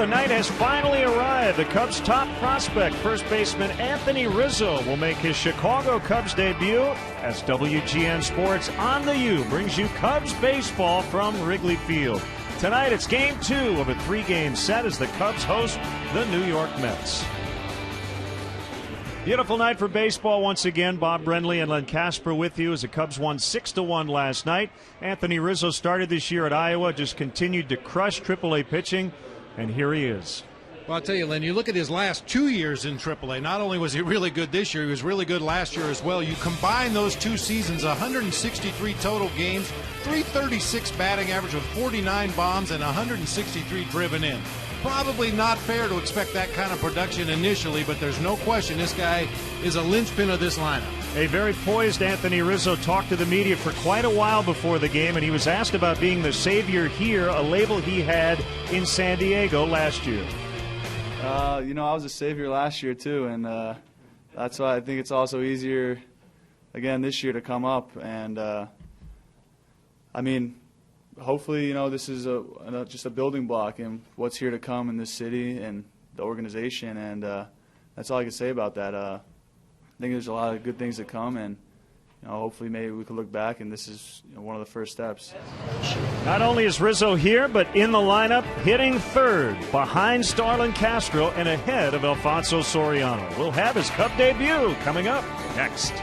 night has finally arrived. The Cubs' top prospect, first baseman Anthony Rizzo, will make his Chicago Cubs debut as WGN Sports On the U brings you Cubs baseball from Wrigley Field. Tonight it's Game 2 of a 3-game set as the Cubs host the New York Mets. Beautiful night for baseball once again. Bob Brenly and Len Casper with you as the Cubs won 6-1 last night. Anthony Rizzo started this year at Iowa, just continued to crush AAA pitching, and here he is. Well, I'll tell you, Len, you look at his last 2 years in AAA. Not only was he really good this year, he was really good last year as well. You combine those 2 seasons, 163 total games, 336 batting average with 49 bombs and 163 driven in. Probably not fair to expect that kind of production initially, but there's no question this guy is a linchpin of this lineup. A very poised Anthony Rizzo talked to the media for quite a while before the game, and he was asked about being the savior here, a label he had in San Diego last year. I was a savior last year too, and that's why I think it's also easier again this year to come up. And hopefully, this is just a building block in what's here to come in this city and the organization, and that's all I can say about that. I think there's a lot of good things to come, and hopefully maybe we can look back, and this is one of the first steps. Not only is Rizzo here, but in the lineup, hitting third, behind Starlin Castro and ahead of Alfonso Soriano. We'll have his Cub debut coming up next.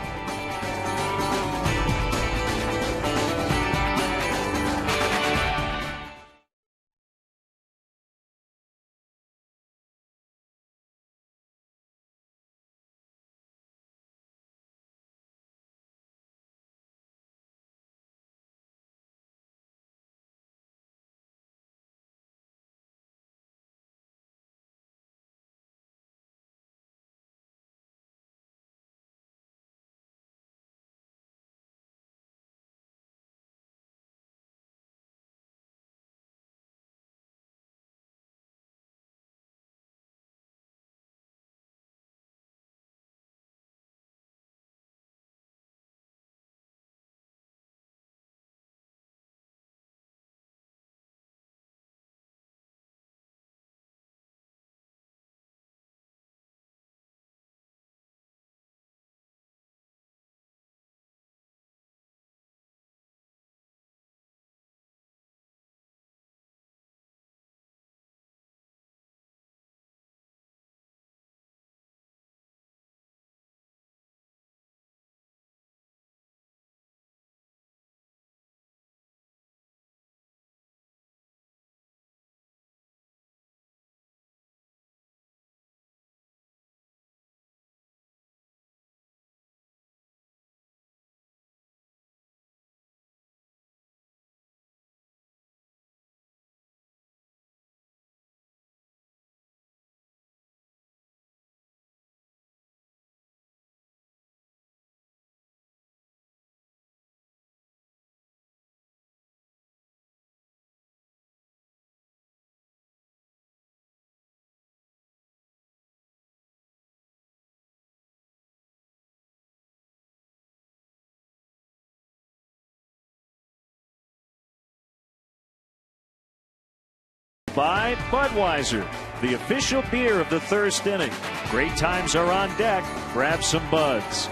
By Budweiser, the official beer of the first inning. Great times are on deck. Grab some Buds.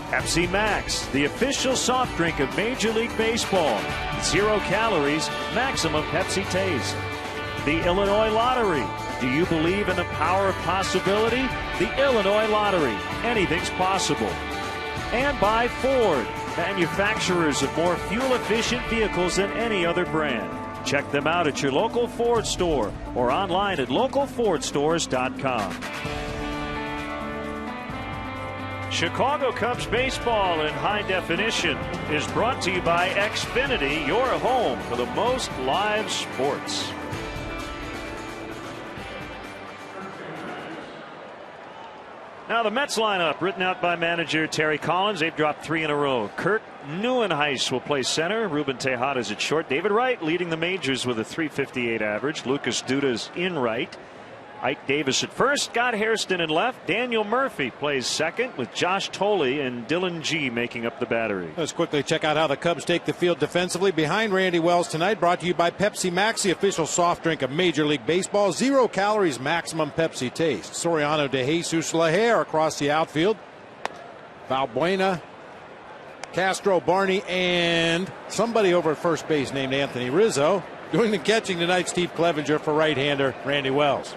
Pepsi Max, the official soft drink of Major League Baseball. 0 calories, maximum Pepsi taste. The Illinois Lottery. Do you believe in the power of possibility? The Illinois Lottery. Anything's possible. And by Ford, manufacturers of more fuel-efficient vehicles than any other brand. Check them out at your local Ford store or online at localfordstores.com. Chicago Cubs baseball in high definition is brought to you by Xfinity, your home for the most live sports. Now the Mets lineup, written out by manager Terry Collins. They've dropped 3 in a row. Kurt Neuenhuis will play center. Ruben Tejadas at short. David Wright leading the majors with a .358 average. Lucas Duda's in right. Ike Davis at first, Scott Hairston in left. Daniel Murphy plays second with Josh Tolley and Dylan G making up the battery. Let's quickly check out how the Cubs take the field defensively behind Randy Wells tonight. Brought to you by Pepsi Max, the official soft drink of Major League Baseball. 0 calories, maximum Pepsi taste. Soriano de Jesus Lajer across the outfield. Valbuena, Castro, Barney, and somebody over at first base named Anthony Rizzo. Doing the catching tonight, Steve Clevenger for right-hander Randy Wells.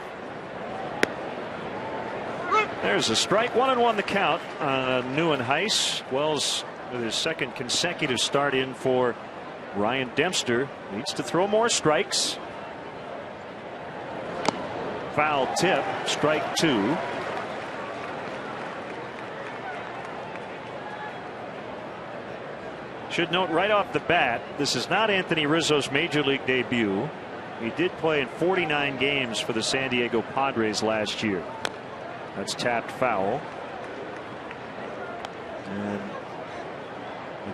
There's a strike. 1-1 the count on Neuenhuis. Wells with his second consecutive start in for Ryan Dempster. Needs to throw more strikes. Foul tip. Strike 2. Should note right off the bat, this is not Anthony Rizzo's major league debut. He did play in 49 games for the San Diego Padres last year. That's tapped foul. And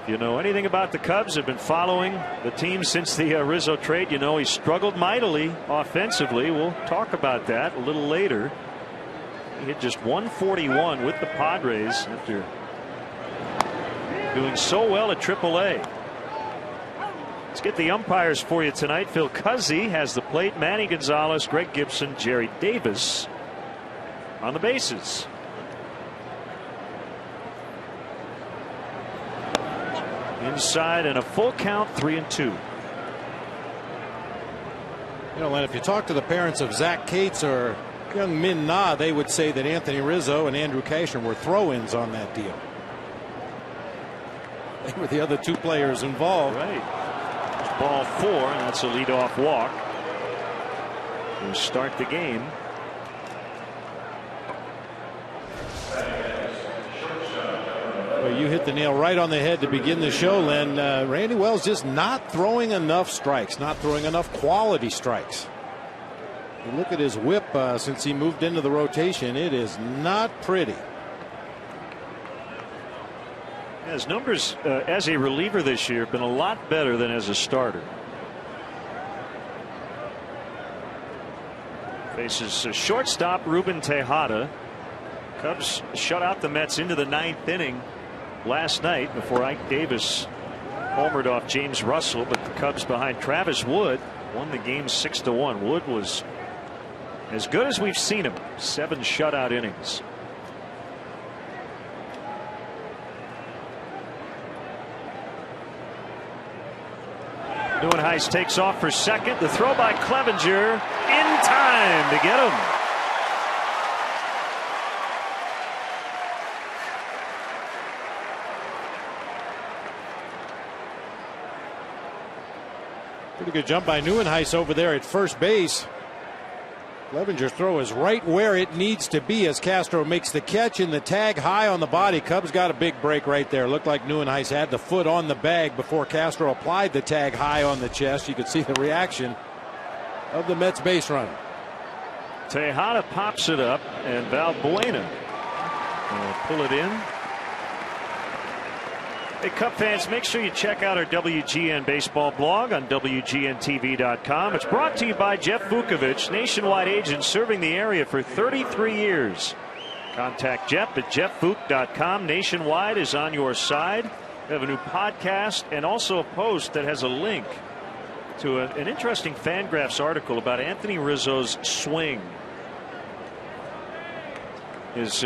if you know anything about the Cubs, have been following the team since the Rizzo trade, you know he struggled mightily offensively. We'll talk about that a little later. He hit just 141 with the Padres after doing so well at AAA. Let's get the umpires for you tonight. Phil Cuzzi has the plate. Manny Gonzalez, Greg Gibson, Jerry Davis on the bases. Inside and a full count, 3-2. You know, Len, if you talk to the parents of Zach Cates or young Min Na, they would say that Anthony Rizzo and Andrew Cashner were throw-ins on that deal. They were the other two players involved. Right. Ball 4, and that's a leadoff walk. We'll start the game. Well, you hit the nail right on the head to begin the show, Len. Randy Wells just not throwing enough strikes, not throwing enough quality strikes. You look at his whip since he moved into the rotation. It is not pretty. His numbers as a reliever this year have been a lot better than as a starter. Faces a shortstop Ruben Tejada. Cubs shut out the Mets into the 9th inning last night before Ike Davis homered off James Russell, but the Cubs behind Travis Wood won the game 6-1. Wood was as good as we've seen him. 7 shutout innings. Neuenhuis takes off for second. The throw by Clevenger in time to get him. Pretty good jump by Neuenhuis over there at first base. Clevenger's throw is right where it needs to be as Castro makes the catch, and the tag high on the body. Cubs got a big break right there. Looked like Neuenhuis had the foot on the bag before Castro applied the tag high on the chest. You could see the reaction of the Mets base runner. Tejada pops it up, and Valbuena will pull it in. Hey, Cub fans, make sure you check out our WGN baseball blog on WGNTV.com. It's brought to you by Jeff Vukovich, nationwide agent serving the area for 33 years. Contact Jeff at jeffvuk.com. Nationwide is on your side. We have a new podcast and also a post that has a link to an interesting Fangraphs article about Anthony Rizzo's swing. His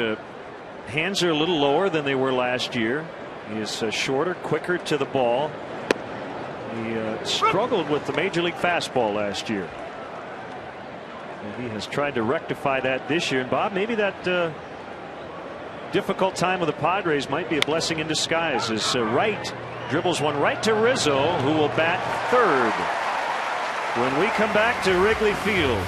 hands are a little lower than they were last year. He is shorter, quicker to the ball. He struggled with the major league fastball last year. And he has tried to rectify that this year. And Bob, maybe that difficult time with the Padres might be a blessing in disguise as Wright dribbles one right to Rizzo, who will bat third when we come back to Wrigley Field.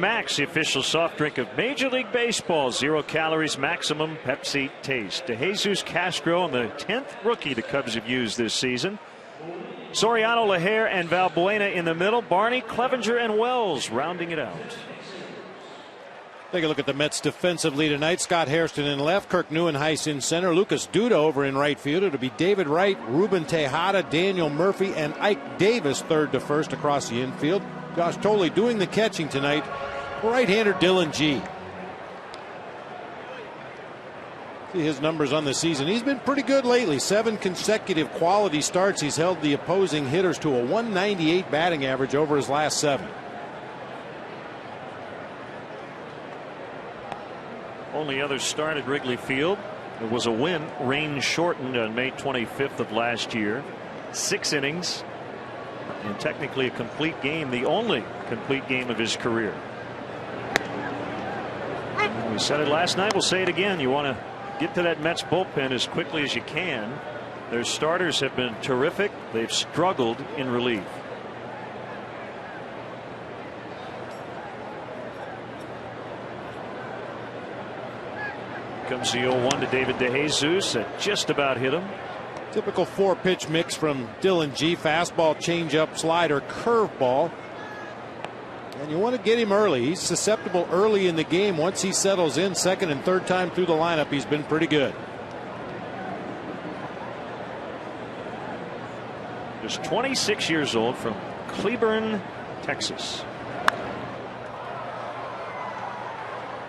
Max, the official soft drink of Major League Baseball. 0 calories, maximum Pepsi taste. DeJesus Castro, and the 10th rookie the Cubs have used this season. Soriano, Laher, and Valbuena in the middle. Barney, Clevenger, and Wells rounding it out. Take a look at the Mets defensively tonight. Scott Hairston in left, Kirk Neuenhuis in center, Lucas Duda over in right field. It'll be David Wright, Ruben Tejada, Daniel Murphy, and Ike Davis third to first across the infield. Josh Tolley doing the catching tonight. Right-hander Dylan G. See his numbers on the season. He's been pretty good lately. 7 consecutive quality starts. He's held the opposing hitters to a 198 batting average over his last 7. Only other start at Wrigley Field. It was a win, rain shortened on May 25th of last year. 6 innings and technically a complete game, the only complete game of his career. We said it last night, we'll say it again. You want to get to that Mets bullpen as quickly as you can. Their starters have been terrific. They've struggled in relief. Comes the 0-1 to David DeJesus. That just about hit him. Typical 4-pitch mix from Dylan G. Fastball, changeup, slider, curveball. And you want to get him early. He's susceptible early in the game. Once he settles in, second and third time through the lineup, he's been pretty good. Just 26 years old, from Cleburne, Texas.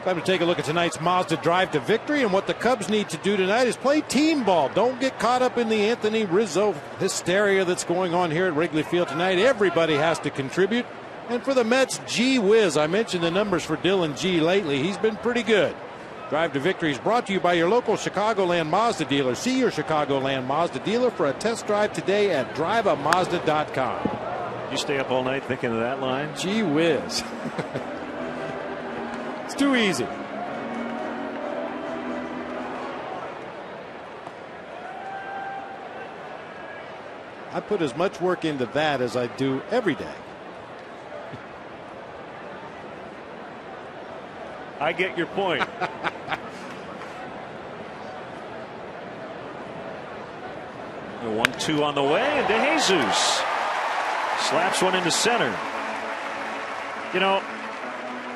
Time to take a look at tonight's Mazda drive to victory, and what the Cubs need to do tonight is play team ball. Don't get caught up in the Anthony Rizzo hysteria that's going on here at Wrigley Field tonight. Everybody has to contribute. And for the Mets, gee whiz, I mentioned the numbers for Dylan G lately. He's been pretty good. Drive to victory is brought to you by your local Chicagoland Mazda dealer. See your Chicagoland Mazda dealer for a test drive today at driveamazda.com. You stay up all night thinking of that line? Gee whiz. It's too easy. I put as much work into that as I do every day. I get your point. The 1-2 on the way, and DeJesus slaps one into center. You know,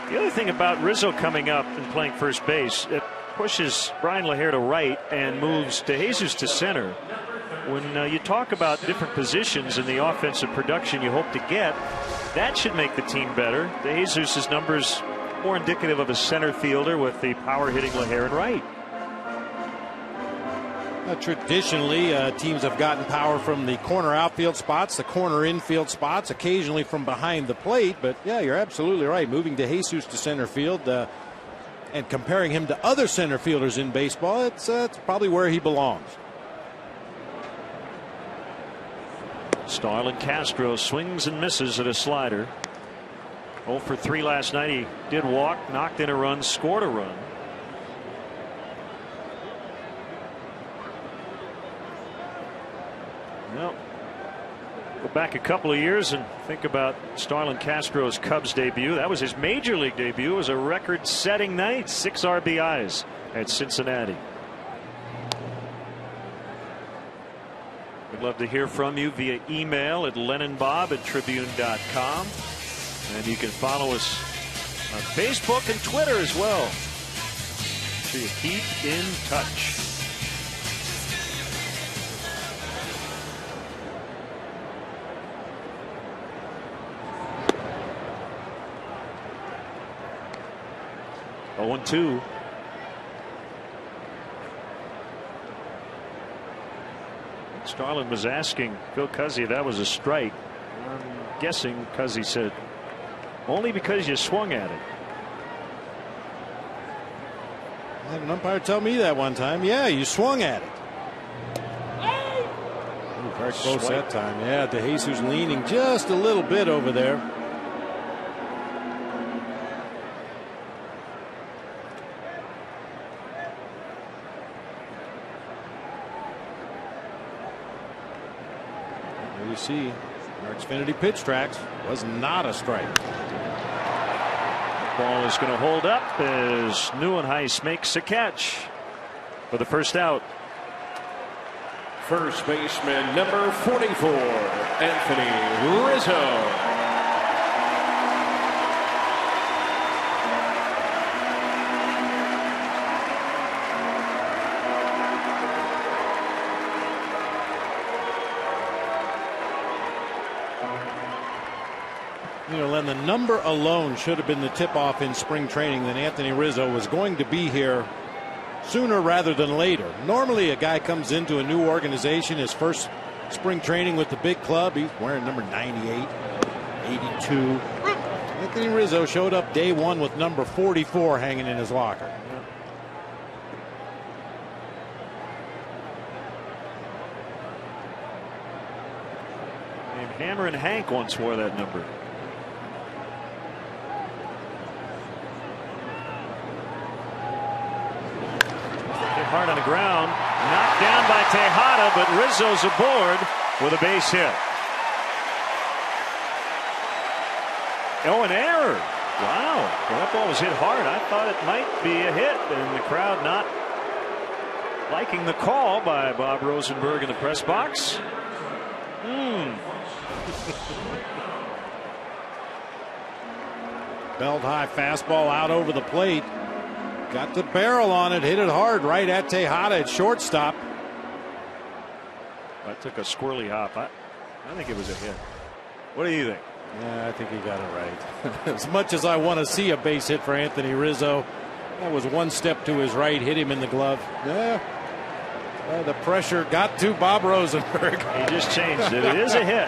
the other thing about Rizzo coming up and playing first base, it pushes Brian Laher to right and moves DeJesus to center. When you talk about different positions in the offensive production you hope to get, that should make the team better. DeJesus' numbers more indicative of a center fielder with the power hitting Laher and right. Traditionally, teams have gotten power from the corner outfield spots, the corner infield spots, occasionally from behind the plate. But yeah, you're absolutely right. Moving DeJesus to center field and comparing him to other center fielders in baseball, it's probably where he belongs. Starlin Castro swings and misses at a slider. 0 for 3 last night. He did walk, knocked in a run, scored a run. Well, go back a couple of years and think about Starlin Castro's Cubs debut. That was his major league debut. It was a record-setting night. 6 RBIs at Cincinnati. We'd love to hear from you via email at lennonbob@tribune.com. And you can follow us on Facebook and Twitter as well. So you keep in touch. Oh, 1-2. Starlin was asking Phil Cuzzy if that was a strike. I'm guessing Cuzzy said, only because you swung at it. I had an umpire tell me that one time. Yeah, you swung at it. Ooh, very close that time. Yeah, DeJesus leaning just a little bit over there. There you see our Xfinity pitch tracks. Was not a strike. Ball is going to hold up as Nieuwenhuis makes a catch for the first out. First baseman number 44, Anthony Rizzo. You know, Len, the number alone should have been the tip-off in spring training that Anthony Rizzo was going to be here sooner rather than later. Normally, a guy comes into a new organization, his first spring training with the big club, he's wearing number 98, 82. Anthony Rizzo showed up day one with number 44 hanging in his locker. And Hammer and Hank once wore that number. Hard on the ground, knocked down by Tejada, but Rizzo's aboard with a base hit. Oh, an error. Wow, well, that ball was hit hard. I thought it might be a hit, and the crowd not liking the call by Bob Rosenberg in the press box. Belt high fastball out over the plate. Got the barrel on it, hit it hard right at Tejada at shortstop. I took a squirrely hop. I think it was a hit. What do you think? Yeah, I think he got it right. As much as I want to see a base hit for Anthony Rizzo, that was one step to his right, hit him in the glove. Yeah. The pressure got to Bob Rosenberg. He just changed it. It is a hit.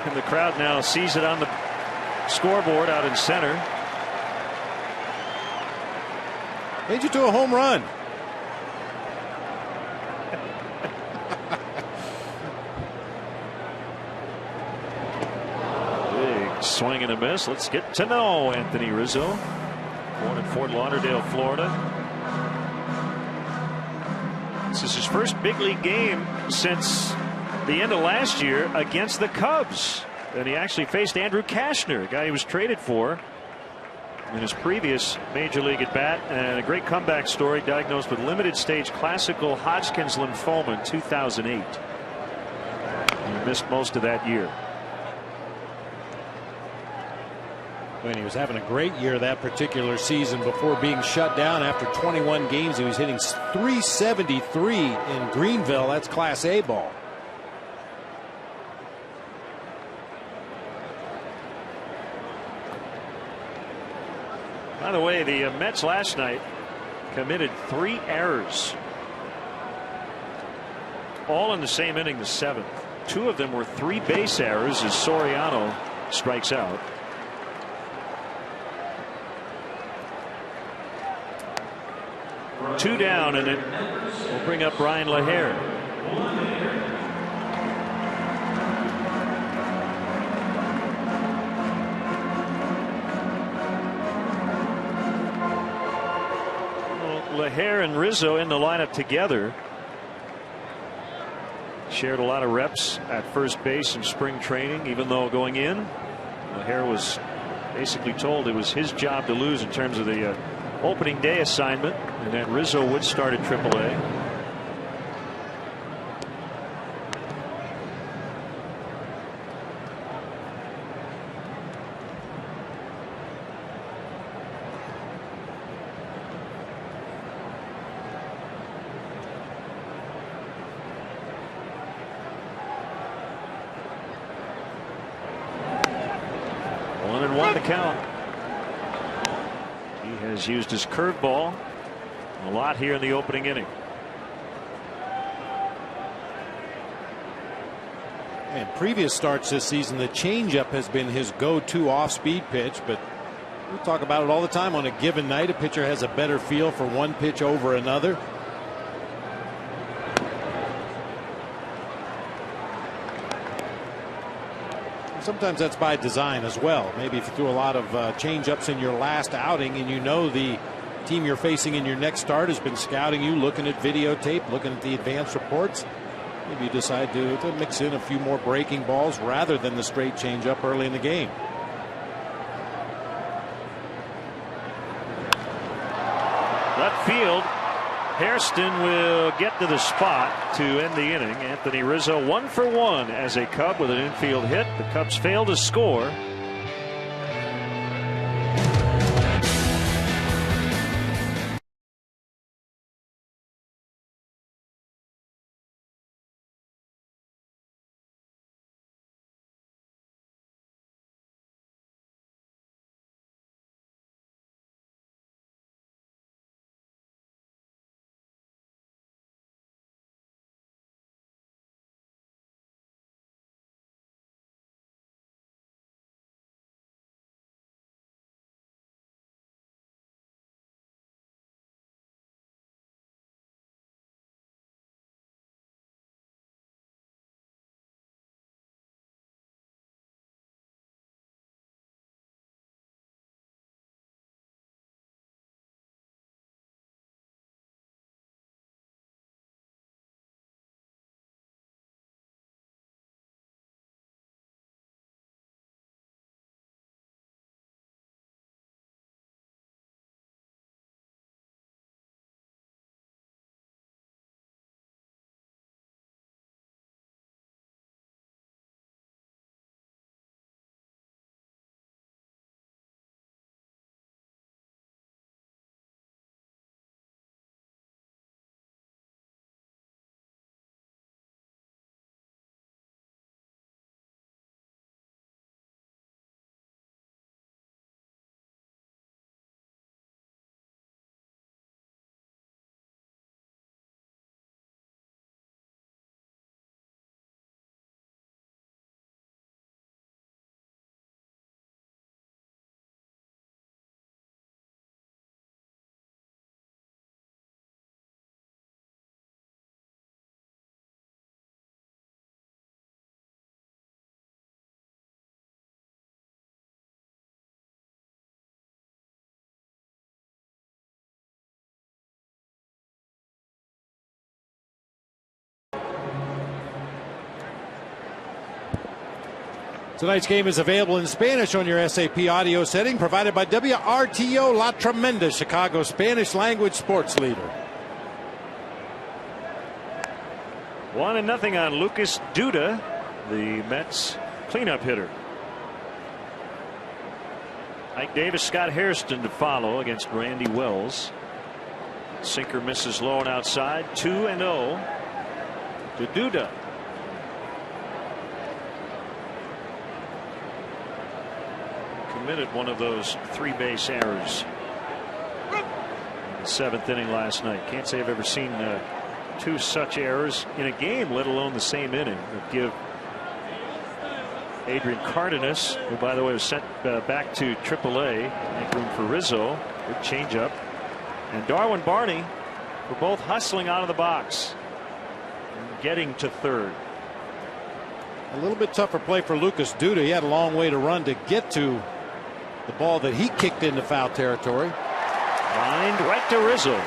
And the crowd now sees it on the scoreboard out in center. Made you to a home run. Big swing and a miss. Let's get to know Anthony Rizzo. Born in Fort Lauderdale, Florida. This is his first big league game since the end of last year against the Cubs. And he actually faced Andrew Kashner, a guy he was traded for in his previous major league at bat, and a great comeback story. Diagnosed with limited stage classical Hodgkin's lymphoma in 2008. He missed most of that year. When he was having a great year that particular season before being shut down after 21 games. He was hitting .373 in Greenville. That's Class A ball. By the way, the Mets last night committed 3 errors, all in the same inning, the 7th. 2 of them were 3 base errors as Soriano strikes out. Two down, and it will bring up Brian LaHare. LaHare and Rizzo in the lineup together. Shared a lot of reps at first base in spring training, even though going in, LaHare was basically told it was his job to lose in terms of the opening day assignment, and that Rizzo would start at AAA. The count. He has used his curveball a lot here in the opening inning. In previous starts this season, the changeup has been his go-to off-speed pitch, but we talk about it all the time. On a given night, a pitcher has a better feel for one pitch over another. Sometimes that's by design as well. Maybe if you threw a lot of change-ups in your last outing and you know the team you're facing in your next start has been scouting you, looking at videotape, looking at the advanced reports, Maybe you decide to mix in a few more breaking balls rather than the straight changeup early in the game. Left field. Hairston will get to the spot to end the inning. Anthony Rizzo 1 for 1 as a Cub with an infield hit. The Cubs fail to score. Tonight's game is available in Spanish on your SAP audio setting, provided by WRTO La Tremenda, Chicago's Spanish language sports leader. 1-0 on Lucas Duda, the Mets cleanup hitter. Ike Davis, Scott Hairston to follow against Randy Wells. Sinker misses low and outside. 2-0 to Duda. Committed one of those 3 base errors in the 7th inning last night. Can't say I've ever seen 2 such errors in a game, let alone the same inning. That give Adrian Cardenas, who by the way was sent back to AAA, make room for Rizzo. Good changeup, and Darwin Barney were both hustling out of the box and getting to third. A little bit tougher play for Lucas Duda. He had a long way to run to get to the ball that he kicked into foul territory. Lined right to Rizzo.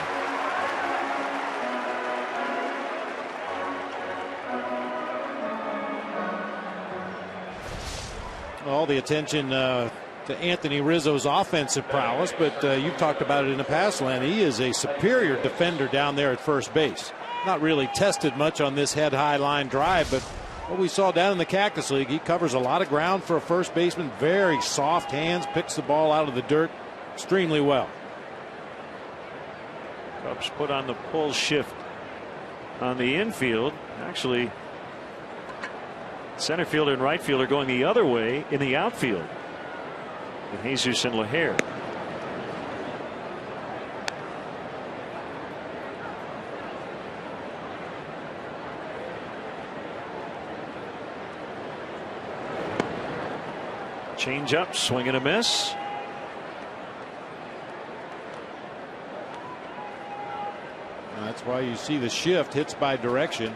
All the attention to Anthony Rizzo's offensive prowess, but you've talked about it in the past, Len. He is a superior defender down there at first base. Not really tested much on this head-high line drive, but what we saw down in the Cactus League, he covers a lot of ground for a first baseman. Very soft hands, picks the ball out of the dirt extremely well. Cubs put on the pull shift on the infield. Actually, center fielder and right fielder going the other way in the outfield with Jesus and LaHare. Change up, swing and a miss. That's why you see the shift, hits by direction.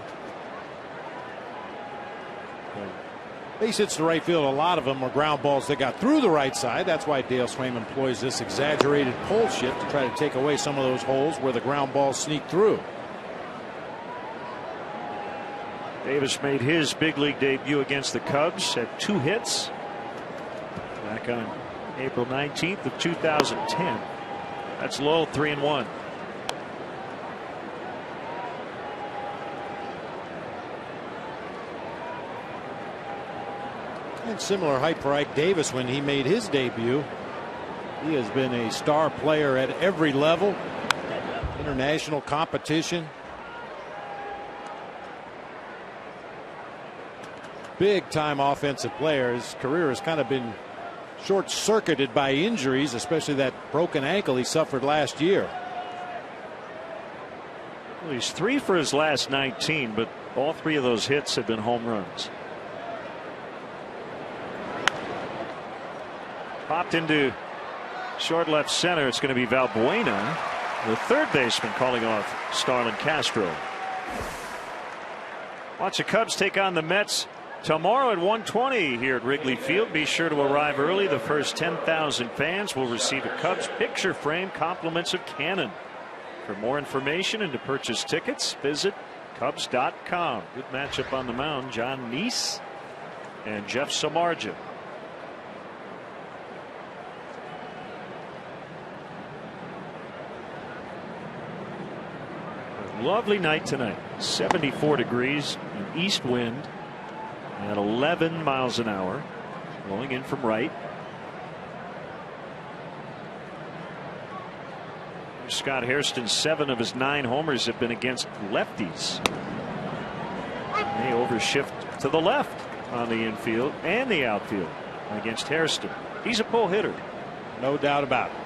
Base hits to right field, a lot of them are ground balls that got through the right side. That's why Dale Swaim employs this exaggerated pull shift to try to take away some of those holes where the ground balls sneak through. Davis made his big league debut against the Cubs, had 2 hits back on April 19th of 2010. That's low, 3-1. And similar height for Ike Davis when he made his debut. He has been a star player at every level, international competition. Big time offensive player. His career has kind of been short circuited by injuries, especially that broken ankle he suffered last year. Well, he's 3 for his last 19, but all 3 of those hits have been home runs. Popped into short left center. It's going to be Valbuena, the third baseman, calling off Starlin Castro. Watch the Cubs take on the Mets tomorrow at 1:20 here at Wrigley Field. Be sure to arrive early. The first 10,000 fans will receive a Cubs picture frame, compliments of Canon. For more information and to purchase tickets, visit Cubs.com. Good matchup on the mound. John Neese and Jeff Samardzija. Lovely night tonight. 74 degrees, an east wind at 11 miles an hour, blowing in from right. Scott Hairston, 7 of his 9 homers have been against lefties. They overshift to the left on the infield and the outfield against Hairston. He's a pull hitter. No doubt about it.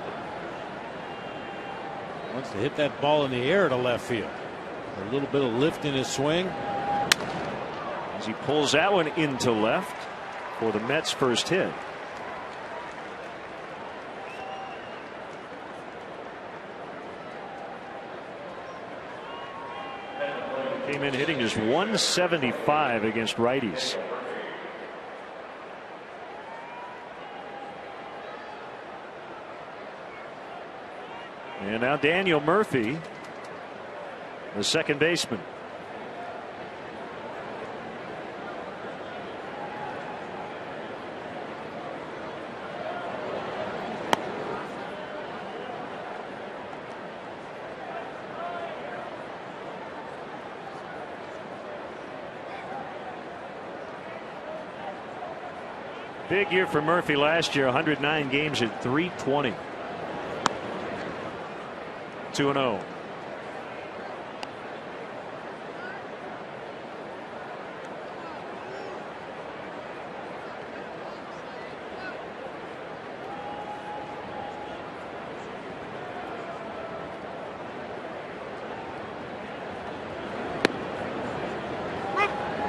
Wants to hit that ball in the air to left field. A little bit of lift in his swing as he pulls that one into left for the Mets' first hit. Came in hitting just 175 against righties. And now Daniel Murphy, the second baseman. Big year for Murphy last year, 109 games at .320. 2-0.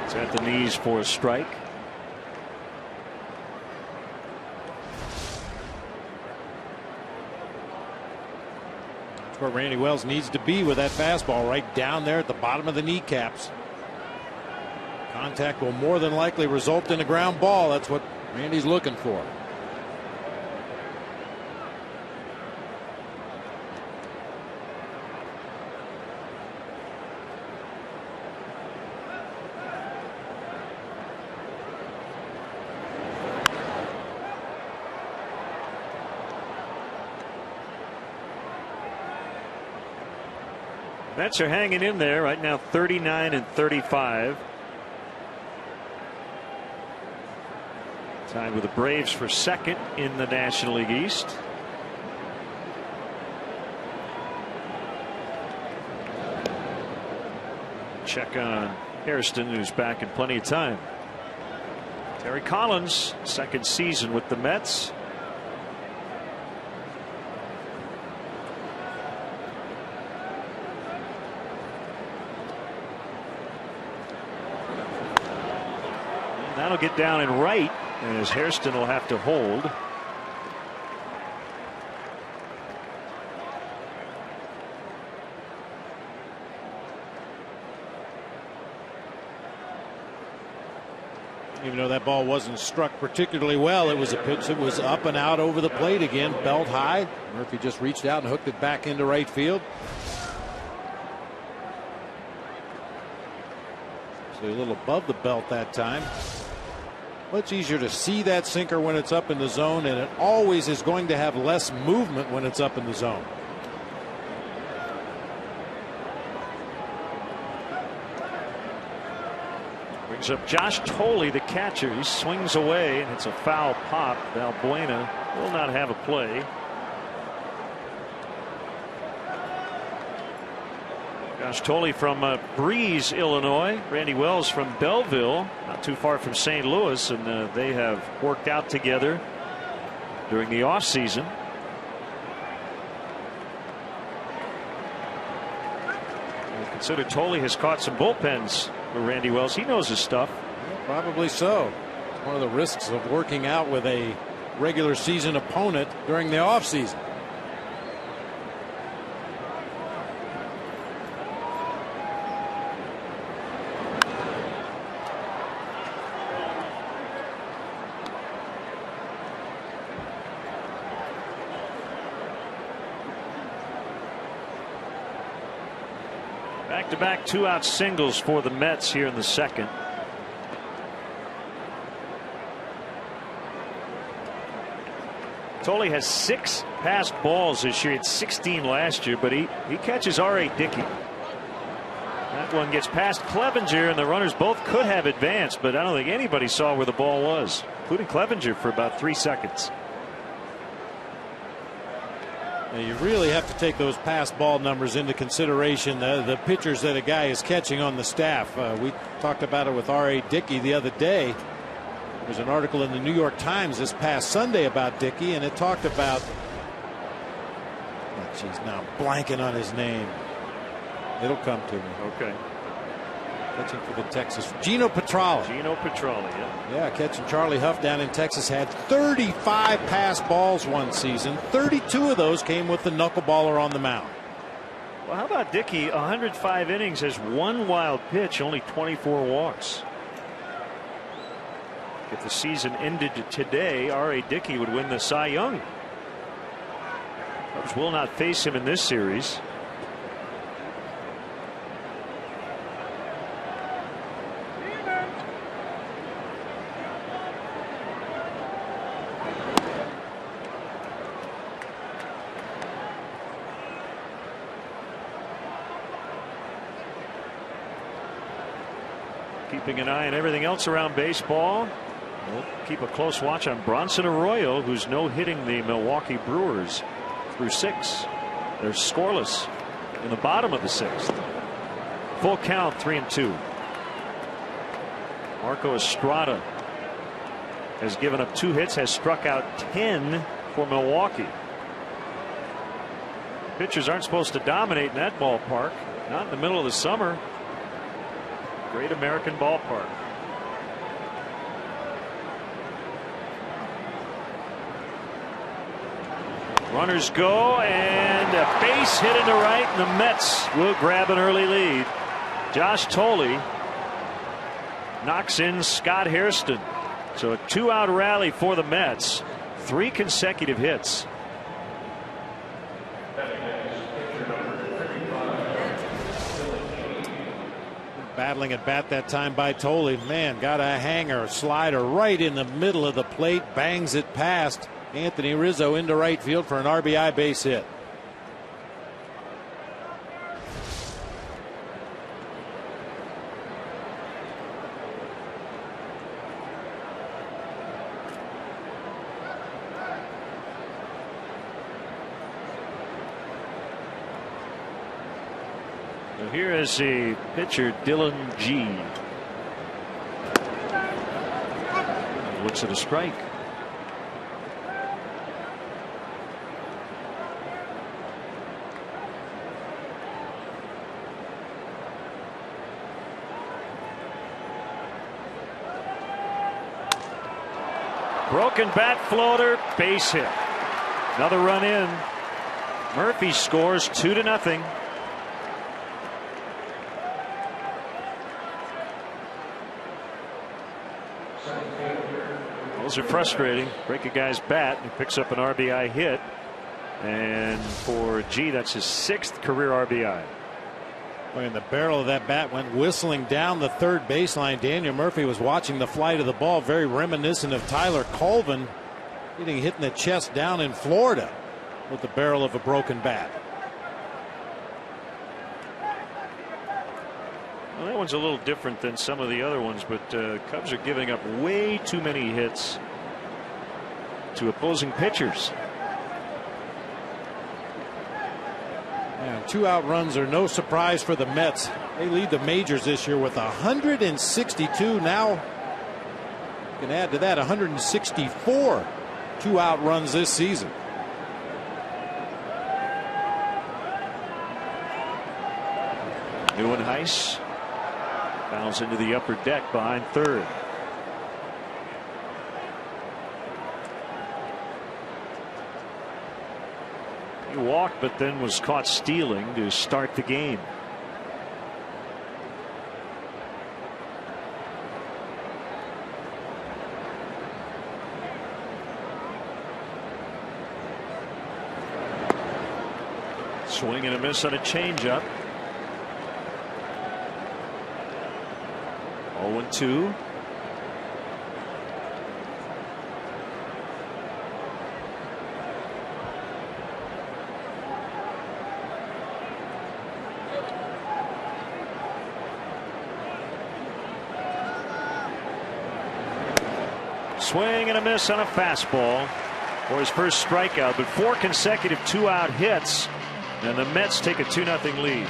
It's at the knees for a strike. That's where Randy Wells needs to be with that fastball, right down there at the bottom of the kneecaps. Contact will more than likely result in a ground ball. That's what Randy's looking for. Mets are hanging in there right now, 39 and 35. Tied with the Braves for second in the National League East. Check on Hairston, who's back in plenty of time. Terry Collins, second season with the Mets. That'll get down and right as Hairston will have to hold. Even though that ball wasn't struck particularly well, it was a pitch that was up and out over the plate again, belt high. Murphy just reached out and hooked it back into right field. Actually a little above the belt that time. Much easier to see that sinker when it's up in the zone, and it always is going to have less movement when it's up in the zone. Brings up Josh Tolley, the catcher. He swings away, and it's a foul pop. Valbuena will not have a play. Josh Tolley from Breeze, Illinois. Randy Wells from Belleville, not too far from St. Louis, and they have worked out together during the offseason. Consider Tolley has caught some bullpens for Randy Wells. He knows his stuff. Yeah, probably so. It's one of the risks of working out with a regular season opponent during the offseason. Back-to-back two-out singles for the Mets here in the second. Tolley has 6 passed balls this year. He had 16 last year, but he catches R.A. Dickey. That one gets past Clevenger, and the runners both could have advanced, but I don't think anybody saw where the ball was, including Clevenger, for about 3 seconds. You really have to take those pass ball numbers into consideration. The pitchers that a guy is catching on the staff. We talked about it with R.A. Dickey the other day. There was an article in the New York Times this past Sunday about Dickey, and it talked about. Oh, geez, now I'm blanking on his name. It'll come to me. Okay. Catching for the Texas. Gino Petralli. Gino Petralli, yeah. Yeah, catching Charlie Huff down in Texas. Had 35 pass balls one season. 32 of those came with the knuckleballer on the mound. Well, how about Dickey? 105 innings, has 1 wild pitch, only 24 walks. If the season ended today, R.A. Dickey would win the Cy Young. Cubs will not face him in this series. Keeping an eye on everything else around baseball. We'll keep a close watch on Bronson Arroyo, who's no-hitting the Milwaukee Brewers through 6. They're scoreless in the bottom of the 6th. Full count, 3-2. Marco Estrada has given up 2 hits, has struck out 10 for Milwaukee. Pitchers aren't supposed to dominate in that ballpark, not in the middle of the summer. Great American ballpark. Runners go, and a base hit into right, and the Mets will grab an early lead. Josh Tolley knocks in Scott Hairston. So a 2-out rally for the Mets. 3 consecutive hits. Battling at bat that time by Tolley. Man, got a hanger, slider right in the middle of the plate, bangs it past Anthony Rizzo into right field for an RBI base hit. Here is the pitcher, Dylan G. He looks at a strike. Broken bat floater, base hit. Another run in. Murphy scores 2-0. Those are frustrating. Break a guy's bat, and he picks up an RBI hit. And for G, that's his 6th career RBI. And the barrel of that bat went whistling down the third baseline. Daniel Murphy was watching the flight of the ball, very reminiscent of Tyler Colvin getting hit in the chest down in Florida with the barrel of a broken bat. Well, that one's a little different than some of the other ones, but Cubs are giving up way too many hits to opposing pitchers. And 2 out runs are no surprise for the Mets. They lead the majors this year with 162. Now you can add to that 164 2 out runs this season. Neuenhuis fouls into the upper deck behind third. He walked, but then was caught stealing to start the game. Swing and a miss on a changeup. 0-2. Swing and a miss on a fastball for his first strikeout, but 4 consecutive 2 out hits, and the Mets take a 2-0 lead.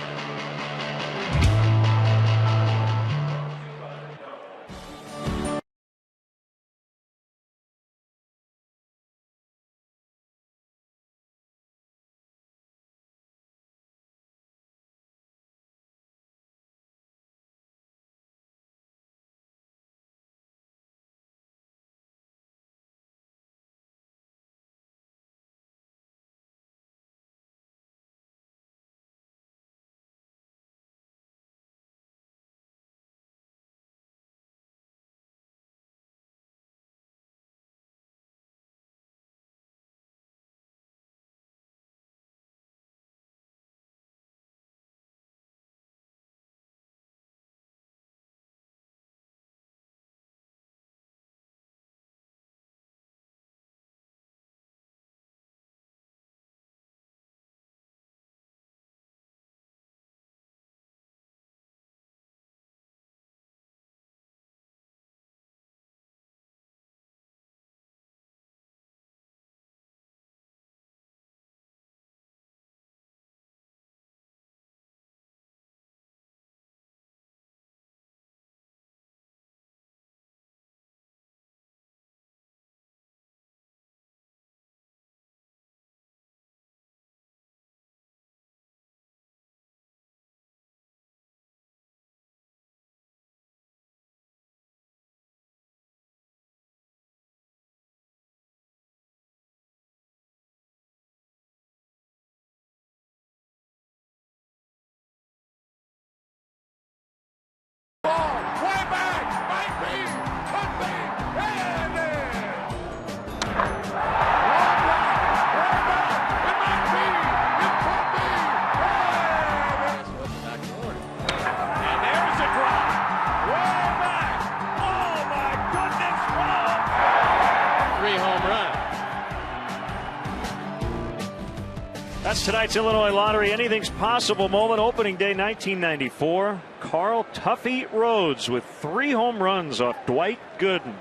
That's tonight's Illinois Lottery Anything's Possible moment. Opening day 1994. Carl Tuffy Rhodes with 3 home runs off Dwight Gooden.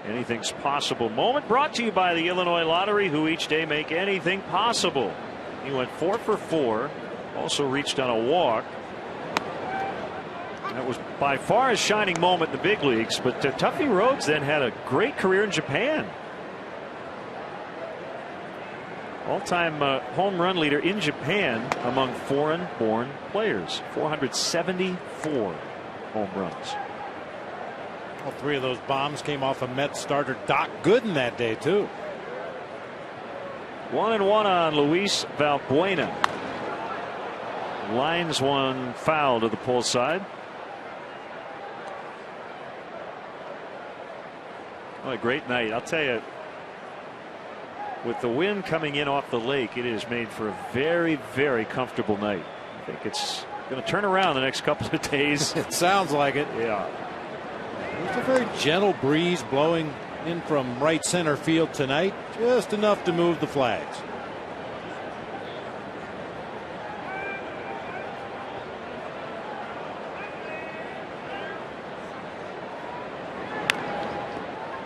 Anything's Possible moment brought to you by the Illinois Lottery, who each day make anything possible. He went 4 for 4. Also reached on a walk. And it was by far his shining moment in the big leagues. But Tuffy Rhodes then had a great career in Japan. All-time home run leader in Japan among foreign-born players. 474 home runs. All 3 of those bombs came off of Mets starter Doc Gooden that day, too. 1-1 on Luis Valbuena. Lines one foul to the pull side. What a great night. I'll tell you, with the wind coming in off the lake, it is made for a very, very comfortable night. I think it's Going to turn around the next couple of days. It sounds like it. Yeah. It's a very gentle breeze blowing in from right center field tonight, just enough to move the flags.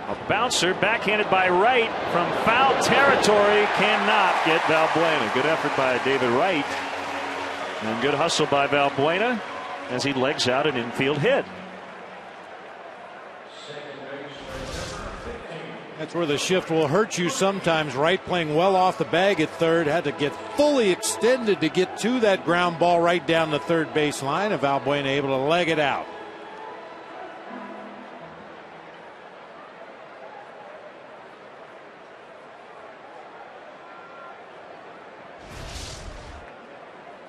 A bouncer backhanded by Wright from foul territory cannot get Valbuena. Good effort by David Wright. And good hustle by Valbuena as he legs out an infield hit. That's where the shift will hurt you sometimes. Wright playing well off the bag at third. Had to get fully extended to get to that ground ball right down the third base line. And Valbuena able to leg it out.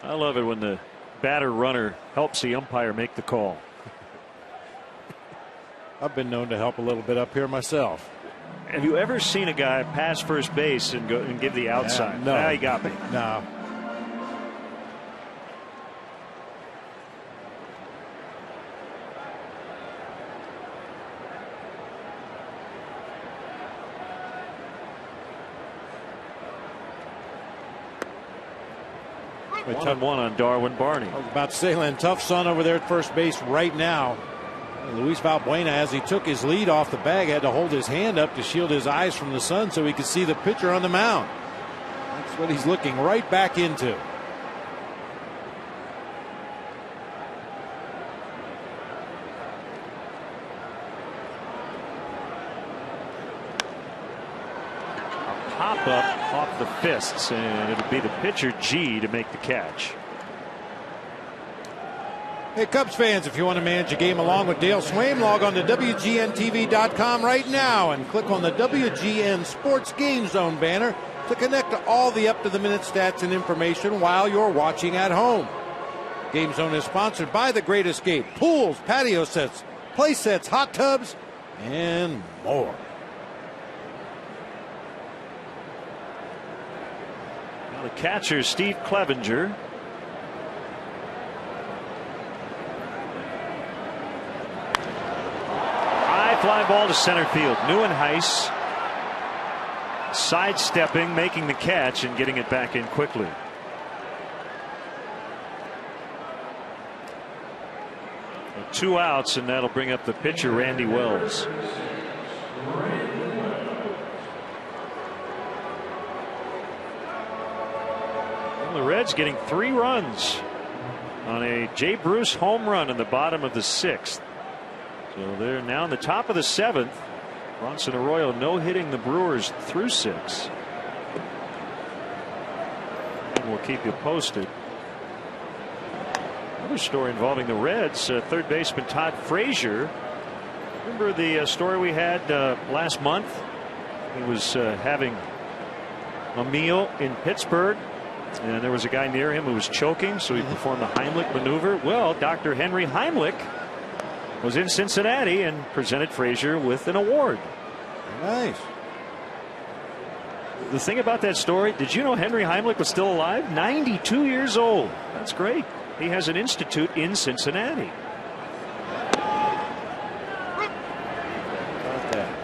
I love it when the batter runner helps the umpire make the call. I've been known to help a little bit up here myself. Have you ever seen a guy pass first base and go and give the outside? No. He got me. No. One on Darwin Barney. I was about to say, Len, tough sun over there at first base right now. Luis Valbuena, as he took his lead off the bag, had to hold his hand up to shield his eyes from the sun so he could see the pitcher on the mound. That's what he's looking right back into. Pop up off the fists, and it'll be the pitcher G to make the catch. Hey, Cubs fans, if you want to manage a game along with Dale Swaim, log on to WGNTV.com right now and click on the WGN Sports Game Zone banner to connect to all the up-to-the-minute stats and information while you're watching at home. Game Zone is sponsored by The Great Escape, pools, patio sets, play sets, hot tubs, and more. Now the catcher, Steve Clevenger. Fly ball to center field. Neuenhuis sidestepping, making the catch, and getting it back in quickly. And 2 outs, and that'll bring up the pitcher, Randy Wells. Well, the Reds getting 3 runs on a Jay Bruce home run in the bottom of the 6th. So they're now in the top of the 7th. Bronson Arroyo no hitting the Brewers through 6. And we'll keep you posted. Another story involving the Reds. Third baseman Todd Frazier. Remember the story we had last month? He was having a meal in Pittsburgh, and there was a guy near him who was choking, so he performed the Heimlich maneuver. Well, Dr. Henry Heimlich was in Cincinnati and presented Frazier with an award. Nice. The thing about that story, did you know Henry Heimlich was still alive? 92 years old. That's great. He has an institute in Cincinnati. About that.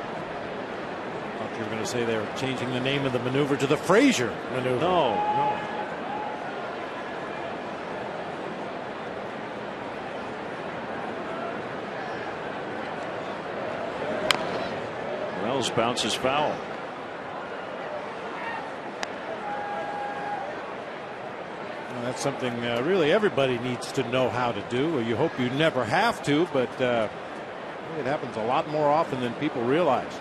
I thought you were going to say they were changing the name of the maneuver to the Frazier maneuver. No. Wells bounces foul. Well, that's something really everybody needs to know how to do. Well, you hope you never have to, but it happens a lot more often than people realize.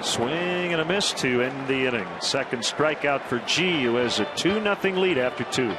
Swing and a miss to end the inning. Second strikeout for G, who has a 2-0 lead after 2.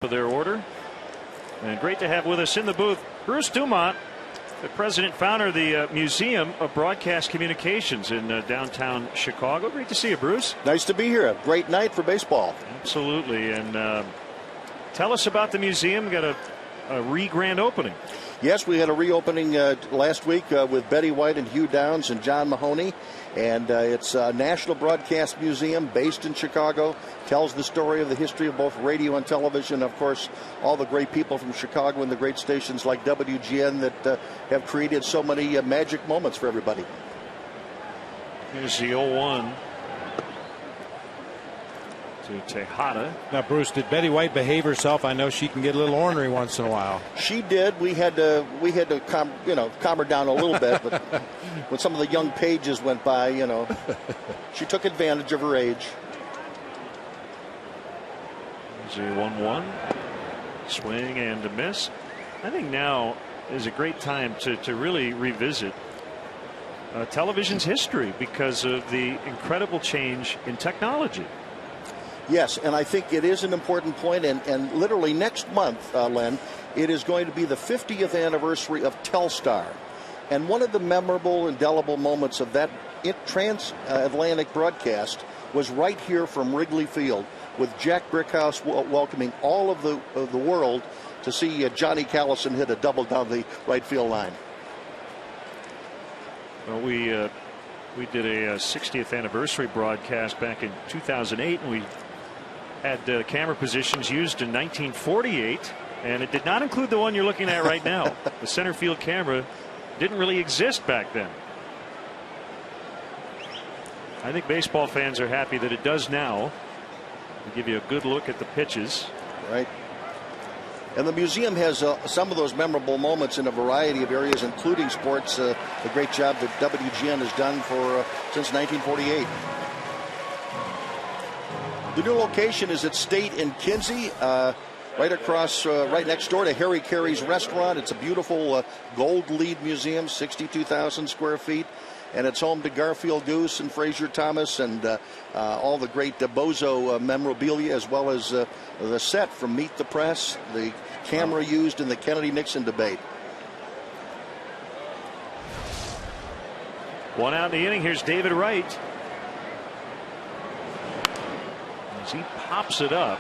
of their order. And great to have with us in the booth Bruce Dumont, the president founder of the Museum of Broadcast Communications in downtown Chicago. Great to see you, Bruce. Nice to be here. A great night for baseball. Absolutely. And tell us about the museum. We got a re-grand opening. Yes, we had a reopening last week with Betty White and Hugh Downs and John Mahoney. And it's a National Broadcast Museum based in Chicago. Tells the story of the history of both radio and television. Of course, all the great people from Chicago and the great stations like WGN that have created so many magic moments for everybody. Here's the 0-1 to Tejada. Now, Bruce, did Betty White behave herself? I know she can get a little ornery once in a while. She did. We had to calm her down a little bit. But when some of the young pages went by, she took advantage of her age. Here's a 1-1 swing and a miss. I think now is a great time to really revisit television's history because of the incredible change in technology. Yes, and I think it is an important point, and literally next month, Len, it is going to be the 50th anniversary of Telstar. And one of the memorable, indelible moments of that transatlantic broadcast was right here from Wrigley Field, with Jack Brickhouse welcoming all of the world to see Johnny Callison hit a double down the right field line. Well, we did a 60th anniversary broadcast back in 2008, and we had camera positions used in 1948, and it did not include the one you're looking at right now. The center field camera didn't really exist back then. I think baseball fans are happy that it does now. To give you a good look at the pitches. Right. And the museum has some of those memorable moments in a variety of areas, including sports. The great job that WGN has done since 1948. The new location is at State in Kinsey, right next door to Harry Carey's restaurant. It's a beautiful gold lead museum, 62,000 square feet. And it's home to Garfield Goose and Frazier Thomas and all the great Bozo memorabilia, as well as the set from Meet the Press, the camera used in the Kennedy-Nixon debate. One out in the inning. Here's David Wright. As he pops it up,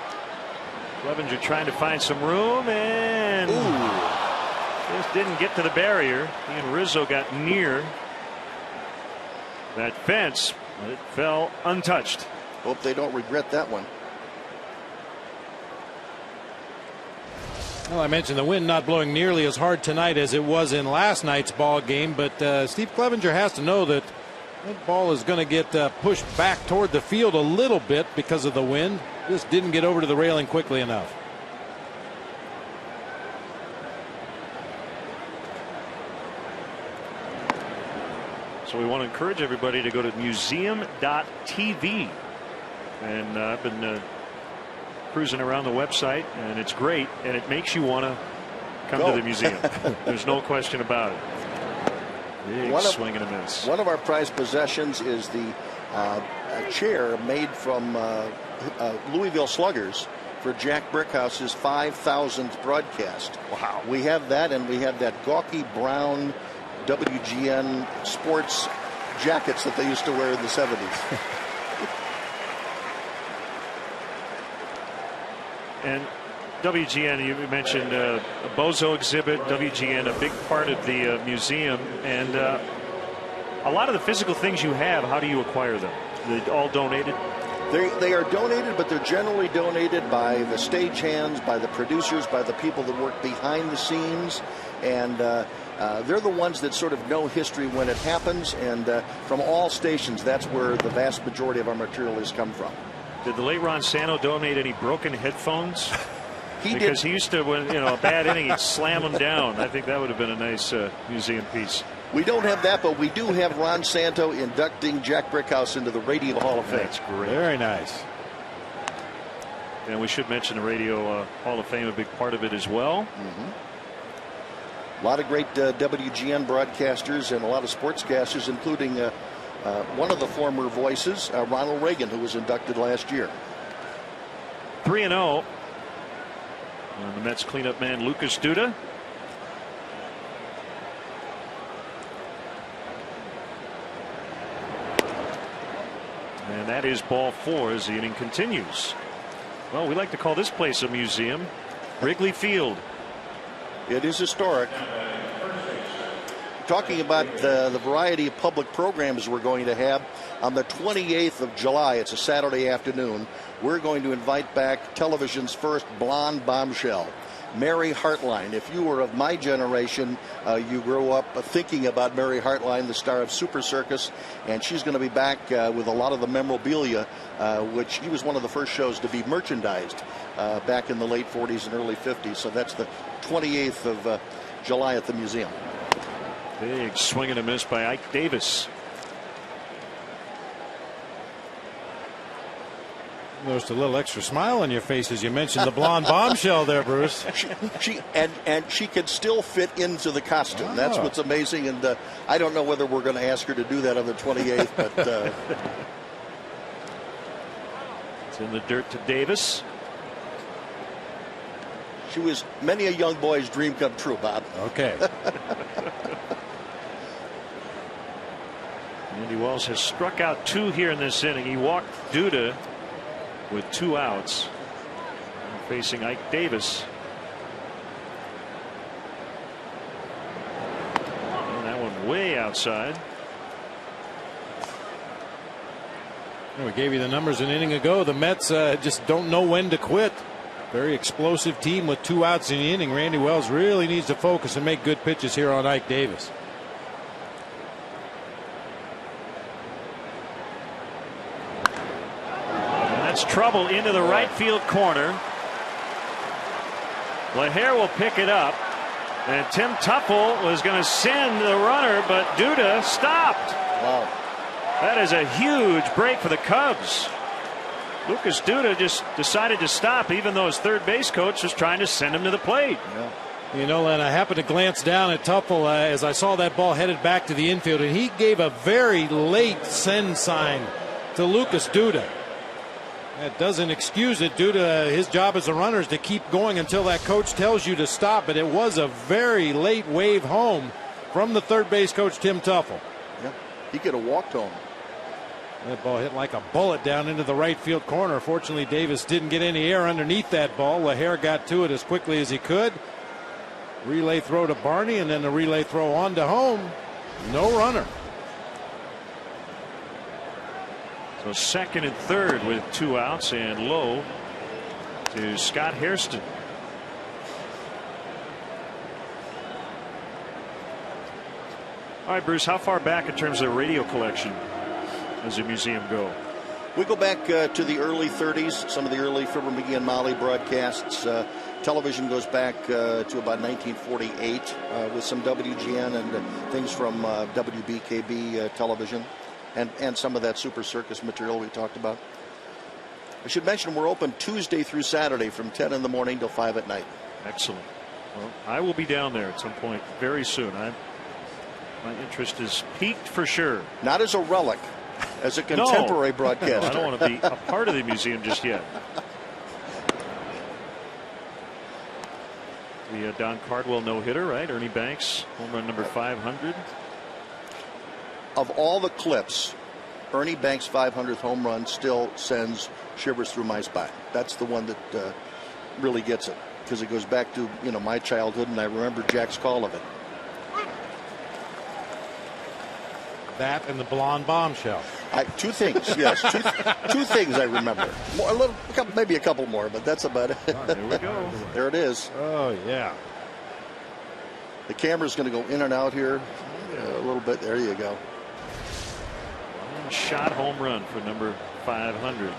Clevenger trying to find some room, and just didn't get to the barrier. He and Rizzo got near that fence, but it fell untouched. Hope they don't regret that one. Well, I mentioned the wind not blowing nearly as hard tonight as it was in last night's ball game, but Steve Clevenger has to know that that ball is going to get pushed back toward the field a little bit because of the wind. Just didn't get over to the railing quickly enough. So we want to encourage everybody to go to museum.tv. And I've been cruising around the website, and it's great, and it makes you want to come to the museum. There's no question about it. Big swing and a miss. One of our prized possessions is the chair made from Louisville Sluggers for Jack Brickhouse's 5,000th broadcast. Wow. We have that, and we have that gawky brown WGN sports jackets that they used to wear in the 70s. And WGN, you mentioned a Bozo exhibit, WGN, a big part of the museum, and a lot of the physical things you have, how do you acquire them? They're all donated? They are donated, but they're generally donated by the stagehands, by the producers, by the people that work behind the scenes, and they're the ones that sort of know history when it happens, and from all stations, that's where the vast majority of our material has come from. Did the late Ron Santo donate any broken headphones? He because did. He used to, when a bad inning, he'd slam them down. I think that would have been a nice museum piece. We don't have that, but we do have Ron Santo inducting Jack Brickhouse into the Radio Hall of Fame. That's great. Very nice. And we should mention the Radio Hall of Fame, a big part of it as well. A lot of great WGN broadcasters and a lot of sportscasters, including one of the former voices, Ronald Reagan, who was inducted last year. 3-0. And the Mets cleanup man Lucas Duda. And that is ball 4 as the inning continues. Well, we like to call this place a museum. Wrigley Field. It is historic. Talking about the variety of public programs we're going to have on the 28th of July, it's a Saturday afternoon, we're going to invite back television's first blonde bombshell, Mary Hartline. If you were of my generation, you grew up thinking about Mary Hartline, the star of Super Circus, and she's going to be back with a lot of the memorabilia, which he was one of the first shows to be merchandised back in the late 40s and early 50s. So that's the 28th of July at the museum. Big swing and a miss by Ike Davis. Noticed a little extra smile on your face as you mentioned the blonde bombshell there, Bruce. She can still fit into the costume. Oh. That's what's amazing, and I don't know whether we're going to ask her to do that on the 28th, but it's in the dirt to Davis. She was many a young boy's dream come true, Bob. Okay. Randy Wells has struck out 2 here in this inning. He walked Duda with 2 outs. Facing Ike Davis. And that one way outside. Well, we gave you the numbers an inning ago. The Mets just don't know when to quit. Very explosive team with 2 outs in the inning. Randy Wells really needs to focus and make good pitches here on Ike Davis. That's trouble into the right field corner. LaHare will pick it up, and Tim Tuffle was going to send the runner, but Duda stopped. Wow. That is a huge break for the Cubs. Lucas Duda just decided to stop, even though his third base coach was trying to send him to the plate. Yeah. You know, and I happened to glance down at Tuffle as I saw that ball headed back to the infield, and he gave a very late send sign to Lucas Duda. That doesn't excuse it. Duda, his job as a runner is to keep going until that coach tells you to stop. But it was a very late wave home from the third base coach, Tim Tuffle. Yeah, he could have walked home. That ball hit like a bullet down into the right field corner. Fortunately, Davis didn't get any air underneath that ball. LaHare got to it as quickly as he could. Relay throw to Barney, and then the relay throw on to home. No runner. So second and third with 2 outs, and low to Scott Hairston. All right, Bruce, how far back in terms of radio collection does the museum go? We go back to the early 30s, some of the early Fibber McGee and Molly broadcasts. Television goes back to about 1948 with some WGN and things from WBKB television. And some of that Super Circus material we talked about. I should mention we're open Tuesday through Saturday from 10 in the morning till 5 at night. Excellent. Well, I will be down there at some point very soon. My interest is piqued for sure. Not as a relic, as a contemporary broadcaster. No, I don't want to be a part of the museum just yet. The Don Cardwell no-hitter, right? Ernie Banks, home run number 500. Of all the clips, Ernie Banks' 500th home run still sends shivers through my spine. That's the one that really gets it, because it goes back to my childhood, and I remember Jack's call of it. That and the blonde bombshell. 2 things, yes, two things I remember. Maybe a couple more, but that's about it. Oh, there we go. There it is. Oh yeah. The camera's going to go in and out here a little bit. There you go. Shot home run for number 500.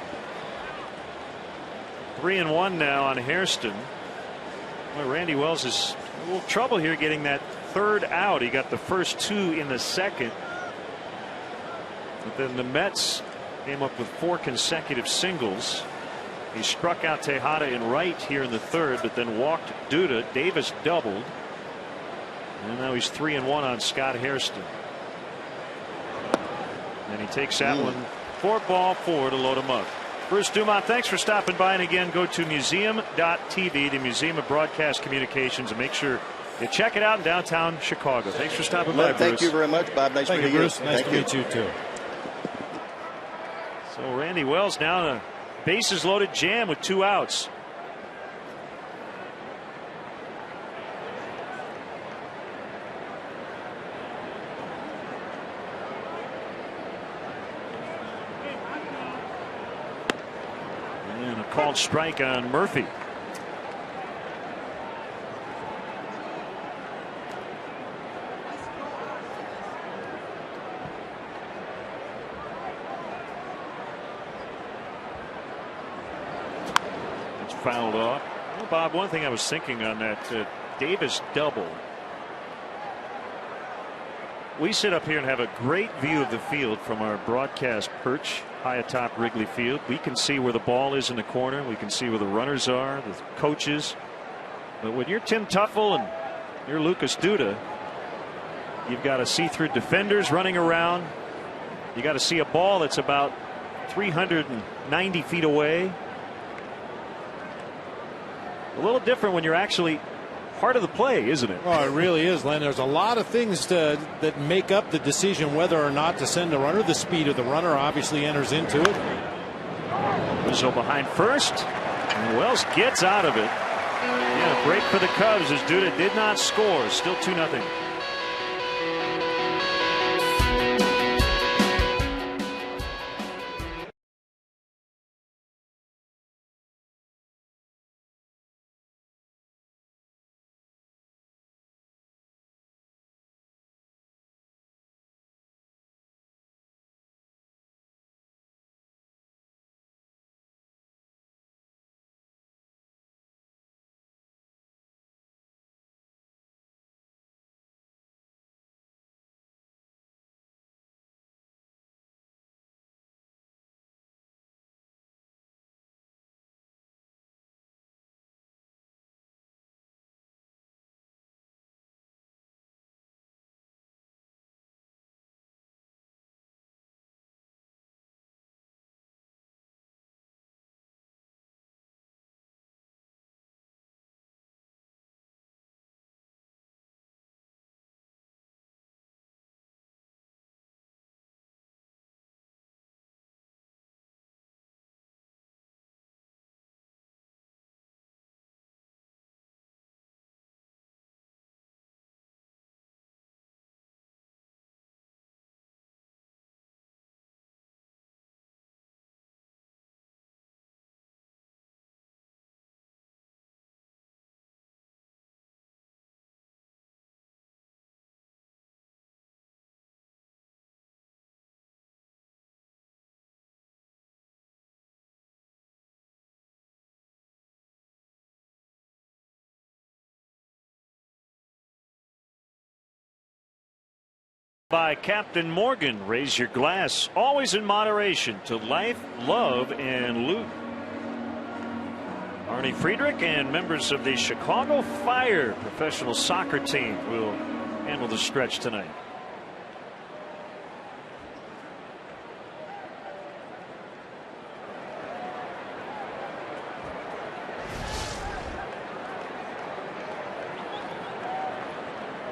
3-1 now on Hairston. Well, Randy Wells is a little trouble here getting that third out. He got the first 2 in the second. But then the Mets came up with 4 consecutive singles. He struck out Tejada in right here in the third, but then walked Duda. Davis doubled. And now he's 3-1 on Scott Hairston. And he takes that one for ball 4 to load him up. Bruce Dumont, thanks for stopping by. And again, go to museum.tv, the Museum of Broadcast Communications, and make sure you check it out in downtown Chicago. Thanks for stopping by, Bruce. Thank you very much, Bob. Nice meeting you. Bruce. Nice to meet you, too. So Randy Wells now in a bases loaded jam with 2 outs. And a called strike on Murphy. It's fouled off. Well, Bob, one thing I was thinking on that Davis double. We sit up here and have a great view of the field from our broadcast perch high atop Wrigley Field. We can see where the ball is in the corner. We can see where the runners are, the coaches. But when you're Tim Tuffle and you're Lucas Duda, you've got to see through defenders running around. You got to see a ball that's about 390 feet away. A little different when you're actually part of the play, isn't it? Oh, it really is, Len. There's a lot of things that make up the decision whether or not to send a runner. The speed of the runner obviously enters into it. Rizzo behind first, and Wells gets out of it. Yeah, a break for the Cubs as Duda did not score. Still 2-0. By Captain Morgan. Raise your glass, always in moderation, to life, love, and loot. Arnie Friedrich and members of the Chicago Fire professional soccer team will handle the stretch tonight.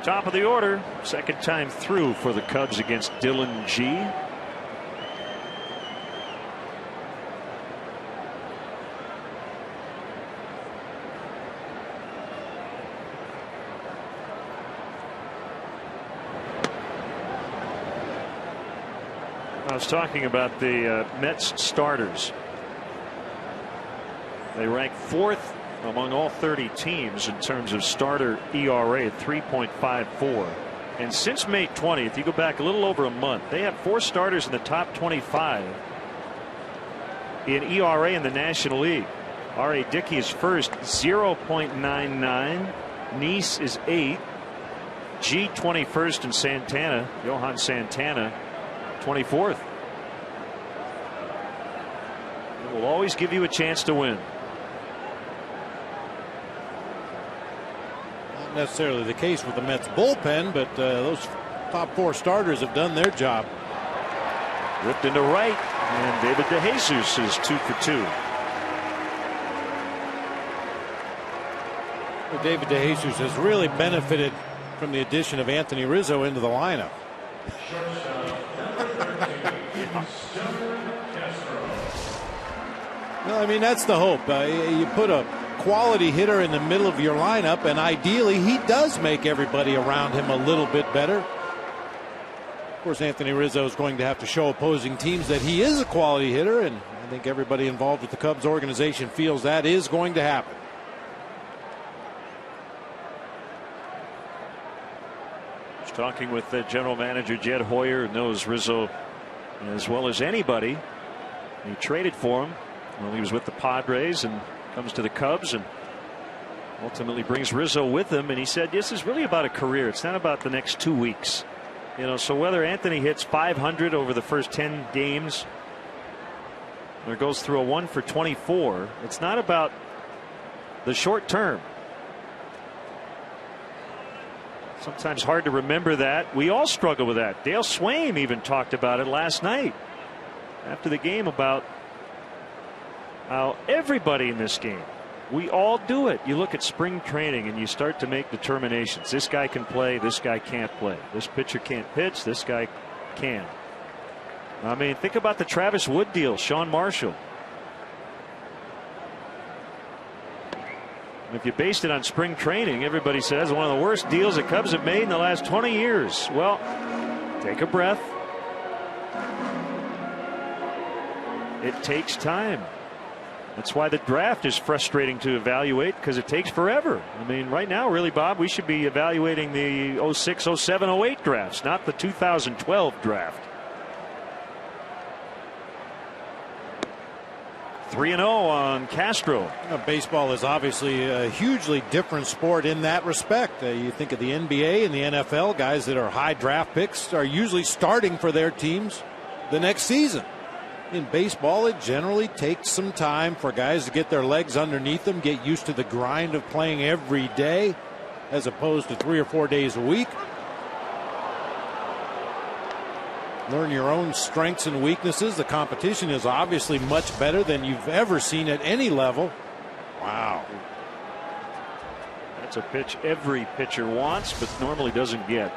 Top of the order, second time through for the Cubs against Dylan G. I was talking about the Mets starters. They rank 4th among all 30 teams in terms of starter ERA at 3.54. And since May 20th, you go back a little over a month, they have 4 starters in the top 25 in ERA in the National League. R.A. Dickey is first, 0.99. Neese is 8. G 21st, and Santana, Johan Santana, 24th. It will always give you a chance to win. Not necessarily the case with the Mets bullpen, but those top 4 starters have done their job. Ripped into right. And David DeJesus is 2 for 2. Well, David DeJesus has really benefited from the addition of Anthony Rizzo into the lineup. Well, I mean, that's the hope. You put a quality hitter in the middle of your lineup, and ideally he does make everybody around him a little bit better. Of course, Anthony Rizzo is going to have to show opposing teams that he is a quality hitter, and I think everybody involved with the Cubs organization feels that is going to happen. Just talking with general manager Jed Hoyer, who knows Rizzo as well as anybody. He traded for him when he was with the Padres and comes to the Cubs and ultimately brings Rizzo with him. And he said this is really about a career. It's not about the next 2 weeks. You know, so whether Anthony hits 500 over the first 10 games or goes through a 1 for 24, it's not about the short term. Sometimes hard to remember that. We all struggle with that. Dale Swaim even talked about it last night after the game about how everybody in this game, we all do it. You look at spring training and you start to make determinations. This guy can play, this guy can't play. This pitcher can't pitch, this guy can. I mean, think about the Travis Wood deal, Sean Marshall. If you based it on spring training, everybody says one of the worst deals the Cubs have made in the last 20 years. Well, take a breath. It takes time. That's why the draft is frustrating to evaluate, because it takes forever. I mean, right now, really, Bob, we should be evaluating the 06, 07, 08 drafts, not the 2012 draft. 3-0 on Castro. Baseball is obviously a hugely different sport in that respect. You think of the NBA and the NFL, guys that are high draft picks are usually starting for their teams the next season. In baseball, it generally takes some time for guys to get their legs underneath them, get used to the grind of playing every day as opposed to 3 or 4 days a week. Learn your own strengths and weaknesses. The competition is obviously much better than you've ever seen at any level. Wow. That's a pitch every pitcher wants, but normally doesn't get.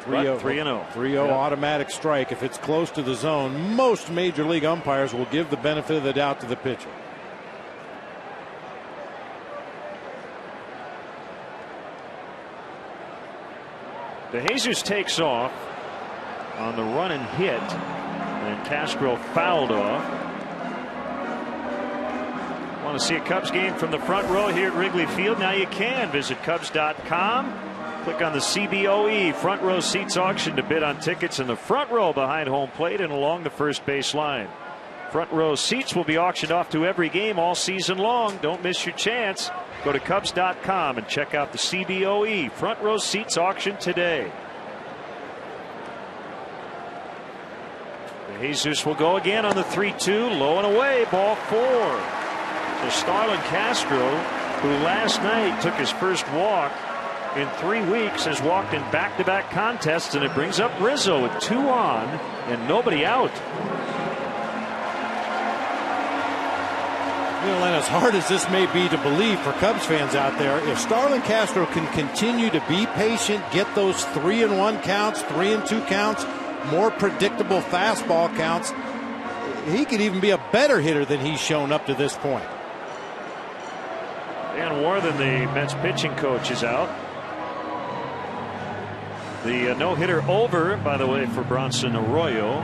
3-0. 3-0. Yep. Automatic strike. If it's close to the zone, most major league umpires will give the benefit of the doubt to the pitcher. DeJesus takes off on the run and hit, and Castro fouled off. Want to see a Cubs game from the front row here at Wrigley Field? Now you can. Visit Cubs.com. Click on the CBOE front row seats auction to bid on tickets in the front row behind home plate and along the first base line. Front row seats will be auctioned off to every game all season long. Don't miss your chance. Go to Cubs.com and check out the CBOE front row seats auction today. Jesus will go again on the 3-2, low and away, ball 4. So Starlin Castro, who last night took his first walk in 3 weeks, has walked in back-to-back contests, and it brings up Rizzo with 2 on and nobody out. You know, and as hard as this may be to believe for Cubs fans out there, if Starlin Castro can continue to be patient, get those 3-1 counts, 3-2 counts, more predictable fastball counts, he could even be a better hitter than he's shown up to this point. Dan Warthen, the Mets pitching coach, is out. The no-hitter over, by the way, for Bronson Arroyo.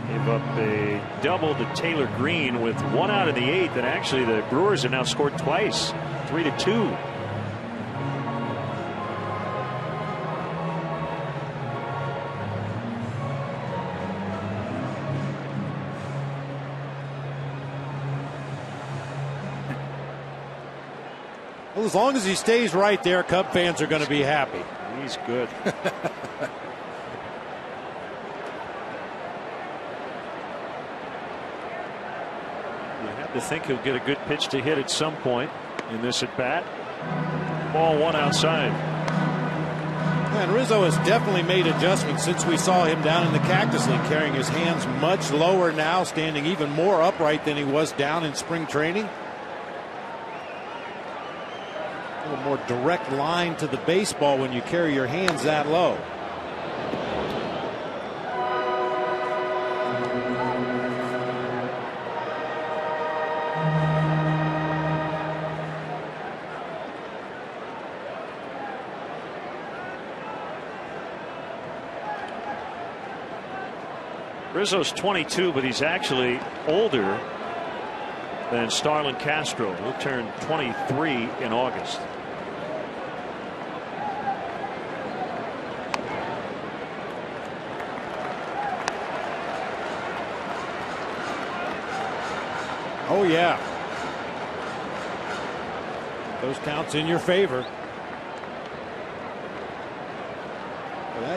Gave up a double to Taylor Green with 1 out in the 8th, and actually the Brewers have now scored twice, 3-2. Well, as long as he stays right there, Cub fans are going to be happy. He's good. You have to think he'll get a good pitch to hit at some point in this at bat. Ball 1 outside. And Rizzo has definitely made adjustments since we saw him down in the Cactus League, carrying his hands much lower now, standing even more upright than he was down in spring training. A little more direct line to the baseball when you carry your hands that low. Rizzo's 22, but he's actually older than Starlin Castro. He'll turn 23 in August. Oh, yeah. Those counts in your favor.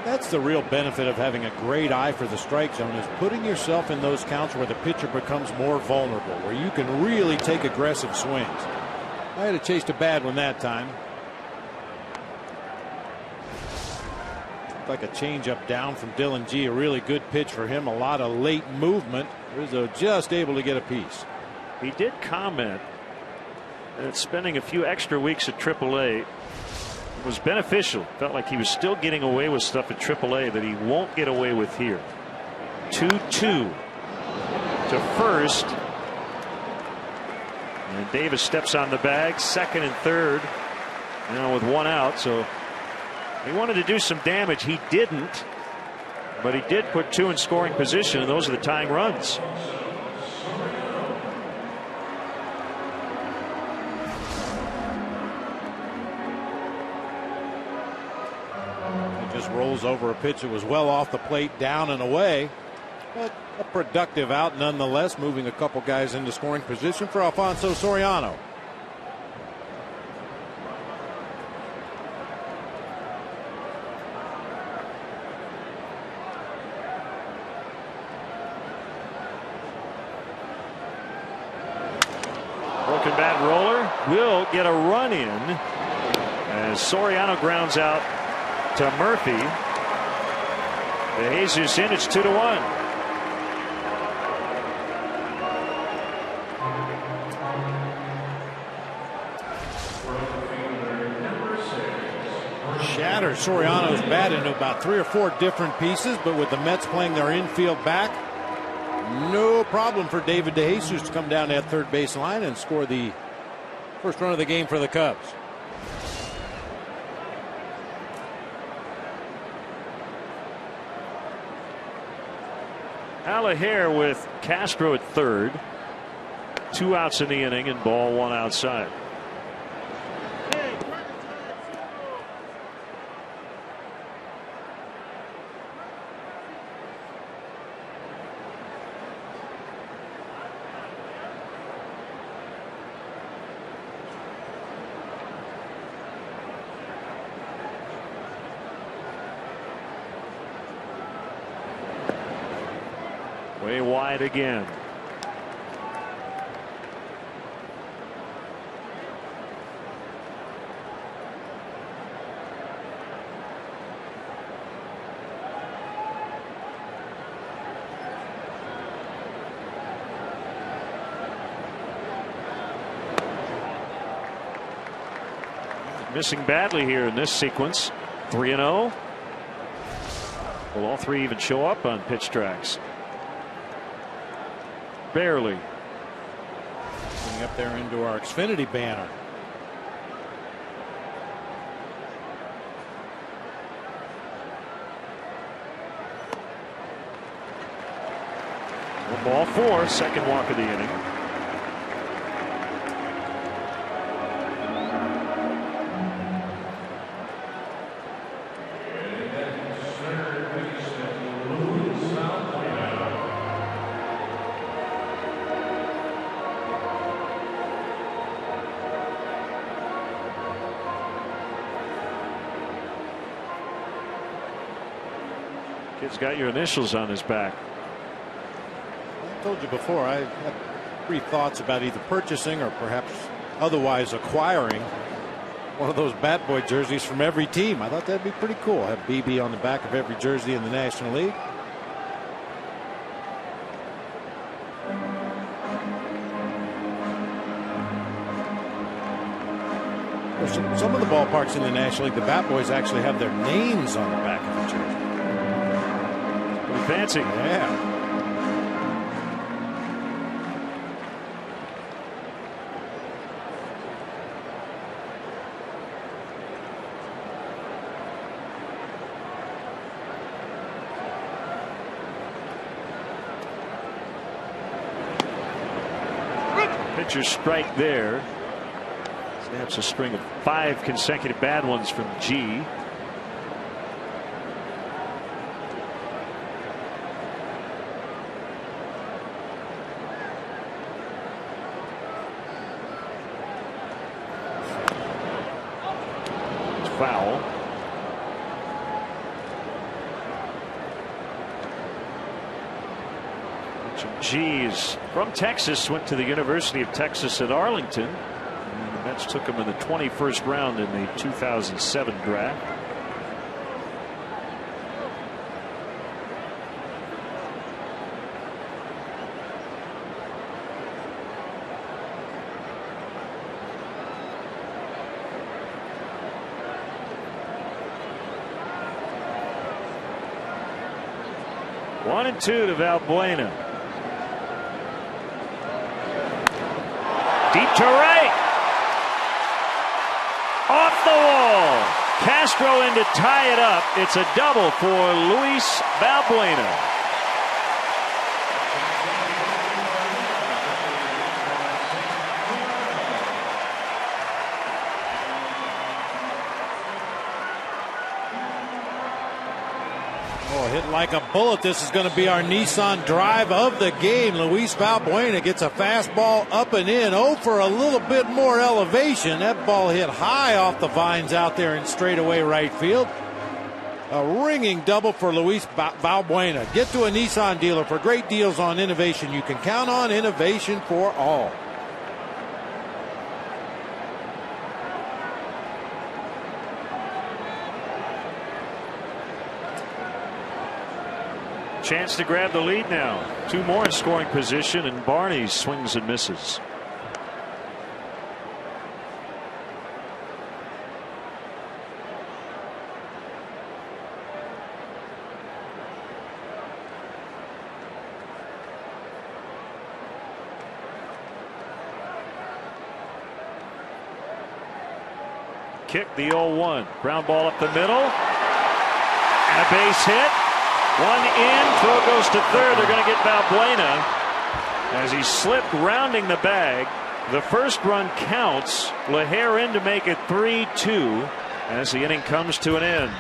That's the real benefit of having a great eye for the strike zone, is putting yourself in those counts where the pitcher becomes more vulnerable, where you can really take aggressive swings. I had a chase to bad one that time. Like a changeup down from Dylan G. A really good pitch for him. A lot of late movement. Rizzo just able to get a piece. He did comment that spending a few extra weeks at AAA was beneficial. Felt like he was still getting away with stuff at AAA that he won't get away with here. 2-2 to first. And Davis steps on the bag, second and third. Now with one out, so he wanted to do some damage. He didn't, but he did put two in scoring position, and those are the tying runs. Rolls over a pitch that was well off the plate, down and away, but a productive out nonetheless, moving a couple guys into scoring position for Alfonso Soriano. Broken bat roller will get a run in as Soriano grounds out to Murphy. De Jesus in, it's 2-1. Shatters Soriano's bat into about 3 or 4 different pieces, but with the Mets playing their infield back, no problem for David De Jesus to come down that third base line and score the first run of the game for the Cubs. Alaher with Castro at third. 2 outs in the inning and ball 1 outside. Way wide again. Missing badly here in this sequence. 3-0. Will all 3 even show up on pitch tracks? Barely. Getting up there into our Xfinity banner. Ball 4, second walk of the inning. Kid's got your initials on his back. I told you before, I had 3 thoughts about either purchasing or perhaps otherwise acquiring one of those Bat Boy jerseys from every team. I thought that'd be pretty cool. Have BB on the back of every jersey in the National League. Some of the ballparks in the National League, the Bat Boys actually have their names on the back of the jersey. Pretty fancy. Yeah. Pitcher strike there. Snaps a string of 5 consecutive bad ones from G. It's foul. G's from Texas, went to the University of Texas at Arlington. And the Mets took him in the 21st round in the 2007 draft. One and two to Valbuena. Deep to right. Off the wall. Castro in to tie it up. It's a double for Luis Valbuena. Hit like a bullet. This is going to be our Nissan drive of the game. Luis Valbuena gets a fastball up and in. Oh, for a little bit more elevation. That ball hit high off the vines out there in straightaway right field. A ringing double for Luis Valbuena. Get to a Nissan dealer for great deals on innovation. You can count on innovation for all. Chance to grab the lead now. 2 more in scoring position, and Barney swings and misses. Kick the 0-1. Ground ball up the middle. And a base hit. 1 in, throw goes to third. They're going to get Valbuena as he slipped rounding the bag. The first run counts. LaHare in to make it 3-2 as the inning comes to an end.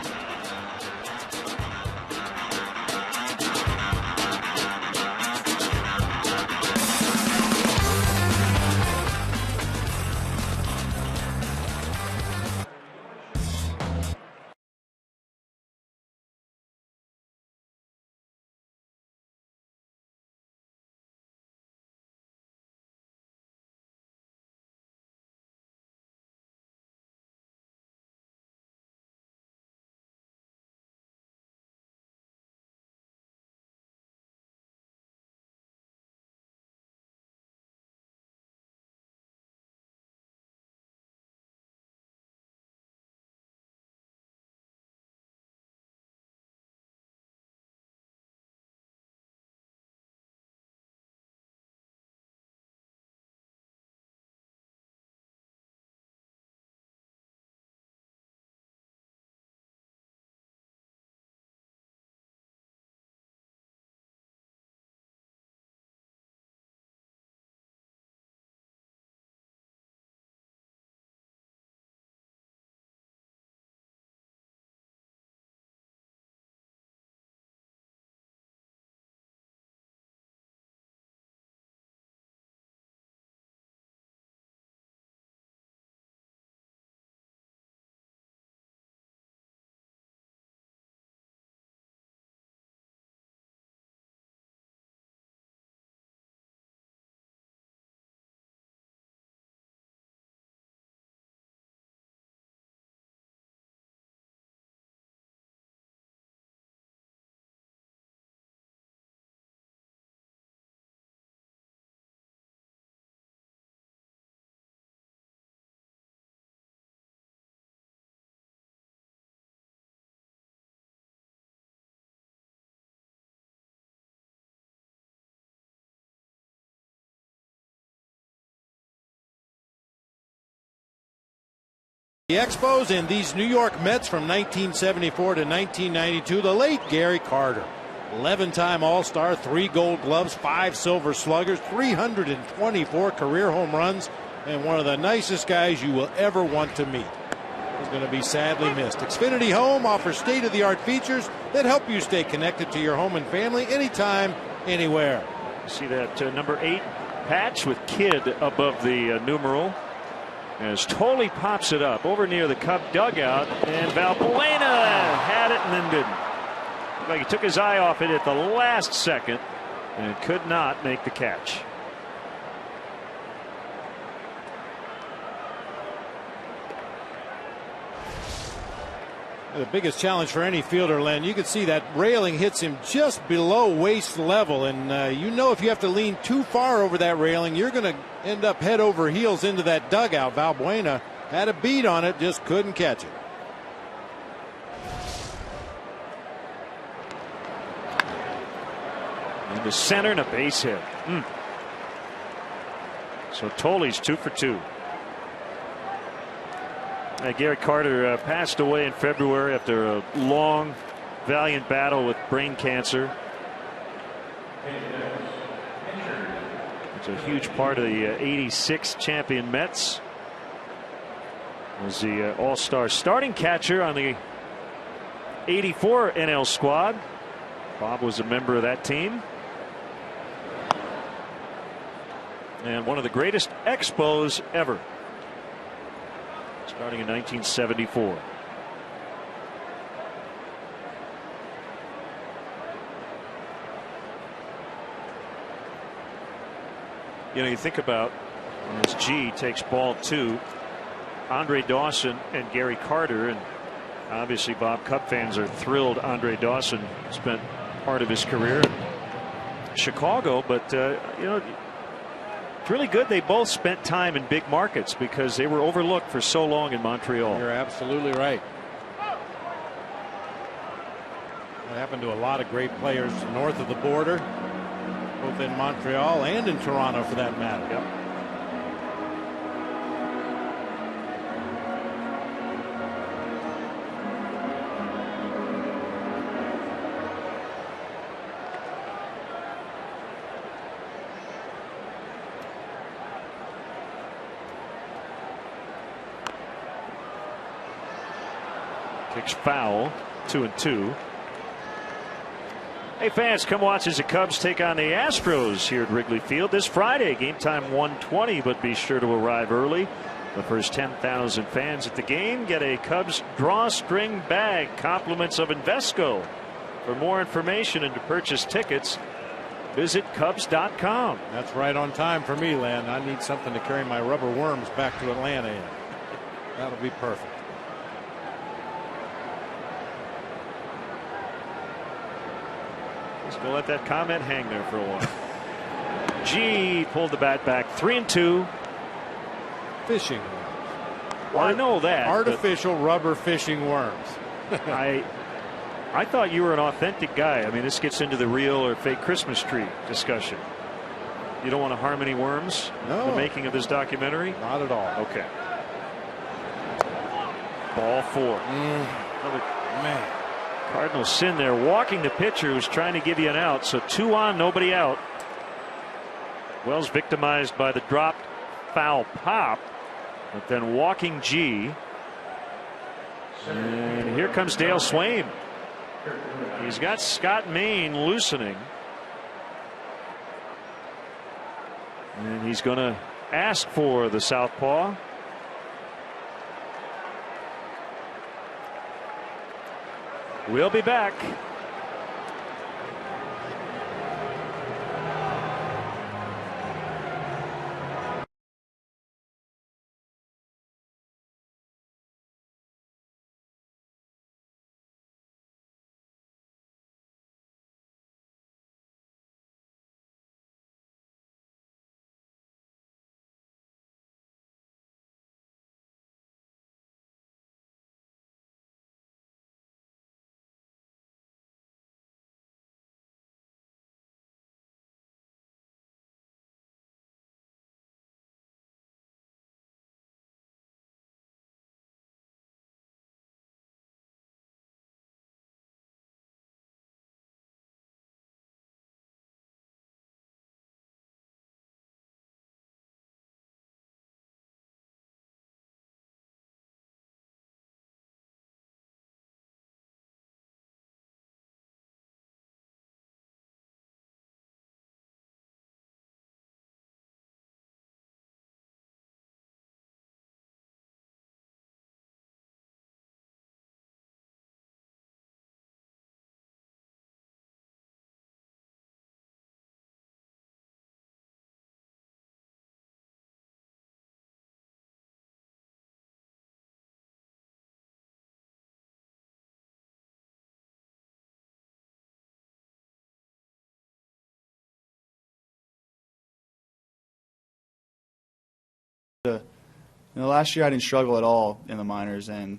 The Expos and these New York Mets from 1974 to 1992, the late Gary Carter. 11-time All-Star, 3 Gold Gloves, 5 Silver Sluggers, 324 career home runs, and one of the nicest guys you will ever want to meet. He's going to be sadly missed. Xfinity Home offers state-of-the-art features that help you stay connected to your home and family anytime, anywhere. See that number 8 patch with Kid above the numeral. As Tolley pops it up over near the Cub dugout, and Valbuena had it and then didn't. Looked like he took his eye off it at the last second and could not make the catch. The biggest challenge for any fielder, Len, you can see that railing hits him just below waist level, and you know if you have to lean too far over that railing, you're going to end up head over heels into that dugout. Valbuena had a beat on it, just couldn't catch it. Into center and a base hit. So Tolley's 2 for 2. Gary Carter passed away in February after a long, valiant battle with brain cancer. It's a huge part of the '86 champion Mets. Was the All-Star starting catcher on the '84 NL squad. Bob was a member of that team. And one of the greatest Expos ever. Starting in 1974. You know, you think about as G takes ball 2, Andre Dawson and Gary Carter, and obviously Bob Cub fans are thrilled Andre Dawson spent part of his career in Chicago, but you know, it's really good they both spent time in big markets because they were overlooked for so long in Montreal. You're absolutely right. That happened to a lot of great players north of the border, both in Montreal and in Toronto for that matter. Yep. Kicks foul, 2-2. Hey fans, come watch as the Cubs take on the Astros here at Wrigley Field this Friday. Game time 1:20, but be sure to arrive early. The first 10,000 fans at the game get a Cubs drawstring bag, compliments of Invesco. For more information and to purchase tickets, visit Cubs.com. That's right on time for me, Len. I need something to carry my rubber worms back to Atlanta in. That'll be perfect. We'll let that comment hang there for a while. G pulled the bat back, 3-2. Fishing. Well, I know that. Artificial rubber fishing worms. I thought you were an authentic guy. I mean, this gets into the real or fake Christmas tree discussion. You don't want to harm any worms? No. The making of this documentary? Not at all. Okay. Ball 4. Another, man. Cardinals sin there, walking the pitcher who's trying to give you an out. So 2 on, nobody out. Wells victimized by the dropped foul pop, but then walking G. And here comes Dale Swain. He's got Scott Maine loosening. And he's going to ask for the southpaw. We'll be back. Last year I didn't struggle at all in the minors, and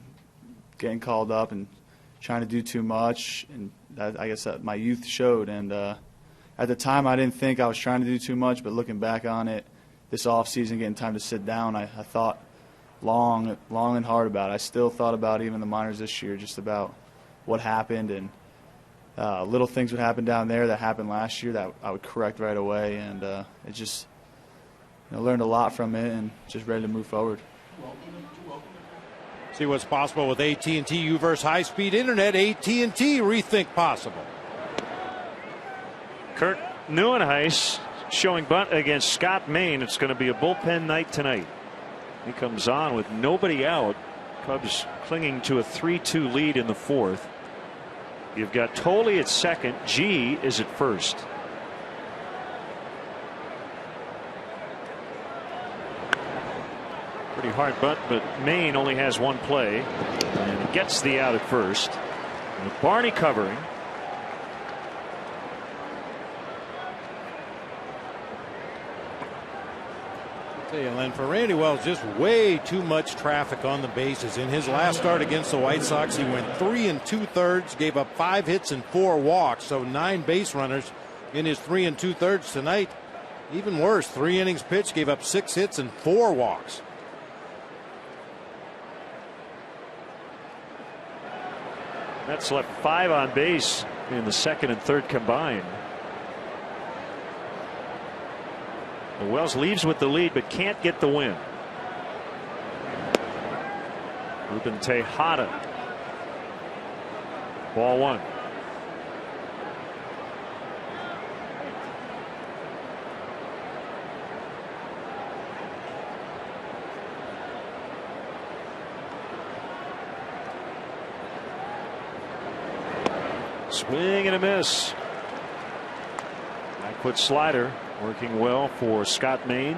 getting called up and trying to do too much, and I guess that my youth showed. And at the time I didn't think I was trying to do too much, but looking back on it, this off season, getting time to sit down, I thought long and hard about it. I still thought about even the minors this year, just about what happened, and little things would happen down there that happened last year that I would correct right away, and it just learned a lot from it, and just ready to move forward. See what's possible with AT&T U-verse high-speed internet. AT&T, rethink possible. Kurt Neuenhuis showing bunt against Scott Main. It's going to be a bullpen night tonight. He comes on with nobody out. Cubs clinging to a 3-2 lead in the fourth. You've got Tolley at second. G is at first. Pretty hard bunt, but Maine only has one play, and he gets the out at first. And Barney covering. And for Randy Wells, just way too much traffic on the bases. In his last start against the White Sox, he went 3 2/3, gave up 5 hits and 4 walks, so 9 base runners in his 3 2/3 tonight. Even worse, 3 innings pitched, gave up 6 hits and 4 walks. That's left 5 on base in the second and third combined. Wells leaves with the lead but can't get the win. Ruben Tejada. Ball 1. Swing and a miss. Back foot slider working well for Scott Main.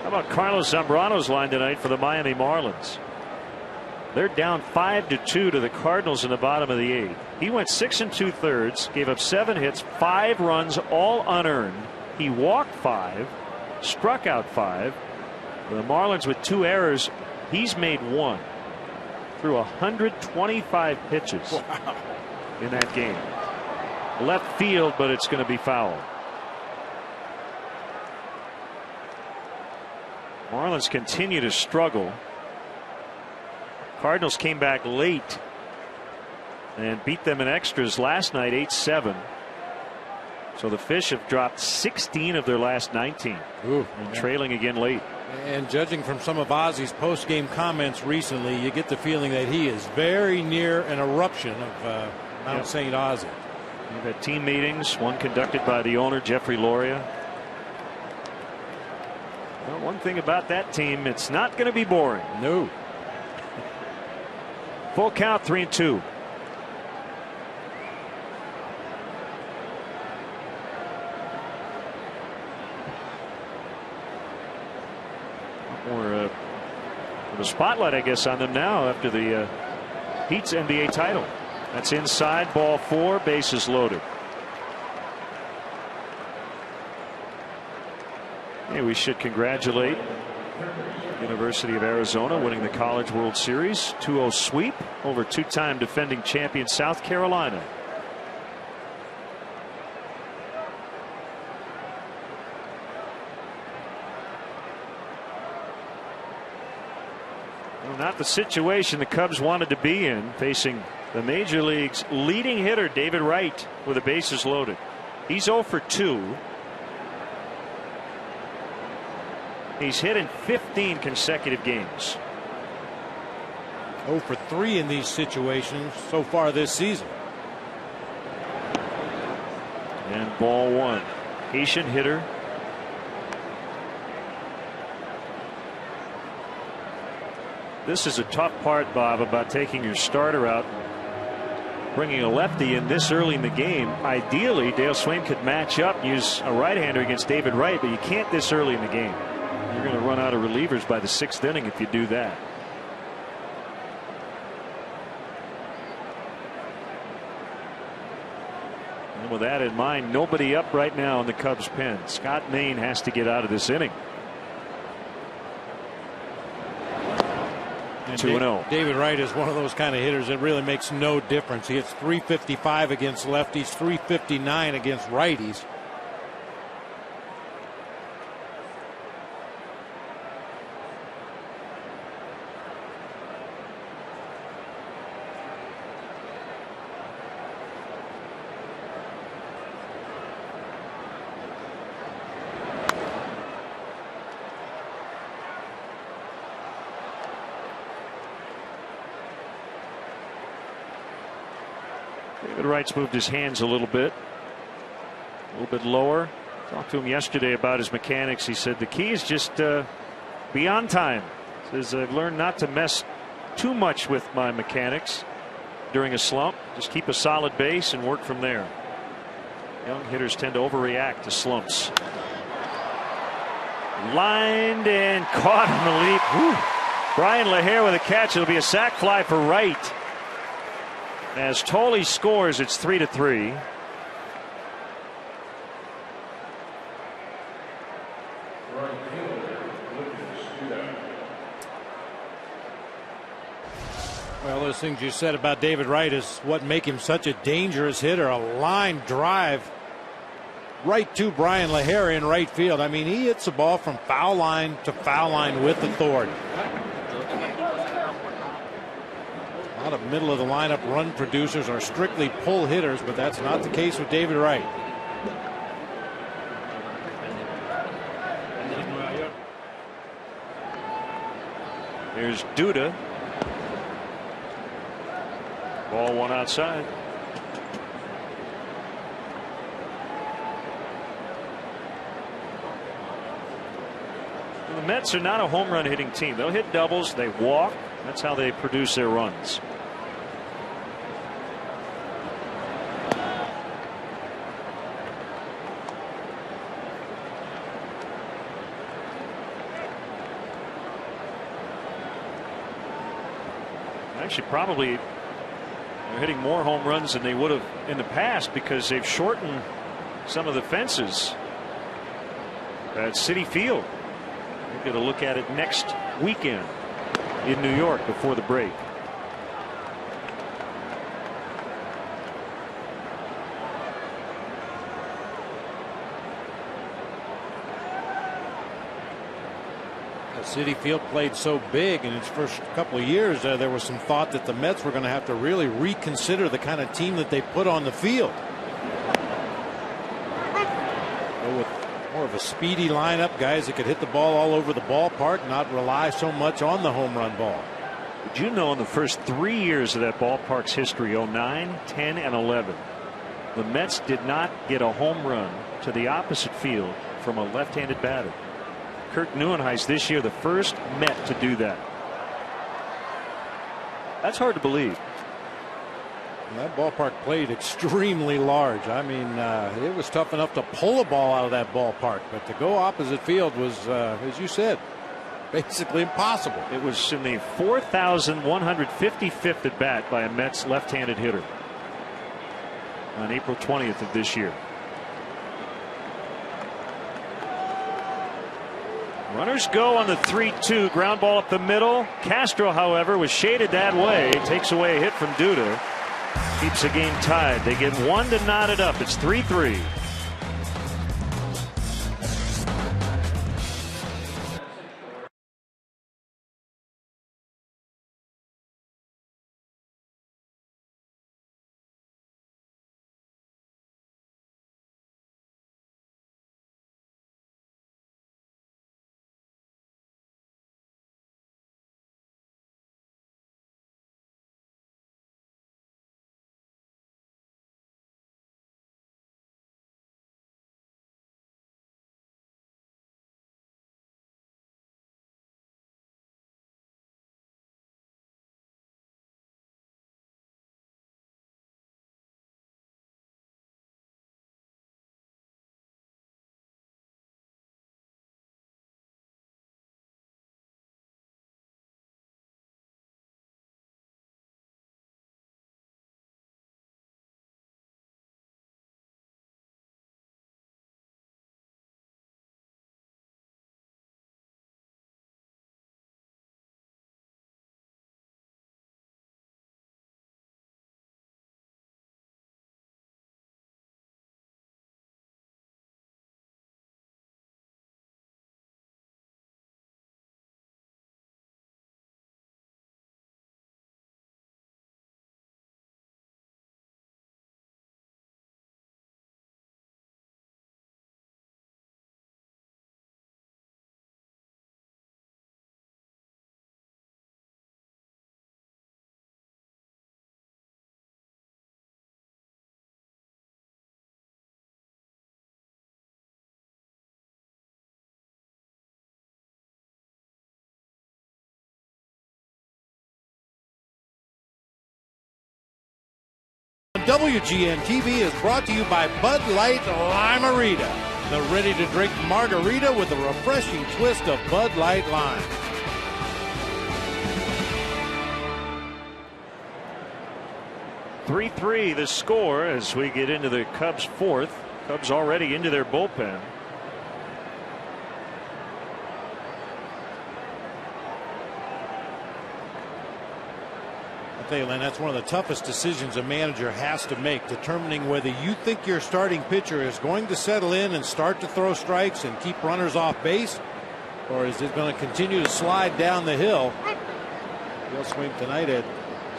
How about Carlos Zambrano's line tonight for the Miami Marlins? They're down 5-2 to the Cardinals in the bottom of the 8th. He went 6 2/3, gave up 7 hits, 5 runs, all unearned. He walked 5, struck out 5. The Marlins with 2 errors. He's made 1 through 125 pitches in that game. Left field, but it's going to be foul. Marlins continue to struggle. Cardinals came back late and beat them in extras last night 8-7. So the Fish have dropped 16 of their last 19. And trailing again late. And judging from some of Ozzy's post-game comments recently, you get the feeling that he is very near an eruption of Mount St. Ozzy. We've had team meetings, one conducted by the owner, Jeffrey Loria. Well, one thing about that team, it's not going to be boring. No. Full count, 3-2. More the spotlight, I guess, on them now after the Heat's NBA title. That's inside, ball 4, bases loaded. Hey, we should congratulate University of Arizona winning the College World Series 2-0 sweep over 2-time defending champion South Carolina. Well, not the situation the Cubs wanted to be in, facing the Major League's leading hitter David Wright with the bases loaded. He's 0 for 2. He's hit in 15 consecutive games. 0 for 3 in these situations so far this season. And ball 1. Patient hitter. This is a tough part, Bob, about taking your starter out, bringing a lefty in this early in the game. Ideally, Dale Swain could match up, use a right-hander against David Wright, but you can't this early in the game. You're going to run out of relievers by the 6th inning if you do that. And with that in mind, nobody up right now in the Cubs pen. Scott Maine has to get out of this inning. 2-0. David Wright is one of those kind of hitters that really makes no difference. He hits .355 against lefties, .359 against righties. David Wright's moved his hands a little bit lower. Talked to him yesterday about his mechanics. He said the key is just be on time. Says I've learned not to mess too much with my mechanics during a slump. Just keep a solid base and work from there. Young hitters tend to overreact to slumps. Lined and caught on the leap. Whew. Brian LaHare with a catch. It'll be a sac fly for Wright. As Tolley scores, it's 3-3. Well, those things you said about David Wright is what make him such a dangerous hitter. A line drive right to Brian LaHare in right field. I mean, he hits the ball from foul line to foul line with authority. A lot of middle of the lineup run producers are strictly pull hitters, but that's not the case with David Wright. Here's Duda. Ball one outside. The Mets are not a home run hitting team. They'll hit doubles, they walk. That's how they produce their runs. Actually, probably they're hitting more home runs than they would have in the past because they've shortened some of the fences at Citi Field. We're going to look at it next weekend in New York before the break. Citi Field played so big in its first couple of years, there was some thought that the Mets were going to have to really reconsider the kind of team that they put on the field. Go with more of a speedy lineup, guys that could hit the ball all over the ballpark, not rely so much on the home run ball. Did you know in the first 3 years of that ballpark's history, 09, 10, and 11, the Mets did not get a home run to the opposite field from a left-handed batter? Kirk Neuenhuis this year, the first Met to do that. That's hard to believe. And that ballpark played extremely large. I mean, it was tough enough to pull a ball out of that ballpark, but to go opposite field was, as you said, basically impossible. It was in the 4,155th at bat by a Mets left-handed hitter on April 20th of this year. Runners go on the 3-2 ground ball up the middle. Castro, however, was shaded that way. Takes away a hit from Duda. Keeps the game tied. They get one to knot it up. It's 3-3. WGN TV is brought to you by Bud Light Lime-A-Rita, the ready-to-drink margarita with a refreshing twist of Bud Light Lime. (3-3) the score as we get into the Cubs' fourth. Cubs already into their bullpen. I'll tell you, Len, that's one of the toughest decisions a manager has to make, determining whether you think your starting pitcher is going to settle in and start to throw strikes and keep runners off base, or is it going to continue to slide down the hill. He'll swing tonight at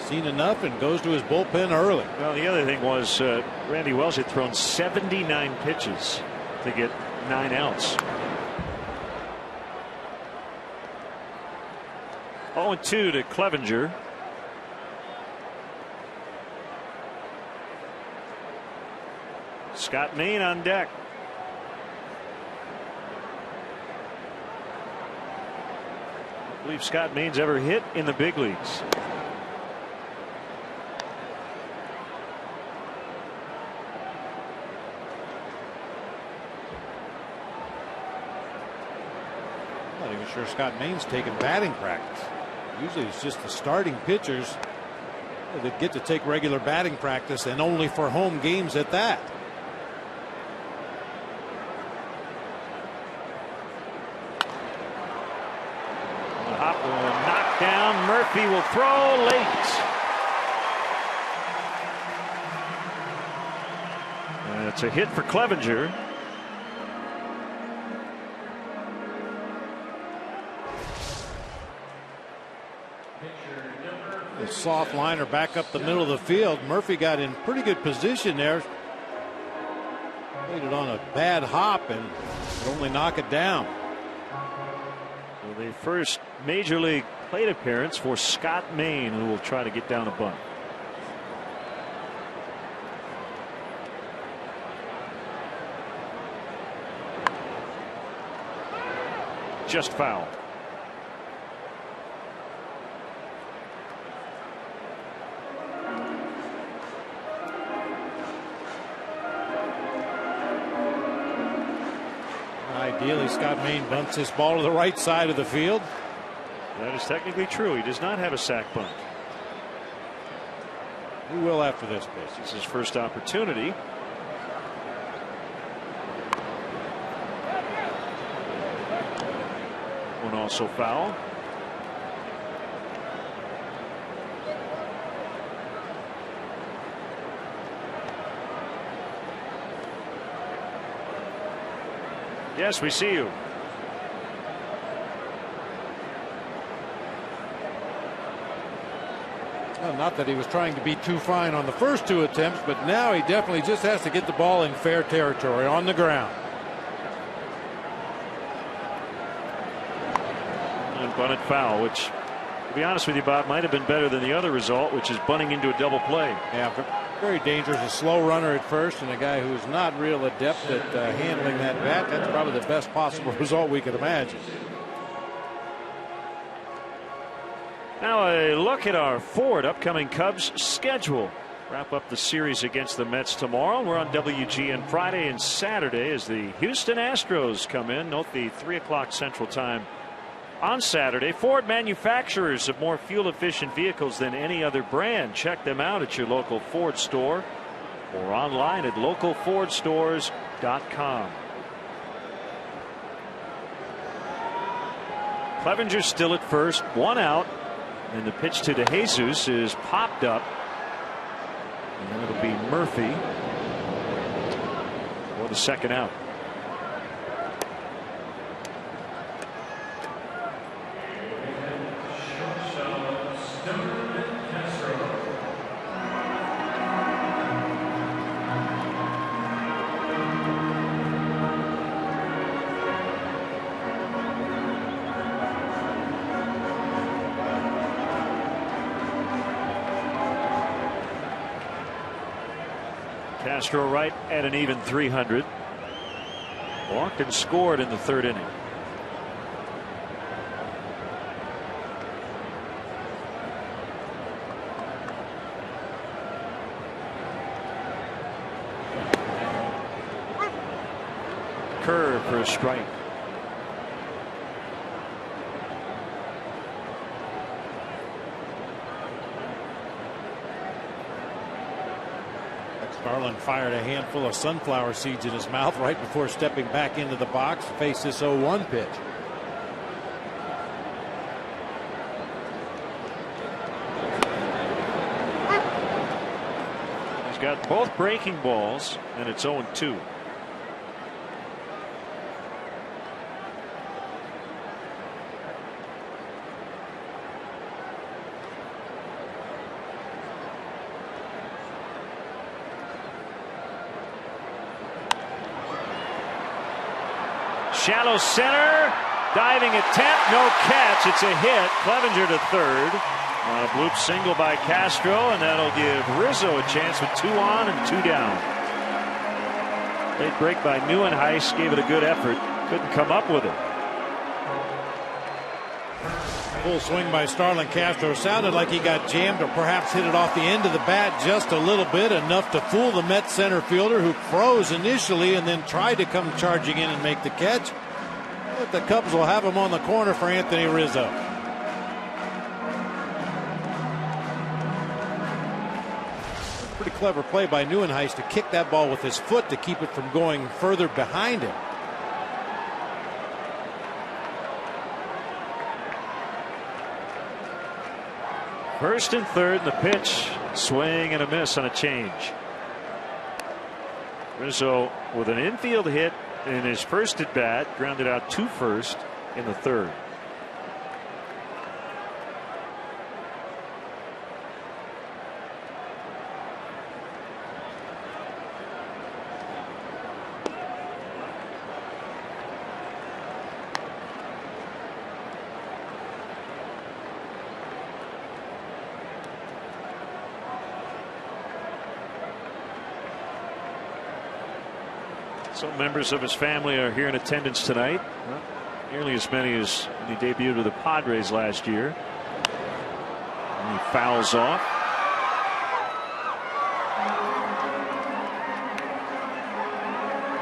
seen enough and goes to his bullpen early. Well, the other thing was Randy Wells had thrown 79 pitches to get 9 outs. 0-2 to Clevenger. Scott Main on deck. I believe Scott Main's ever hit in the big leagues. Not even sure Scott Main's taken batting practice. Usually it's just the starting pitchers that get to take regular batting practice, and only for home games at that. Hop will knock down. Murphy will throw late. It's a hit for Clevenger. The soft liner back up the middle of the field. Murphy got in pretty good position there. Played it on a bad hop and could only knock it down. So the first major league plate appearance for Scott Main, who will try to get down a bunt. Just foul. Ideally, Scott Main bunts this ball to the right side of the field. That is technically true. He does not have a sac bunt. He will after this pitch. It's his first opportunity. One also foul. Yes, we see you. Well, not that he was trying to be too fine on the first 2 attempts, but now he definitely just has to get the ball in fair territory on the ground. And bunted foul, which, to be honest with you, Bob, might have been better than the other result, which is bunting into a double play. Yeah, very dangerous. A slow runner at first, and a guy who's not real adept at handling that bat. That's probably the best possible result we could imagine. Now a look at our forward upcoming Cubs schedule. Wrap up the series against the Mets tomorrow. We're on WGN Friday and Saturday as the Houston Astros come in. Note the 3 o'clock Central Time on Saturday. Ford manufacturers of more fuel efficient vehicles than any other brand. Check them out at your local Ford store or online at localfordstores.com. Clevenger still at first, 1 out, and the pitch to DeJesus is popped up, and then it'll be Murphy for the second out. Castro right at an even 300. Walked and scored in the 3rd inning. for a strike. Starlin fired a handful of sunflower seeds in his mouth right before stepping back into the box to face this 0-1 pitch. He's got both breaking balls, and it's 0-2. Shallow center, diving attempt, no catch. It's a hit. Clevenger to third. On a bloop single by Castro, and that'll give Rizzo a chance with 2 on and 2 down. Late break by Neuenhuis gave it a good effort. Couldn't come up with it. Full swing by Starlin Castro. Sounded like he got jammed or perhaps hit it off the end of the bat just a little bit, enough to fool the Mets center fielder, who froze initially and then tried to come charging in and make the catch. But the Cubs will have him on the corner for Anthony Rizzo. Pretty clever play by Neuenhuis to kick that ball with his foot to keep it from going further behind him. First and third, and the pitch, swing and a miss on a change. Rizzo with an infield hit in his first at bat, grounded out to first in the third. Some members of his family are here in attendance tonight. Not nearly as many as when he debuted with the Padres last year. And he fouls off.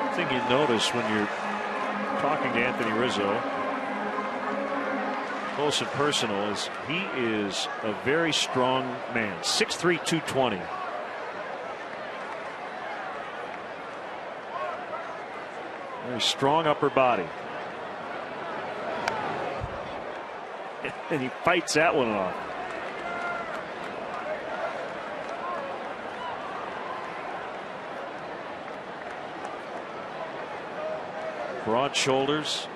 One thing you notice when you're talking to Anthony Rizzo, close and personal, is he is a very strong man. 6'3", 220. Very strong upper body. And he fights that one off. Broad shoulders.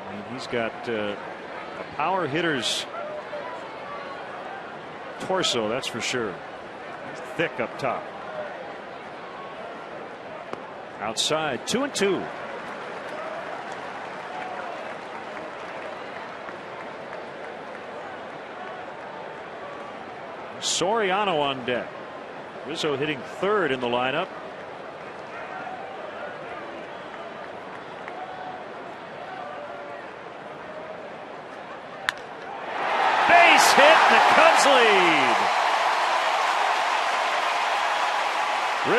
I mean, he's got a power hitter's torso, that's for sure. He's thick up top. Outside, 2-2. Soriano on deck. Rizzo hitting third in the lineup. Base hit, and the Cubs lead.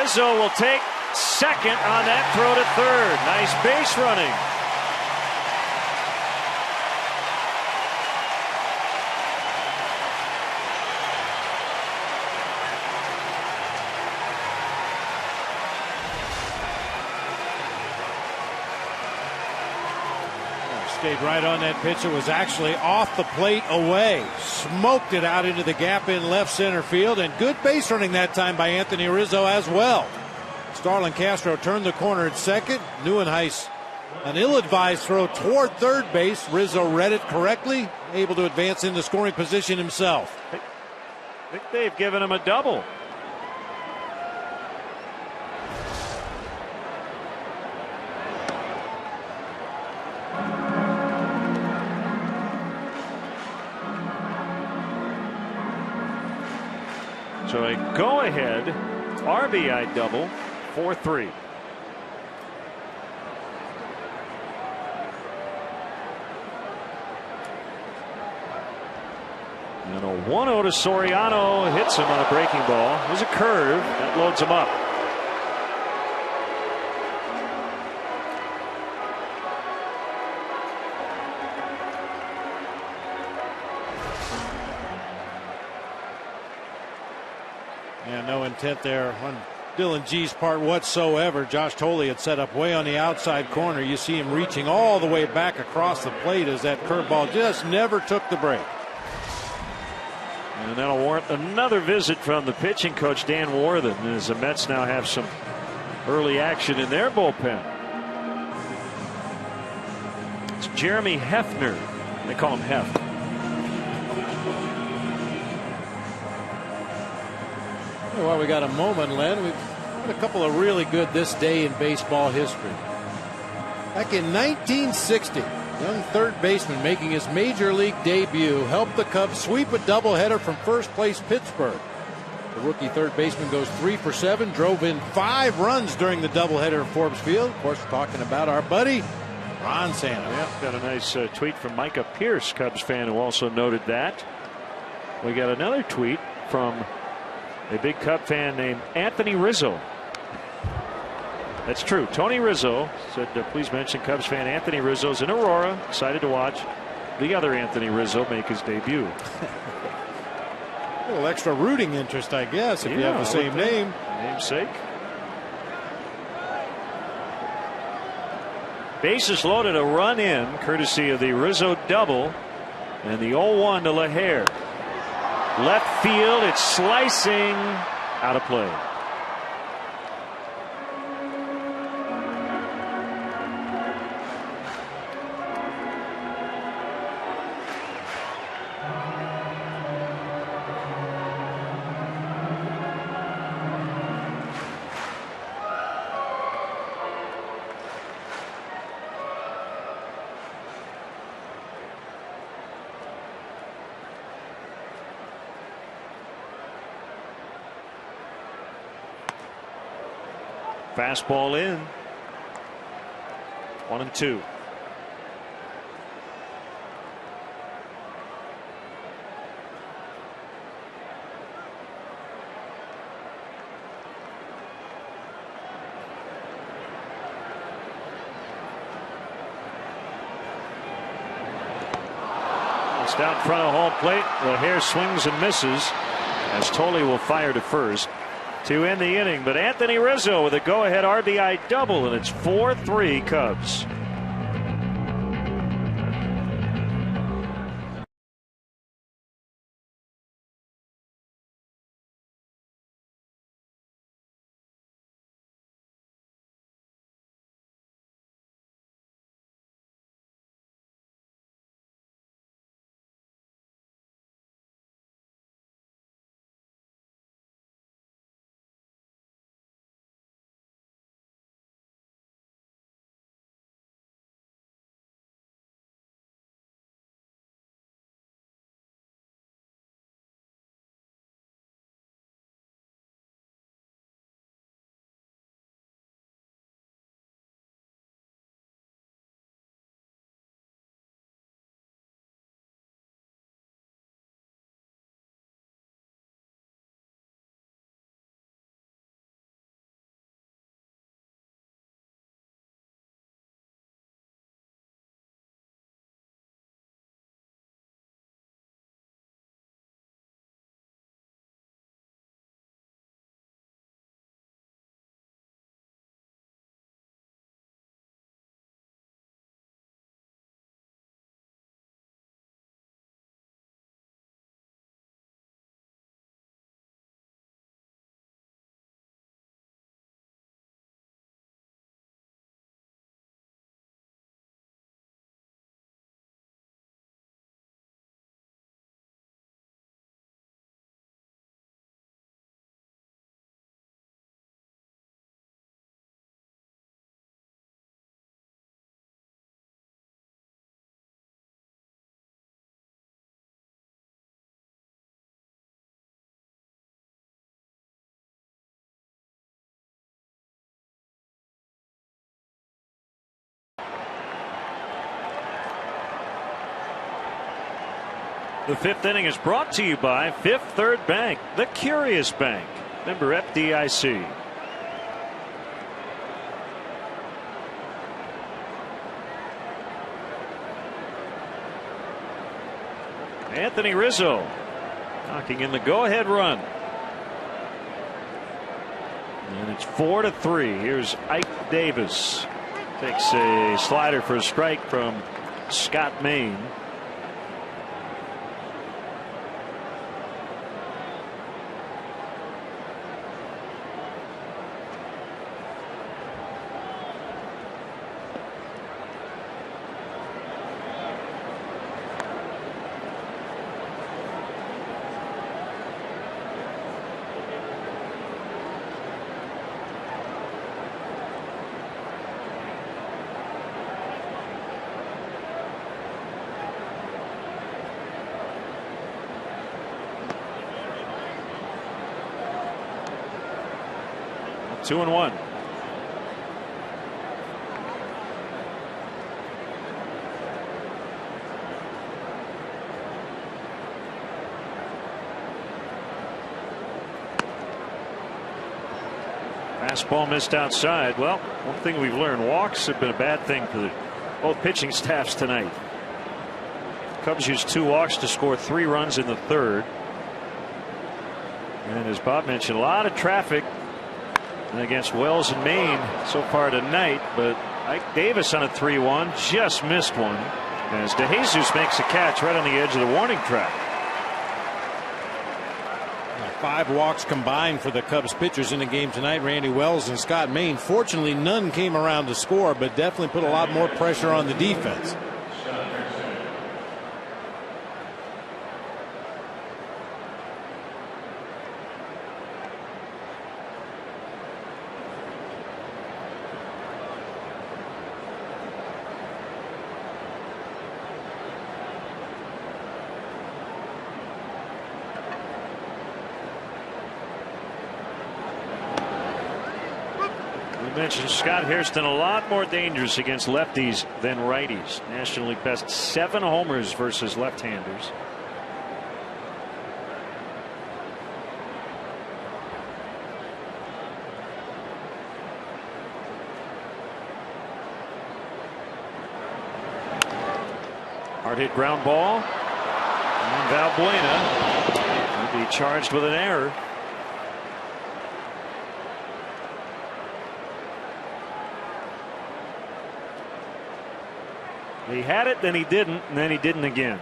Rizzo will take second on that throw to third. Nice base running. Stayed right on that pitch. It was actually off the plate away. Smoked it out into the gap in left center field, and good base running that time by Anthony Rizzo as well. Starlin Castro turned the corner at second. Neuenhuis, an ill-advised throw toward third base. Rizzo read it correctly, able to advance into scoring position himself. I think they've given him a double. So a go-ahead RBI double, 4-3. And a 1-0 to Soriano, hits him on a breaking ball. It was a curve that loads him up. Yeah, no intent there on Dylan G's part whatsoever. Josh Tolley had set up way on the outside corner. You see him reaching all the way back across the plate as that curveball just never took the break. And that'll warrant another visit from the pitching coach, Dan Worthen, as the Mets now have some early action in their bullpen. It's Jeremy Hefner. They call him Hef. Well, we got a moment, Len. We've got a couple of really good this day in baseball history. Back in 1960, young third baseman making his major league debut helped the Cubs sweep a doubleheader from first place Pittsburgh. The rookie third baseman goes 3 for 7, drove in 5 runs during the doubleheader at Forbes Field. Of course, we're talking about our buddy Ron Santo. Yeah, got a nice tweet from Micah Pierce, Cubs fan, who also noted that. We got another tweet from a big Cub fan named Anthony Rizzo. That's true. Tony Rizzo said, please mention Cubs fan Anthony Rizzo's in Aurora. Excited to watch the other Anthony Rizzo make his debut. A little extra rooting interest, I guess, if you have the same name. Namesake. Bases loaded, a run in, courtesy of the Rizzo double. And the 0-1 to LaHare. Left field, it's slicing out of play. Fastball in. 1-2. It's down front of home plate. LaHare swings and misses as Tolley will fire to first to end the inning, but Anthony Rizzo with a go-ahead RBI double, and it's 4-3 Cubs. The fifth inning is brought to you by Fifth Third Bank, the Curious Bank. Member FDIC. Anthony Rizzo knocking in the go-ahead run. And it's 4-3. Here's Ike Davis. Takes a slider for a strike from Scott Main. Two and one. Fastball missed outside. Well, one thing we've learned, walks have been a bad thing for both pitching staffs tonight. Cubs used 2 walks to score 3 runs in the third. And as Bob mentioned, a lot of traffic against Wells and Maine so far tonight, but Ike Davis on a 3-1 just missed one as DeJesus makes a catch right on the edge of the warning track. 5 walks combined for the Cubs pitchers in the game tonight. Randy Wells and Scott Main. Fortunately, none came around to score, but definitely put a lot more pressure on the defense. Mentioned Scott Hairston a lot more dangerous against lefties than righties. National League best 7 homers versus left-handers. Hard hit ground ball. And Valbuena will be charged with an error. He had it, then he didn't, and then he didn't again.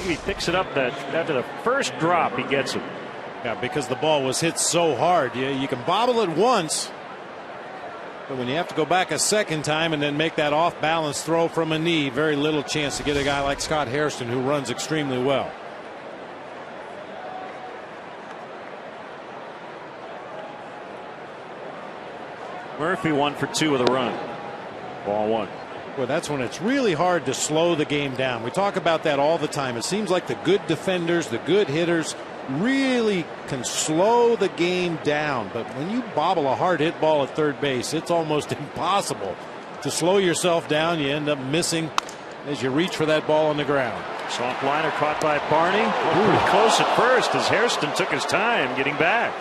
He picks it up that after the first drop, he gets it. Yeah, because the ball was hit so hard. You can bobble it once, but when you have to go back a second time and then make that off-balance throw from a knee, very little chance to get a guy like Scott Hairston, who runs extremely well. Murphy 1 for 2 with a run. Ball 1. Well, that's when it's really hard to slow the game down. We talk about that all the time. It seems like the good defenders, the good hitters really can slow the game down. But when you bobble a hard hit ball at third base, it's almost impossible to slow yourself down. You end up missing as you reach for that ball on the ground. Soft liner caught by Barney. Pretty close at first as Hairston took his time getting back.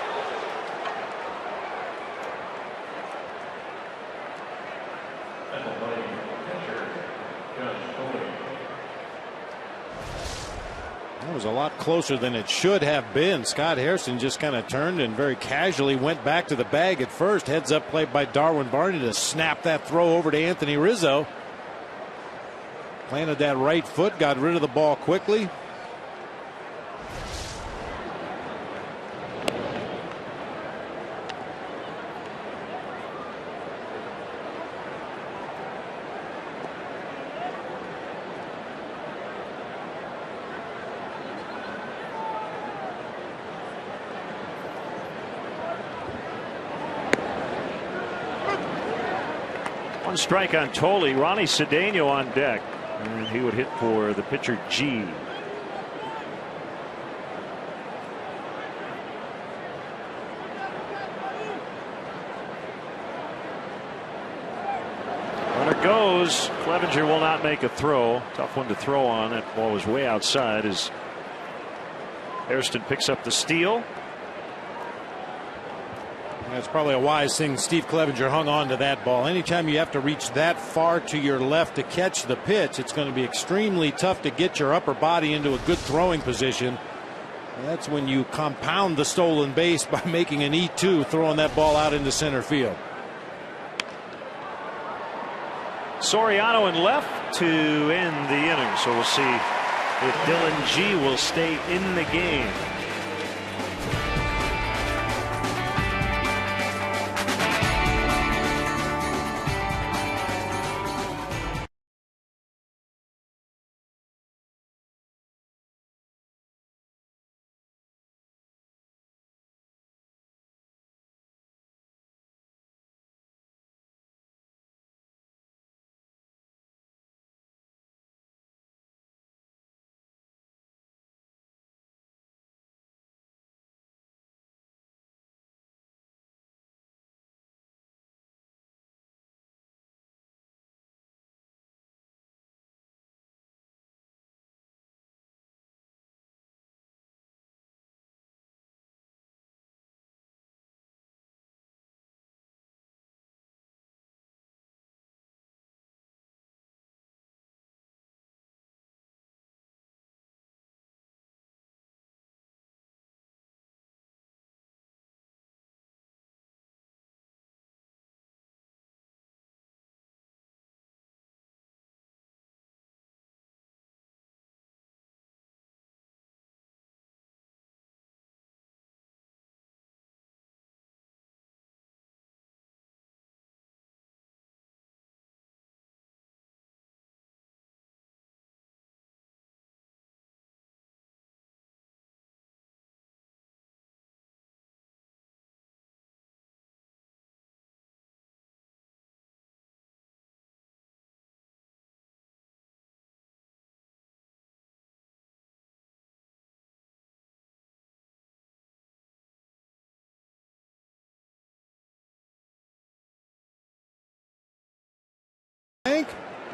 That was a lot closer than it should have been. Scott Hairston just kind of turned and very casually went back to the bag at first. Heads up play by Darwin Barney to snap that throw over to Anthony Rizzo. Planted that right foot, got rid of the ball quickly. One strike on Tolley. Ronnie Cedeno on deck, and he would hit for the pitcher G. Runner goes. Clevenger will not make a throw. Tough one to throw on. That ball was way outside as Hairston picks up the steal. That's probably a wise thing. Steve Clevenger hung on to that ball. Anytime you have to reach that far to your left to catch the pitch, it's going to be extremely tough to get your upper body into a good throwing position. That's when you compound the stolen base by making an E2, throwing that ball out into center field. Soriano in left to end the inning, so we'll see if Dylan G will stay in the game.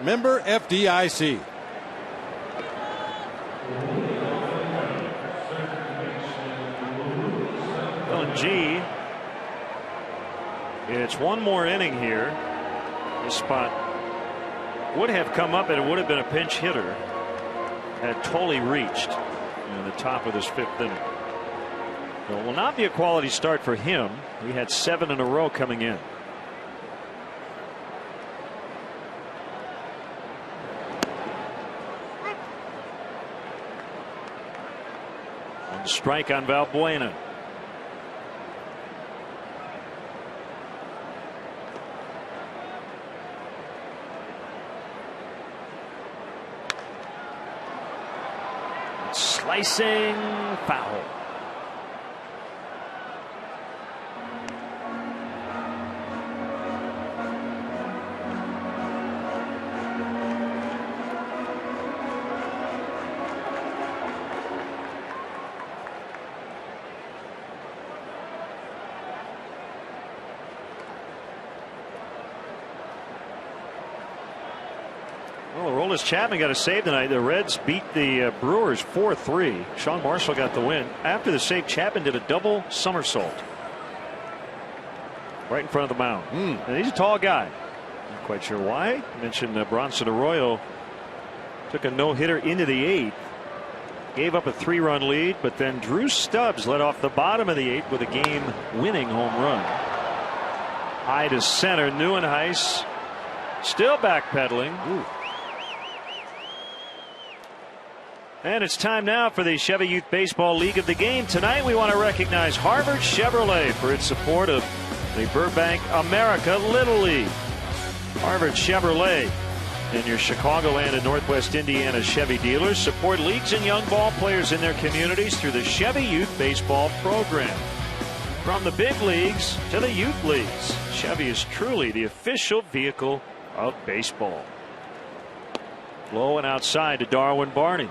Member FDIC. Dylan G. It's one more inning here. This spot would have come up and it would have been a pinch hitter had Tolley reached the top of this 5th inning. It will not be a quality start for him. He had 7 in a row coming in. One strike on Valbuena. Slicing foul. Well, Aroldis Chapman got a save tonight. The Reds beat the Brewers 4-3. Sean Marshall got the win. After the save, Chapman did a double somersault right in front of the mound. And he's a tall guy. Not quite sure why. I mentioned Bronson Arroyo took a no-hitter into the 8th. Gave up a 3-run lead, but then Drew Stubbs led off the bottom of the 8th with a game-winning home run. High to center. Neuenhuis still backpedaling. And it's time now for the Chevy Youth Baseball League of the Game. Tonight we want to recognize Harvard Chevrolet for its support of the Burbank America Little League. Harvard Chevrolet and your Chicagoland and Northwest Indiana Chevy dealers support leagues and young ball players in their communities through the Chevy Youth Baseball program. From the big leagues to the youth leagues, Chevy is truly the official vehicle of baseball. Low and outside to Darwin Barney.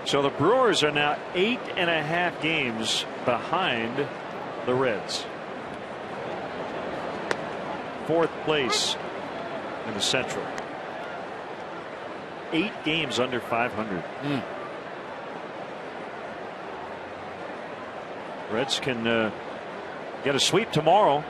So the Brewers are now 8.5 games behind the Reds. 4th place in the Central. 8 games under 500. Reds can get a sweep tomorrow.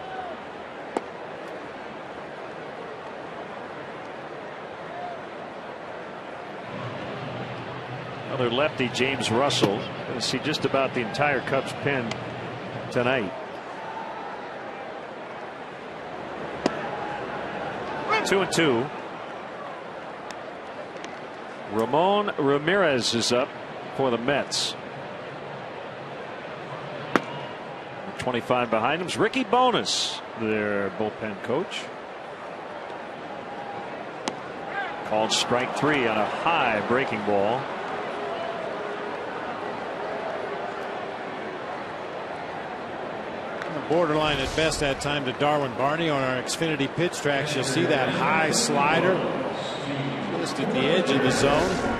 Other lefty, James Russell. Going to see just about the entire Cubs pen tonight. 2-2. Ramon Ramirez is up for the Mets. 25 behind him is Ricky Bonas, their bullpen coach. Called strike 3 on a high breaking ball. Borderline at best that time to Darwin Barney on our Xfinity pitch tracks. You'll see that high slider just at the edge of the zone.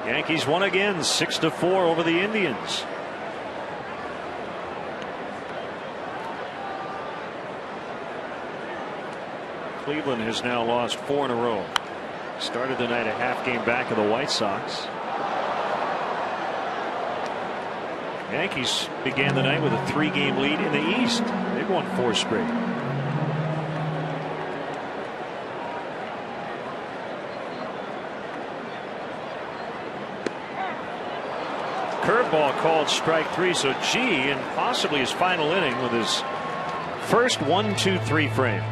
Yankees won again, 6-4 over the Indians. Cleveland has now lost 4 in a row. Started the night a half game back of the White Sox. Yankees began the night with a 3-game lead in the East. They've won 4 straight. Curveball called strike 3, so G in possibly his final inning with his first 1-2-3 frame.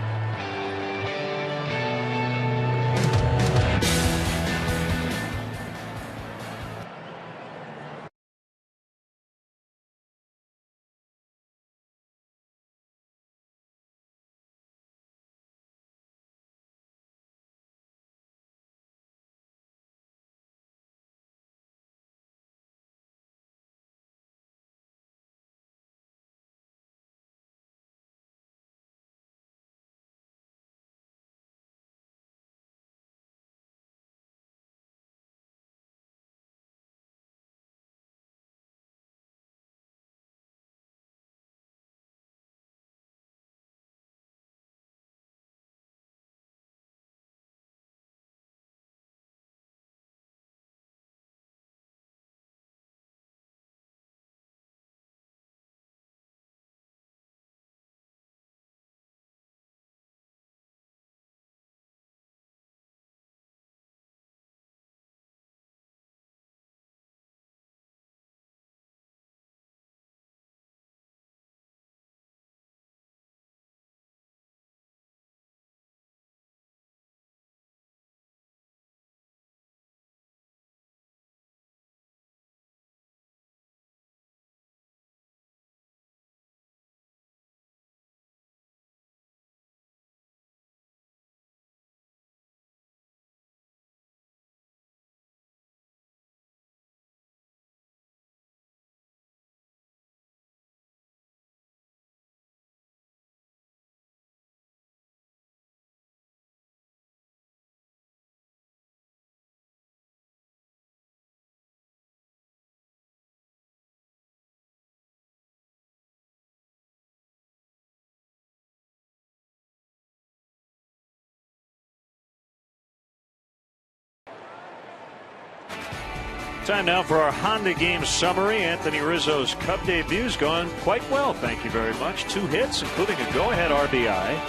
Time now for our Honda game summary. Anthony Rizzo's Cub debut's gone quite well, thank you very much. 2 hits, including a go-ahead RBI.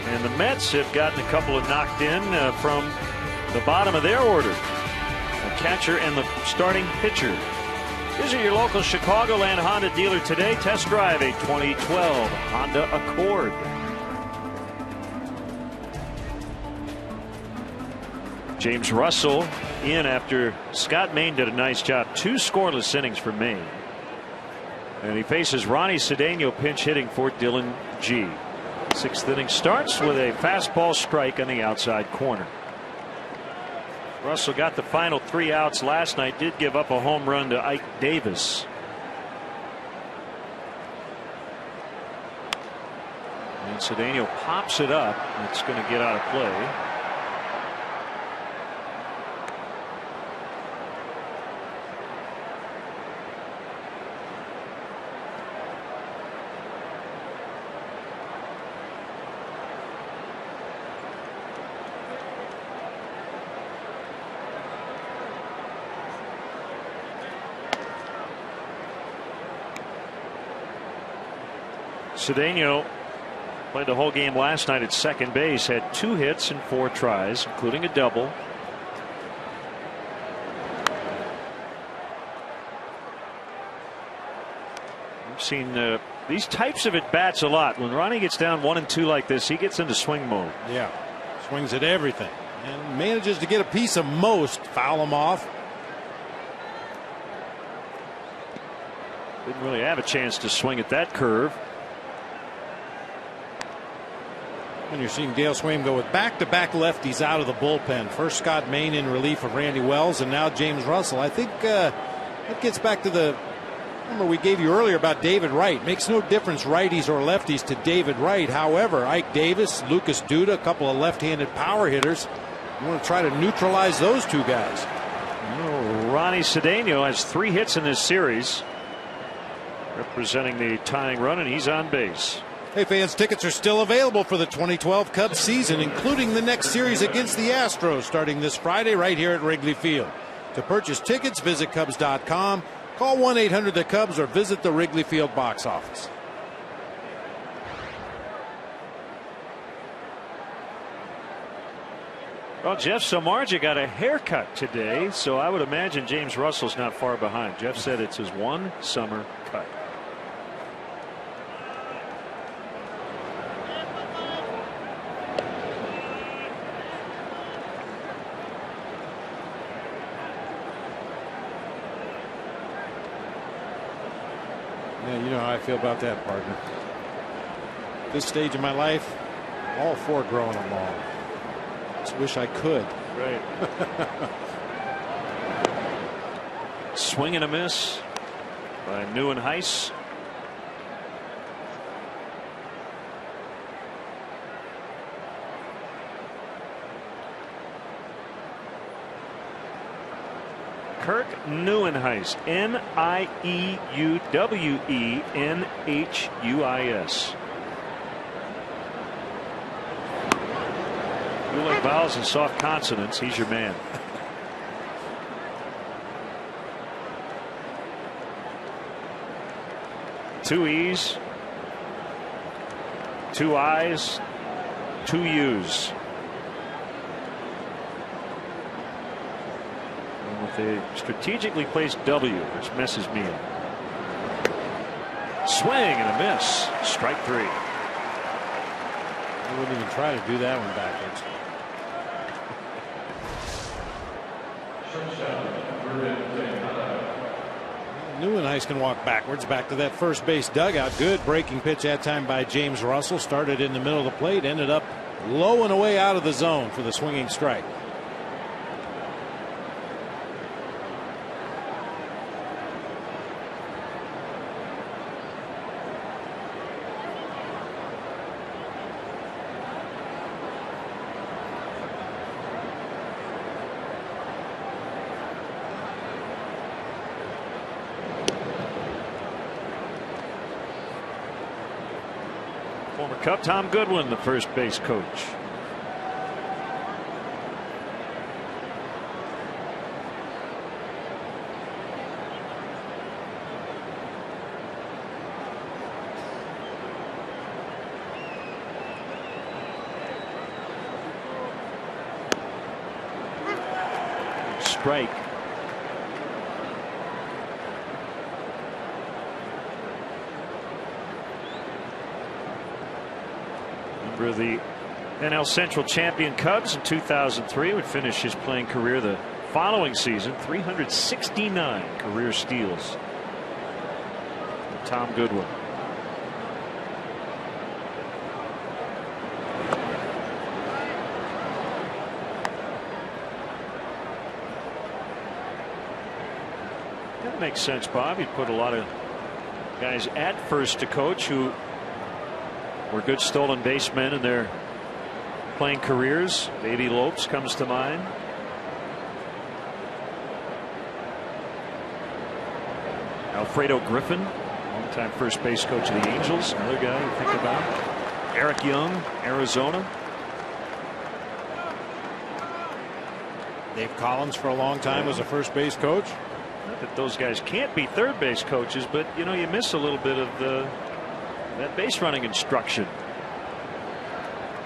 And the Mets have gotten a couple of knocked in from the bottom of their order. The catcher and the starting pitcher. Visit your local Chicagoland Honda dealer today. Test drive a 2012 Honda Accord. James Russell in after Scott Maine did a nice job. 2 scoreless innings for Maine. And he faces Ronnie Cedeno pinch hitting for Dylan G. 6th inning starts with a fastball strike on the outside corner. Russell got the final 3 outs last night. Did give up a home run to Ike Davis. And Cedeno pops it up. It's going to get out of play. Cedeno played the whole game last night at second base, had 2 hits and 4 tries, including a double. We've seen these types of at bats a lot. When Ronnie gets down 1 and 2 like this, he gets into swing mode. Yeah, swings at everything and manages to get a piece of most. Foul him off. Didn't really have a chance to swing at that curve. And you're seeing Dale Swaim go with back-to-back lefties out of the bullpen. First Scott Maine in relief of Randy Wells, and now James Russell. I think that gets back to the number we gave you earlier about David Wright. Makes no difference righties or lefties to David Wright. However, Ike Davis, Lucas Duda, a couple of left-handed power hitters. You want to try to neutralize those 2 guys. Ronnie Cedeno has 3 hits in this series, representing the tying run, and he's on base. Hey fans, tickets are still available for the 2012 Cubs season, including the next series against the Astros starting this Friday right here at Wrigley Field. To purchase tickets, visit Cubs.com, call 1-800-THE-CUBS, or visit the Wrigley Field box office. Well, Jeff Samardzija got a haircut today, so I would imagine James Russell's not far behind. Jeff said it's his 1 summer cut. Yeah, you know how I feel about that, partner. This stage of my life, all 4 growing along. Just wish I could. Right. Swing and a miss by Neuenhuis. Kirk Neuenhuis, N-I-E-U-W-E-N-H-U-I-S. You like vowels and soft consonants, he's your man. Two E's, 2 I's, 2 U's. And with a strategically placed W, which messes me up. Swing and a miss. Strike 3. I wouldn't even try to do that one backwards. Neuenhuis can walk backwards back to that first base dugout. Good breaking pitch that time by James Russell. Started in the middle of the plate, ended up low and away out of the zone for the swinging strike. Former Cub Tom Goodwin, the first base coach. Strike. For the NL Central champion Cubs in 2003 would finish his playing career the following season. 369 career steals. Tom Goodwin. That makes sense, Bob. You'd put a lot of guys at first to coach who were good stolen basemen in their playing careers. Baby Lopes comes to mind. Alfredo Griffin, longtime first base coach of the Angels, another guy you think about. Eric Young, Arizona. Dave Collins for a long time was a first base coach. Not that those guys can't be third base coaches, but you know, you miss a little bit of the that base running instruction.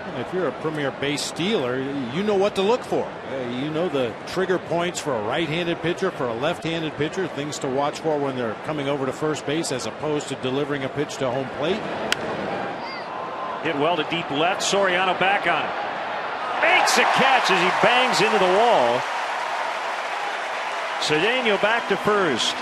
And if you're a premier base stealer, you know what to look for. You know the trigger points for a right-handed pitcher, for a left-handed pitcher, things to watch for when they're coming over to first base as opposed to delivering a pitch to home plate. Hit well to deep left. Soriano back on it. Makes a catch as he bangs into the wall. Cedeno back to first.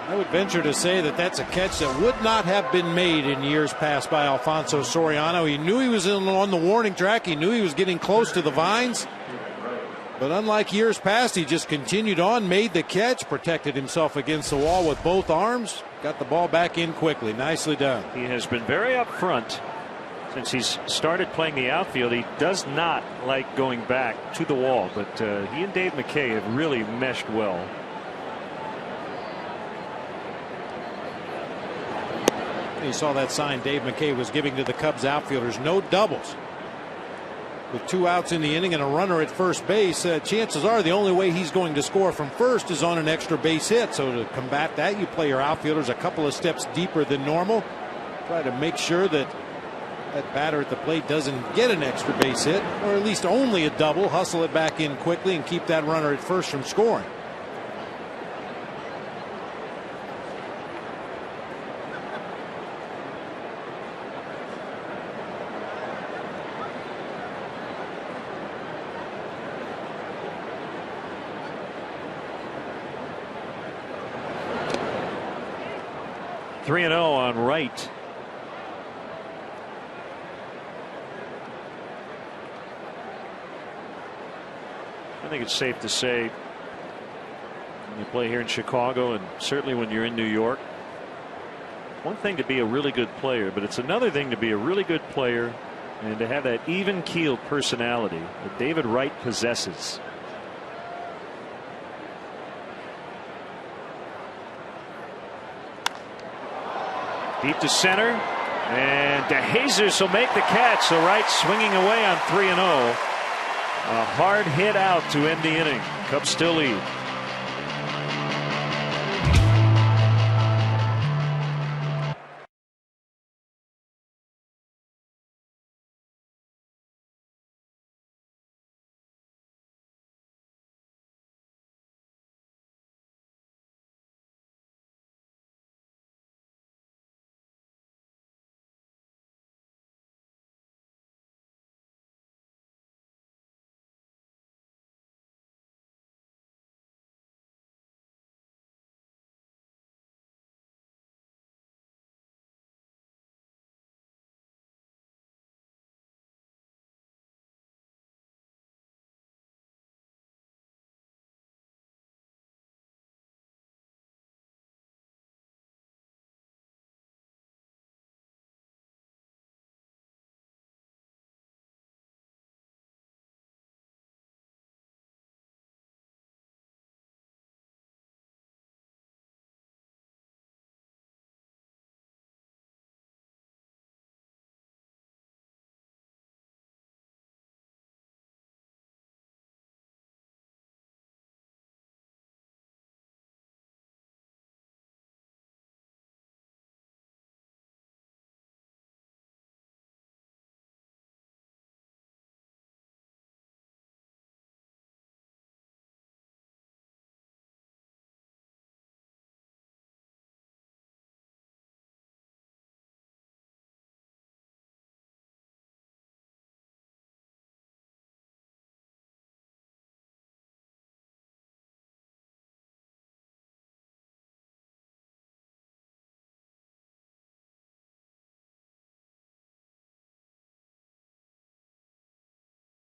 I would venture to say that that's a catch that would not have been made in years past by Alfonso Soriano. He knew he was on the warning track. He knew he was getting close to the vines. But unlike years past, he just continued on, made the catch, protected himself against the wall with both arms, got the ball back in quickly. Nicely done. He has been very upfront since he's started playing the outfield. He does not like going back to the wall, but he and Dave McKay have really meshed well. You saw that sign Dave McKay was giving to the Cubs outfielders. No doubles. With 2 outs in the inning and a runner at first base, chances are the only way he's going to score from first is on an extra base hit. So to combat that, you play your outfielders a couple of steps deeper than normal. Try to make sure that that batter at the plate doesn't get an extra base hit, or at least only a double. Hustle it back in quickly and keep that runner at first from scoring. Three and 0 on Wright. I think it's safe to say when you play here in Chicago, and certainly when you're in New York, one thing to be a really good player, but it's another thing to be a really good player and to have that even-keeled personality that David Wright possesses. Deep to center, and DeJesus will make the catch. So Wright swinging away on 3 and 0. A hard hit out to end the inning. Cubs still lead.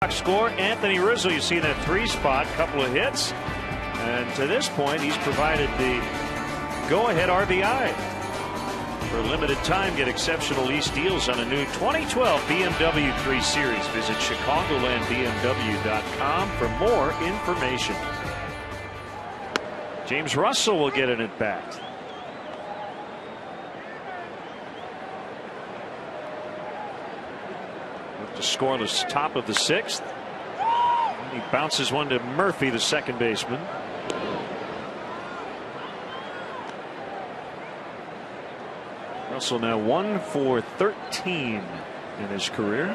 Score Anthony Rizzo. You see that 3 spot, couple of hits, and to this point he's provided the go-ahead RBI. For a limited time, get exceptional lease deals on a new 2012 BMW 3 Series. Visit ChicagolandBMW.com for more information. James Russell will get an at-bat. The scoreless top of the 6th. He Bounces one to Murphy, the second baseman. Russell now 1 for 13 in his career.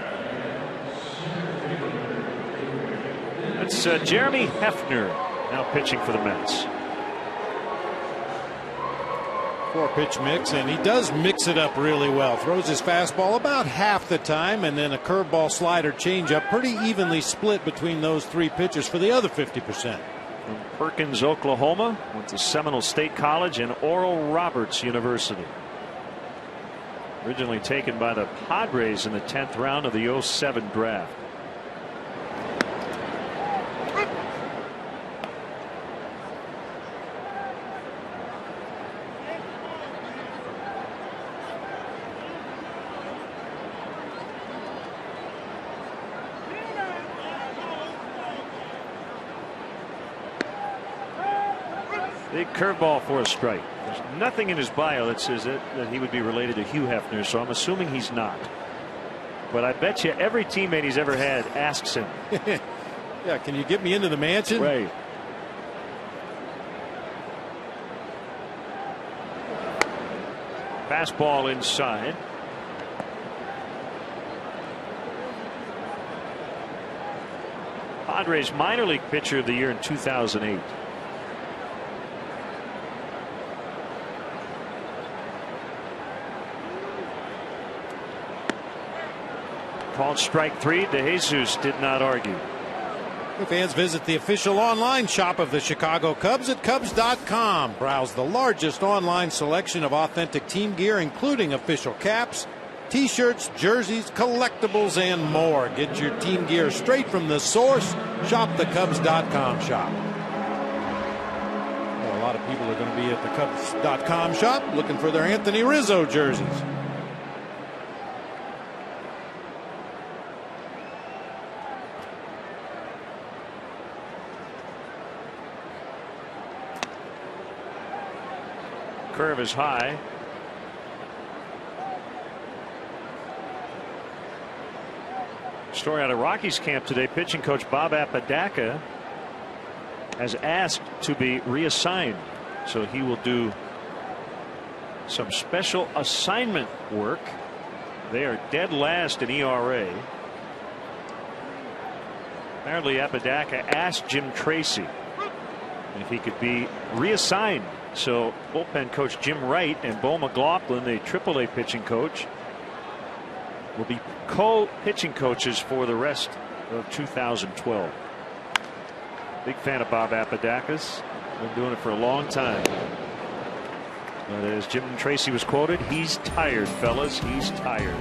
That's Jeremy Hefner now pitching for the Mets. 4-pitch mix, and he does mix it up really well. Throws his fastball about half the time, and then a curveball, slider, changeup, pretty evenly split between those 3 pitches for the other 50%. From Perkins, Oklahoma, went to Seminole State College and Oral Roberts University. Originally taken by the Padres in the 10th round of the 07 draft. Big curveball for a strike. There's nothing in his bio that says that he would be related to Hugh Hefner, so I'm assuming he's not. But I bet you every teammate he's ever had asks him. Yeah, can you get me into the mansion? Right. Fastball inside. Padres minor league pitcher of the year in 2008. Called strike 3. DeJesus did not argue. Fans visit the official online shop of the Chicago Cubs at Cubs.com. Browse the largest online selection of authentic team gear, including official caps, t-shirts, jerseys, collectibles, and more. Get your team gear straight from the source. Shop the Cubs.com shop. Well, a lot of people are going to be at the Cubs.com shop looking for their Anthony Rizzo jerseys. Curve is high. Story out of Rockies camp today. Pitching coach Bob Apodaca has asked to be reassigned, so he will do some special assignment work. They are dead last in ERA. Apparently Apodaca asked Jim Tracy if he could be reassigned. So bullpen coach Jim Wright and Bo McLaughlin, the AAA pitching coach, will be co-pitching coaches for the rest of 2012. Big fan of Bob Apodaca's. Been doing it for a long time. But as Jim Tracy was quoted, he's tired, fellas. He's tired.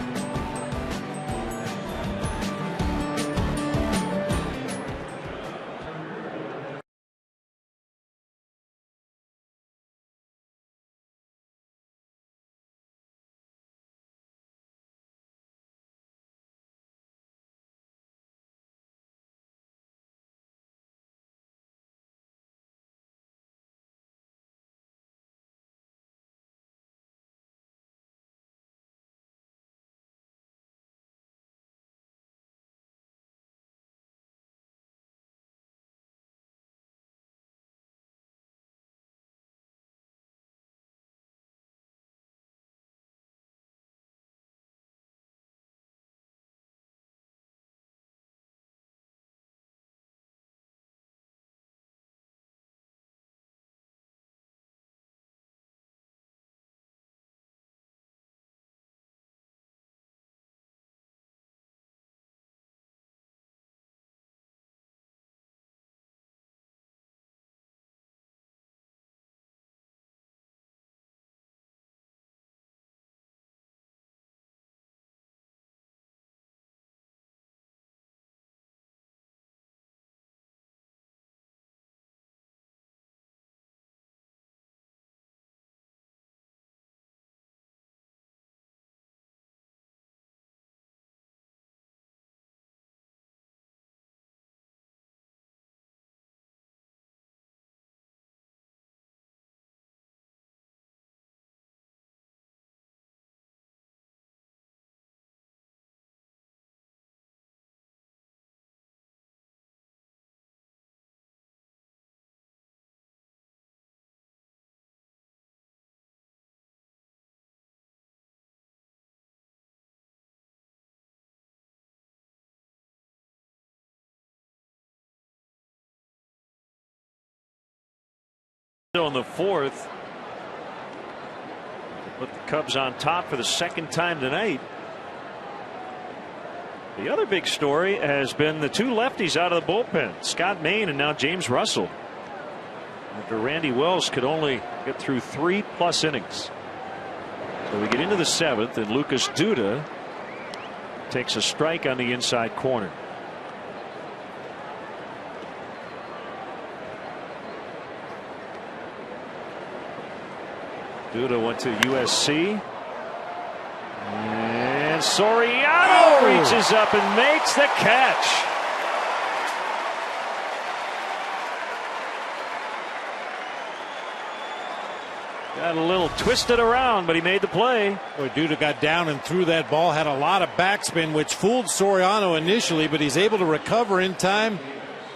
In the fourth, put the Cubs on top for the second time tonight. The other big story has been the two lefties out of the bullpen, Scott Main and now James Russell. After Randy Wells could only get through 3+ innings. So we get into the seventh, and Lucas Duda takes a strike on the inside corner. Duda went to USC. And Soriano reaches up and makes the catch. Got a little twisted around, but he made the play. Boy, Duda got down and threw that ball, had a lot of backspin, which fooled Soriano initially, but he's able to recover in time,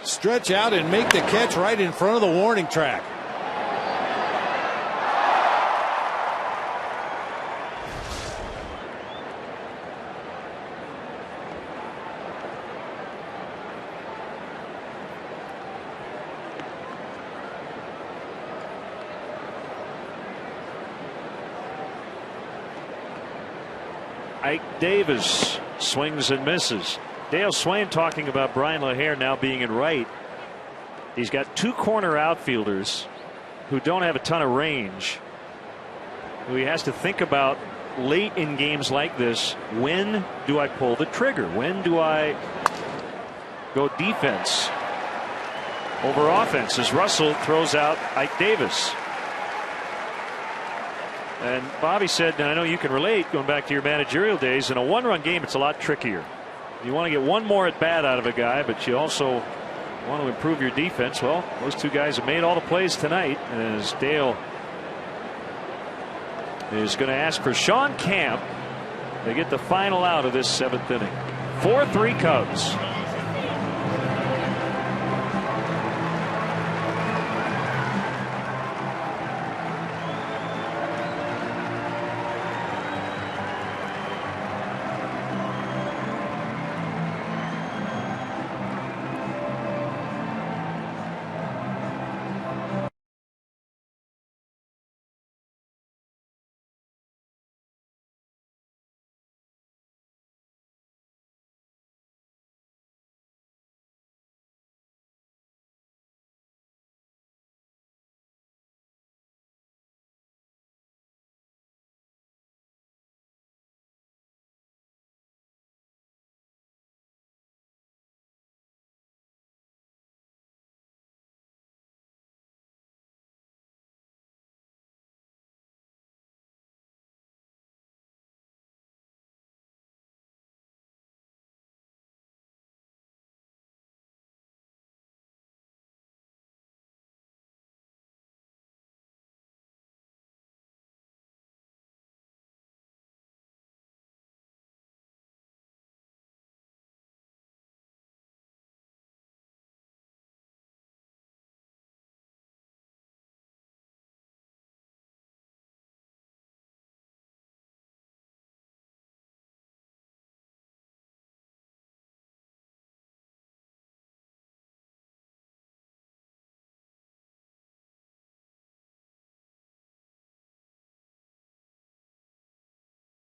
stretch out, and make the catch right in front of the warning track. Ike Davis swings and misses. Dale Swain talking about Brian LaHare now being in right. He's got two corner outfielders who don't have a ton of range, who he has to think about late in games like this. When do I pull the trigger? When do I go defense over offense as Russell throws out Ike Davis? And Bobby said, and I know you can relate, going back to your managerial days, in a one-run game it's a lot trickier. You want to get one more at bat out of a guy, but you also want to improve your defense. Well, those two guys have made all the plays tonight, as Dale is going to ask for Sean Camp to get the final out of this seventh inning. 4-3 Cubs.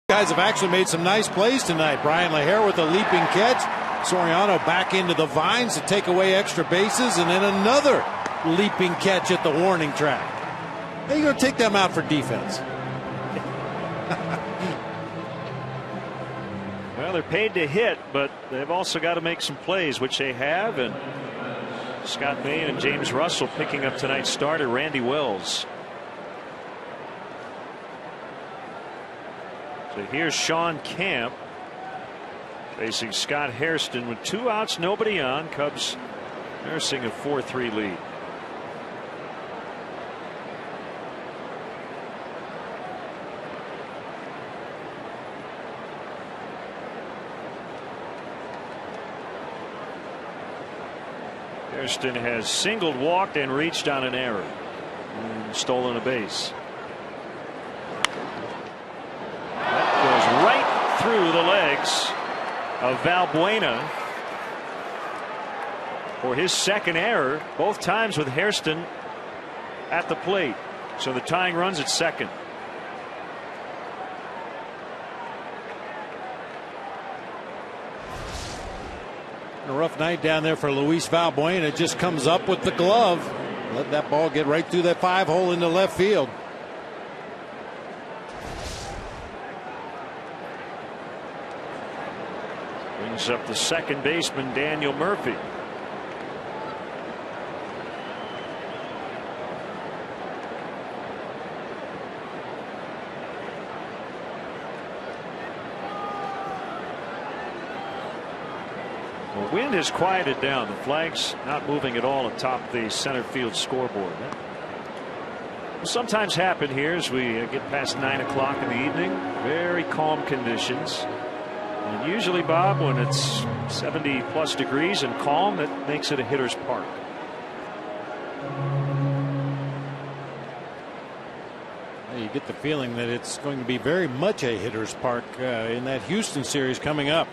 Guys have actually made some nice plays tonight. Brian LaHare with a leaping catch. Soriano back into the vines to take away extra bases, and then another leaping catch at the warning track. How are you going to take them out for defense? Well, they're paid to hit, but they've also got to make some plays, which they have. And Scott Main and James Russell picking up tonight's starter, Randy Wells. So here's Sean Camp facing Scott Hairston with 2 outs, nobody on. Cubs nursing a 4-3 lead. Hairston has singled, walked, and reached on an error and stolen a base. Right through the legs of Valbuena for his second error, both times with Hairston at the plate. So the tying run's at second. A rough night down there for Luis Valbuena, and it just comes up with the glove. Let that ball get right through that 5-hole into left field. Brings up the second baseman, Daniel Murphy. The wind has quieted down. The flag's not moving at all atop the center field scoreboard. That will sometimes happen here as we get past 9 o'clock in the evening. Very calm conditions. And usually, Bob, when it's 70+ degrees and calm, that makes it a hitter's park. You get the feeling that it's going to be very much a hitter's park in that Houston series coming up.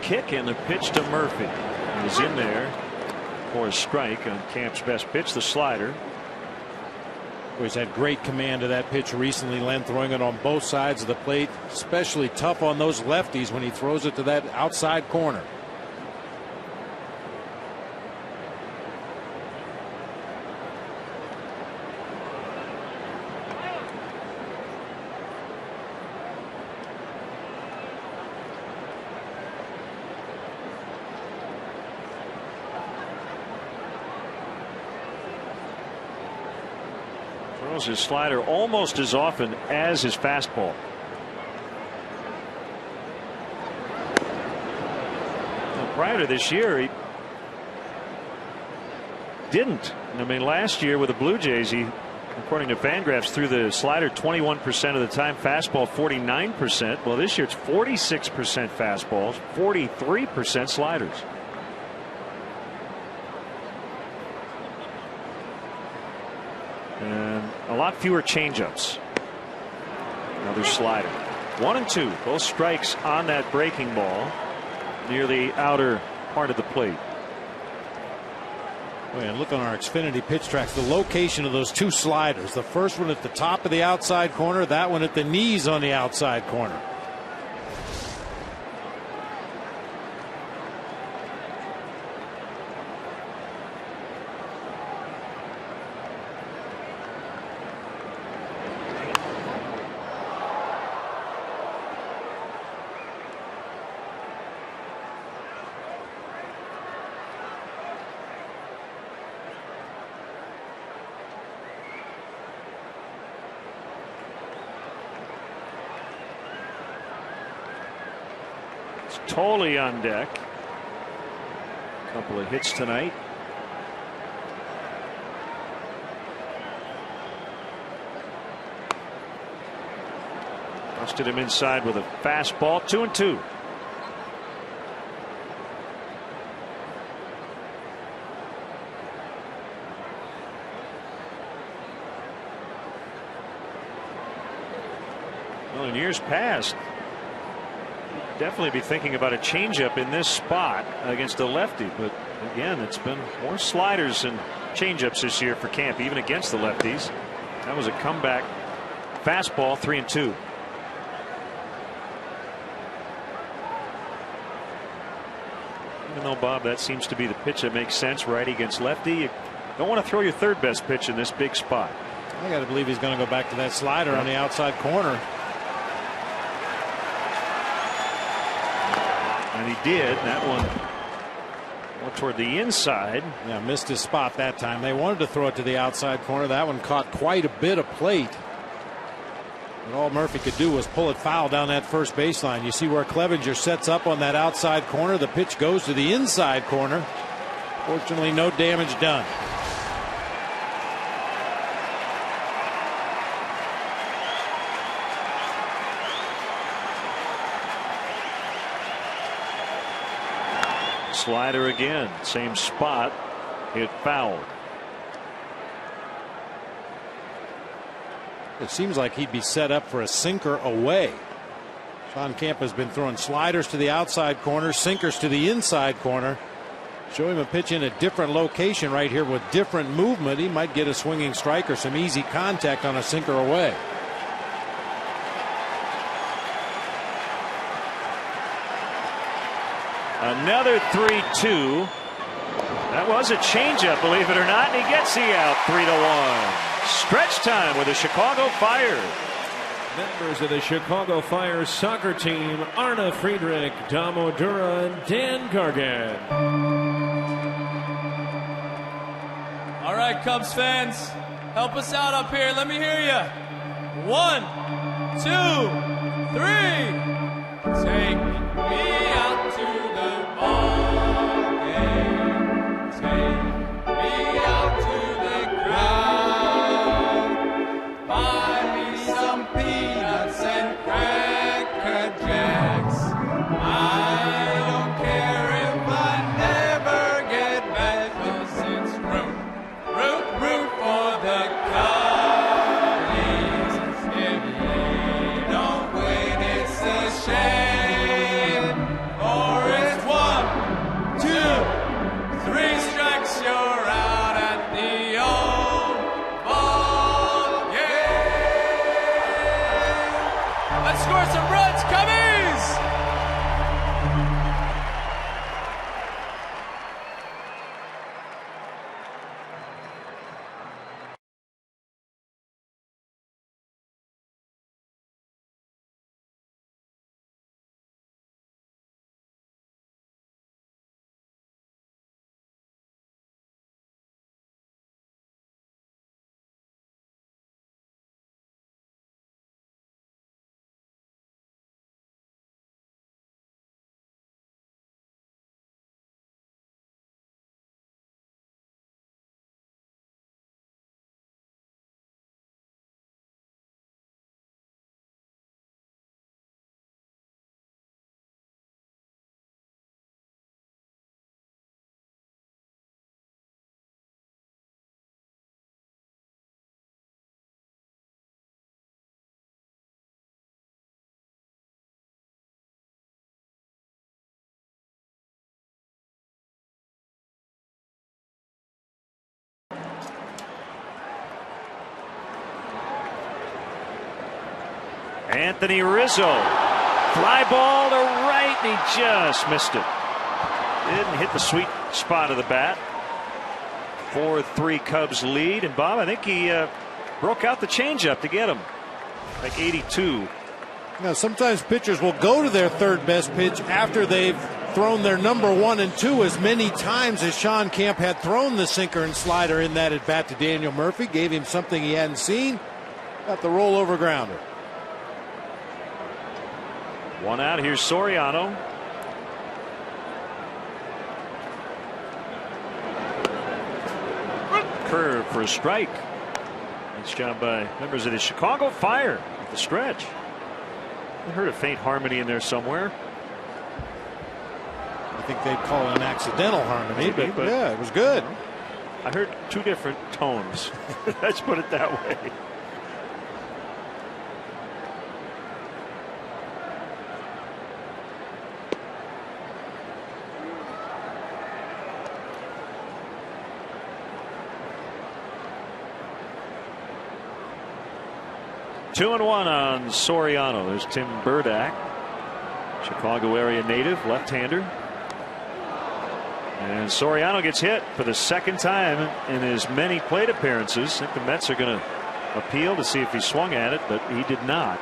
Kick and the pitch to Murphy. He was in there for a strike on Camp's best pitch, the slider. He's had great command of that pitch recently, Len, throwing it on both sides of the plate, especially tough on those lefties when he throws it to that outside corner. Throws his slider almost as often as his fastball. Now, prior to this year, he didn't. I mean, last year with the Blue Jays, he, according to Fangraphs, threw the slider 21% of the time, fastball 49%. Well, this year it's 46% fastballs, 43% sliders. And a lot fewer changeups. Another slider. 1 and 2. Both strikes on that breaking ball near the outer part of the plate. And look on our Xfinity pitch tracks, the location of those two sliders. The first one at the top of the outside corner, that one at the knees on the outside corner. Totally on deck. A couple of hits tonight. Busted him inside with a fastball. 2 and 2. Well, in years past, definitely be thinking about a changeup in this spot against a lefty, but again, it's been more sliders and changeups this year for Camp, even against the lefties. That was a comeback fastball. 3 and 2. Even though, Bob, that seems to be the pitch that makes sense, righty against lefty, you don't want to throw your third best pitch in this big spot. I got to believe he's going to go back to that slider on the outside corner. And he did. That one more toward the inside. Yeah, missed his spot that time. They wanted to throw it to the outside corner. That one caught quite a bit of plate. And all Murphy could do was pull it foul down that first baseline. You see where Clevenger sets up on that outside corner. The pitch goes to the inside corner. Fortunately, no damage done. Slider again, same spot, hit foul. It seems like he'd be set up for a sinker away. Sean Kemp has been throwing sliders to the outside corner, sinkers to the inside corner. Show him a pitch in a different location right here with different movement. He might get a swinging strike or some easy contact on a sinker away. Another 3-2. That was a changeup, believe it or not, and he gets the out. 3-1. Stretch time with the Chicago Fire. Members of the Chicago Fire soccer team: Arna Friedrich, Dom Odura, and Dan Gargan. All right, Cubs fans, help us out up here. Let me hear you. 1, 2, 3. Take me out to the ball game. Take me out to the ground. Buy me some peanuts and cracker jacks. I don't care if I never get back, 'cause it's root for the Cubbies. If they don't win, it's a shame. Or it's 1, 2, 3 strikes, you're out at the old ball game. Let's score some runs, Cubbies! Anthony Rizzo. Fly ball to right, and he just missed it. Didn't hit the sweet spot of the bat. 4-3 Cubs lead. And Bob, I think he broke out the changeup to get him. Like 82. Now, sometimes pitchers will go to their third best pitch after they've thrown their number 1 and 2 as many times as Sean Kemp had thrown the sinker and slider in that at bat to Daniel Murphy. Gave him something he hadn't seen. Got the rollover grounder. 1 out. Here's Soriano. Curve for a strike. Nice job by members of the Chicago Fire at the stretch. I heard a faint harmony in there somewhere. I think they'd call it an accidental harmony, but yeah, it was good. I heard 2 different tones. Let's put it that way. Two and 1 on Soriano. There's Tim Burdack, Chicago area native, left-hander. And Soriano gets hit for the second time in his many plate appearances. I think the Mets are going to appeal to see if he swung at it, but he did not.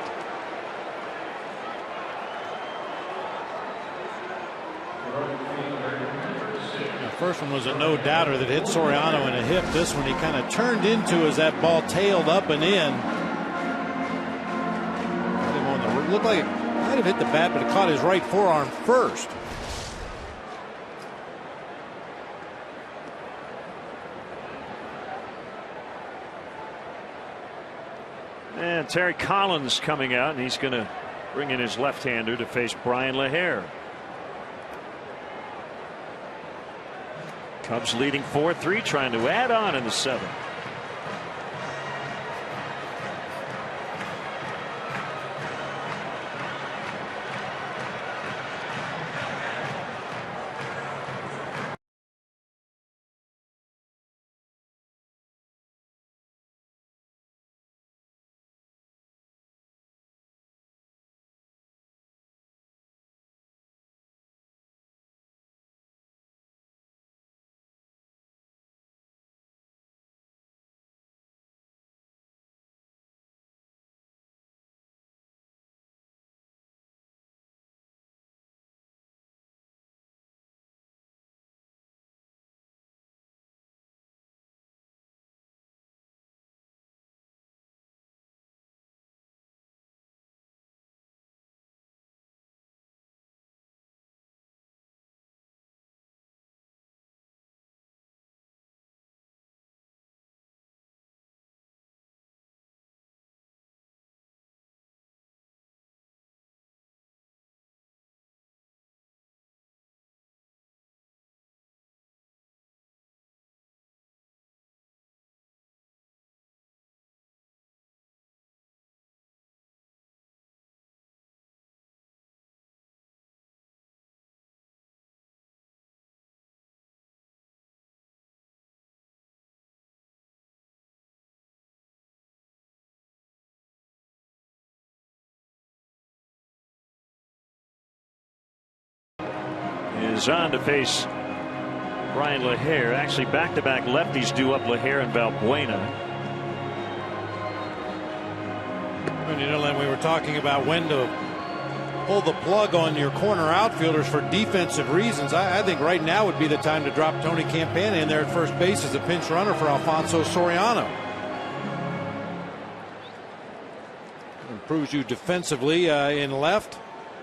The first one was a no-doubter that hit Soriano in a hip. This one he kind of turned into as that ball tailed up and in. It looked like it might have hit the bat, but it caught his right forearm first. And Terry Collins coming out, and he's going to bring in his left-hander to face Brian LaHare. Cubs leading 4-3, trying to add on in the 7th. is on to face Brian LaHare. Actually, back-to-back lefties due up, LaHare and Valbuena. And you know, Len, we were talking about when to pull the plug on your corner outfielders for defensive reasons. I think right now would be the time to drop Tony Campana in there at first base as a pinch runner for Alfonso Soriano. Improves you defensively in left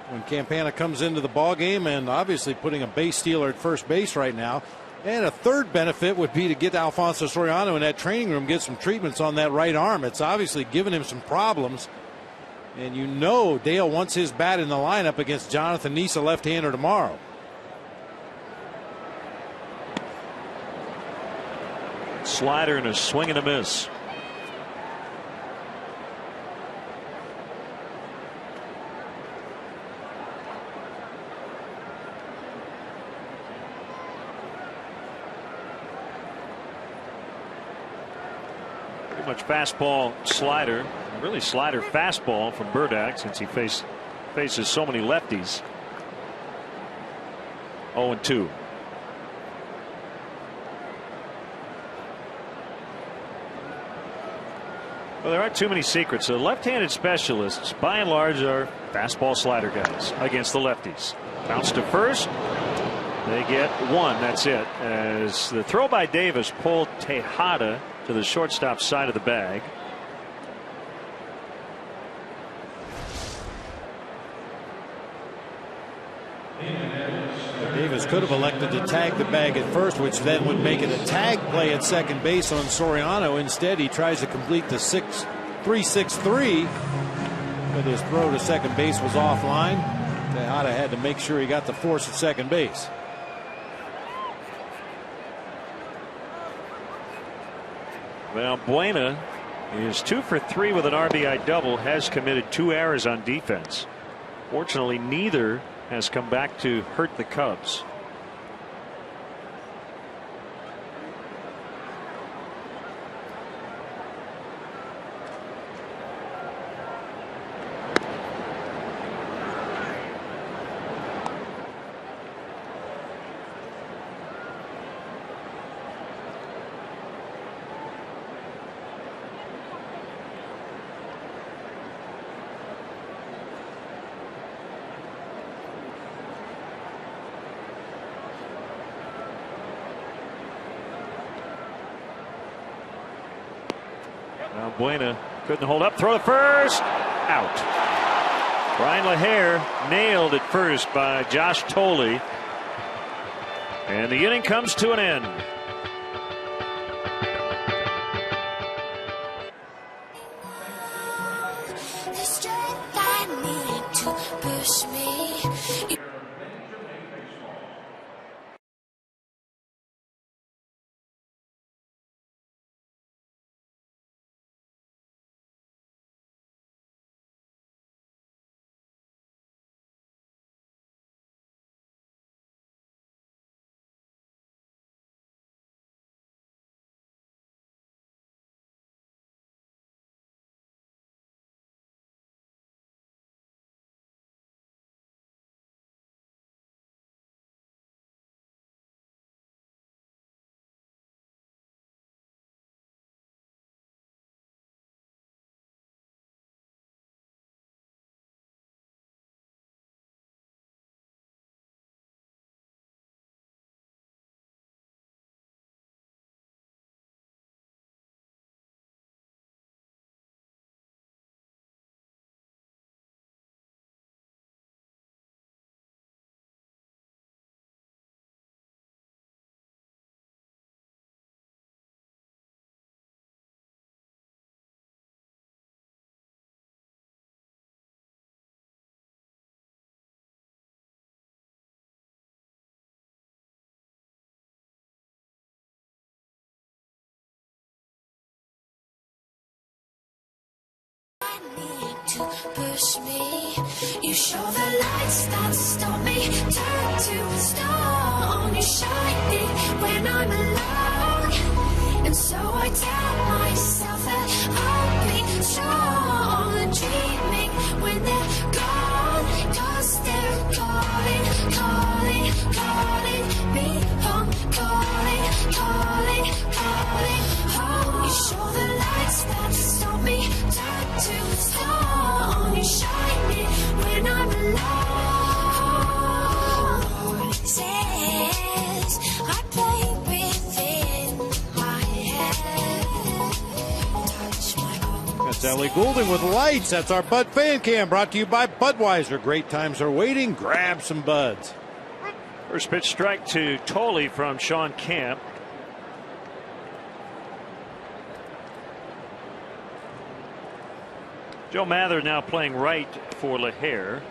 when Campana comes into the ball game, and obviously putting a base stealer at first base right now. And a third benefit would be to get Alfonso Soriano in that training room, get some treatments on that right arm. It's obviously given him some problems. And you know Dale wants his bat in the lineup against Jonathan Nisa, left-hander, tomorrow. Slider and a swing and a miss. Pretty much fastball, slider. Really slider fastball from Burdack, since he faces so many lefties. 0-2. Well, there aren't too many secrets. The left-handed specialists, by and large, are fastball slider guys against the lefties. Bounce to first. They get one. That's it. As the throw by Davis pulled Tejada to the shortstop side of the bag. Davis could have elected to tag the bag at first, which then would make it a tag play at second base on Soriano. Instead, he tries to complete the 3-6-3, but his throw to second base was offline. Tejada had to make sure he got the force at second base. Well, Buena is 2 for 3 with an RBI double, has committed 2 errors on defense. Fortunately, neither has come back to hurt the Cubs. Now Buena couldn't hold up. Throw to first. Out. Brian LaHare nailed at first by Josh Tolley. And the inning comes to an end. The strength I need to push me. To push me, you show the lights that stop me, turn to stone. You shine me when I'm alone, and so I tell myself that I'll be strong. And dreaming when they're gone, 'cause they're calling, calling, calling. Ellie Goulding with lights. That's our Bud Fan Cam, brought to you by Budweiser. Great times are waiting. Grab some Buds. First pitch strike to Tolley from Sean Camp. Joe Mather now playing right for LaHare.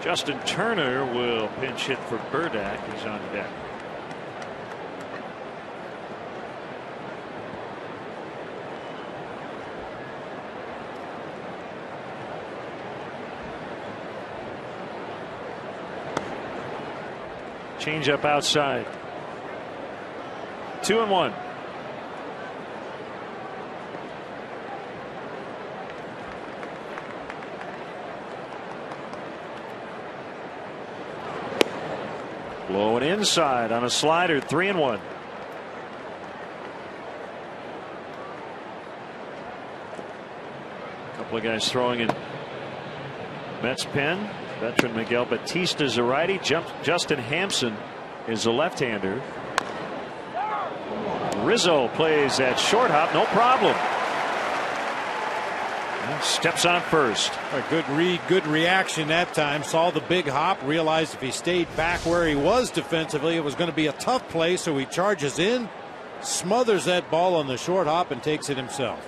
Justin Turner will pinch hit for Burdack. He's on deck. Change up outside. 2-1. Blowing inside on a slider. 3-1. A couple of guys throwing in Mets pen. Veteran Miguel Batista is a righty. Justin Hampson is a left-hander. Rizzo plays at short hop, no problem. Steps on first. A good read, good reaction that time. Saw the big hop, realized if he stayed back where he was defensively, it was going to be a tough play, so he charges in, smothers that ball on the short hop, and takes it himself.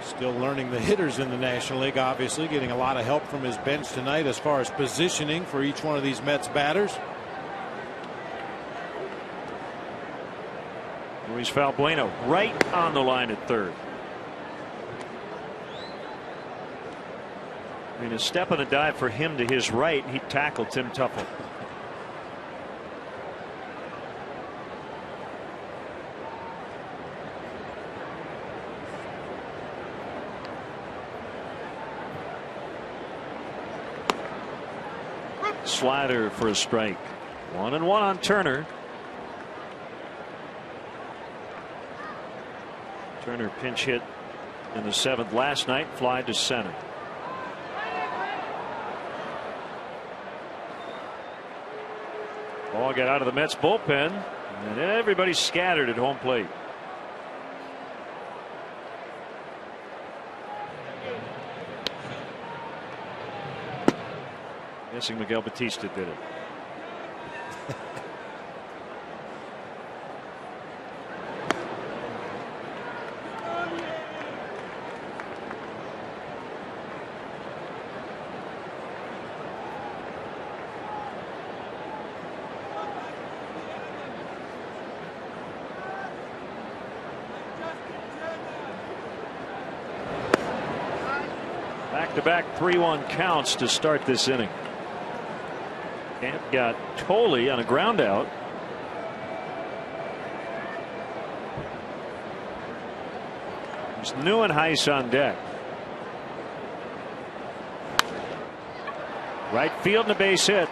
Still learning the hitters in the National League, obviously getting a lot of help from his bench tonight as far as positioning for each one of these Mets batters. Luis Valbuena right on the line at third. I mean, a step and a dive for him to his right. He tackled Tim Tuffle. Slider for a strike. 1-1 on Turner. Turner pinch hit in the 7th last night, fly to center. Ball got out of the Mets bullpen, and everybody's scattered at home plate. Guessing Miguel Batista did it. Back-to-back 3-1 counts to start this inning. Camp got Tolley on a ground out. There's Neuenhuis on deck. Right field and a base hit.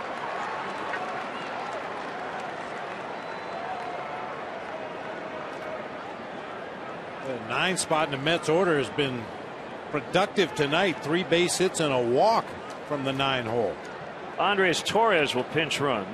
The 9 spot in the Mets order has been productive tonight. 3 base hits and a walk from the 9 hole. Andres Torres will pinch run.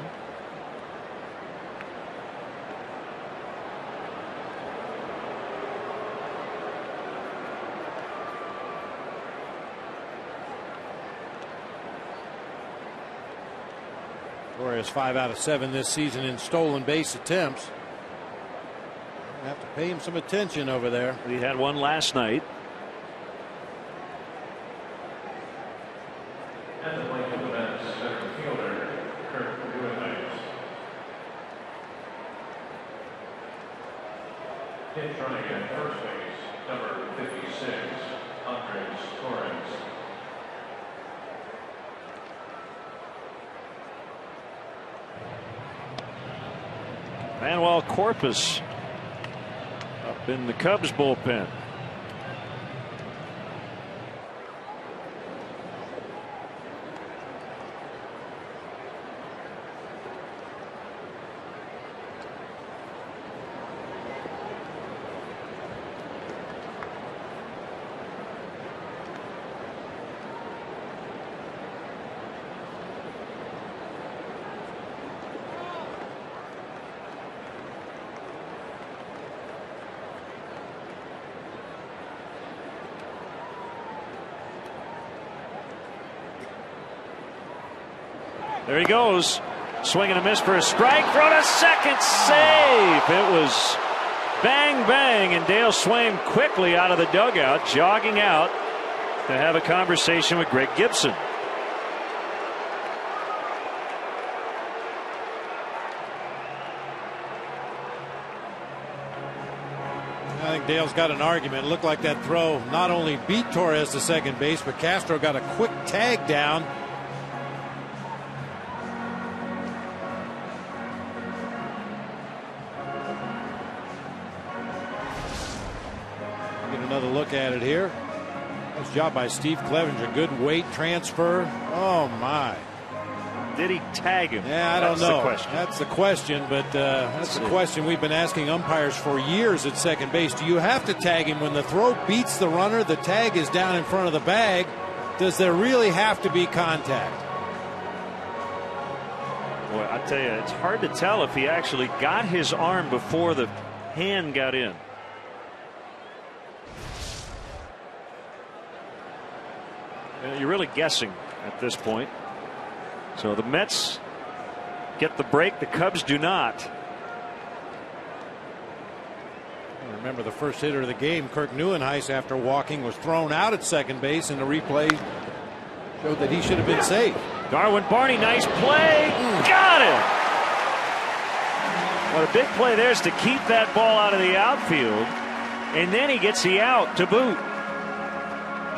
Torres 5 out of 7 this season in stolen base attempts. Have to pay him some attention over there. He had one last night. Manuel Corpus up in the Cubs bullpen. There he goes. Swing and a miss for a strike. Throw to second. Safe. It was bang, bang. And Dale Swaim quickly out of the dugout, jogging out to have a conversation with Greg Gibson. I think Dale's got an argument. It looked like that throw not only beat Torres to second base, but Castro got a quick tag down. Get another look at it here. Nice job by Steve Clevenger. Good weight transfer. Oh my. Did he tag him? Yeah, I don't know. That's the question. But that's the question we've been asking umpires for years at second base. Do you have to tag him when the throw beats the runner? The tag is down in front of the bag. Does there really have to be contact? Boy, I tell you, it's hard to tell if he actually got his arm before the hand got in. You're really guessing at this point. So the Mets get the break. The Cubs do not. Remember the first hitter of the game, Kirk Neuenhuis, after walking, was thrown out at second base, and the replay showed that he should have been safe. Darwin Barney, nice play. Got it. What a big play there is to keep that ball out of the outfield. And then he gets the out to boot.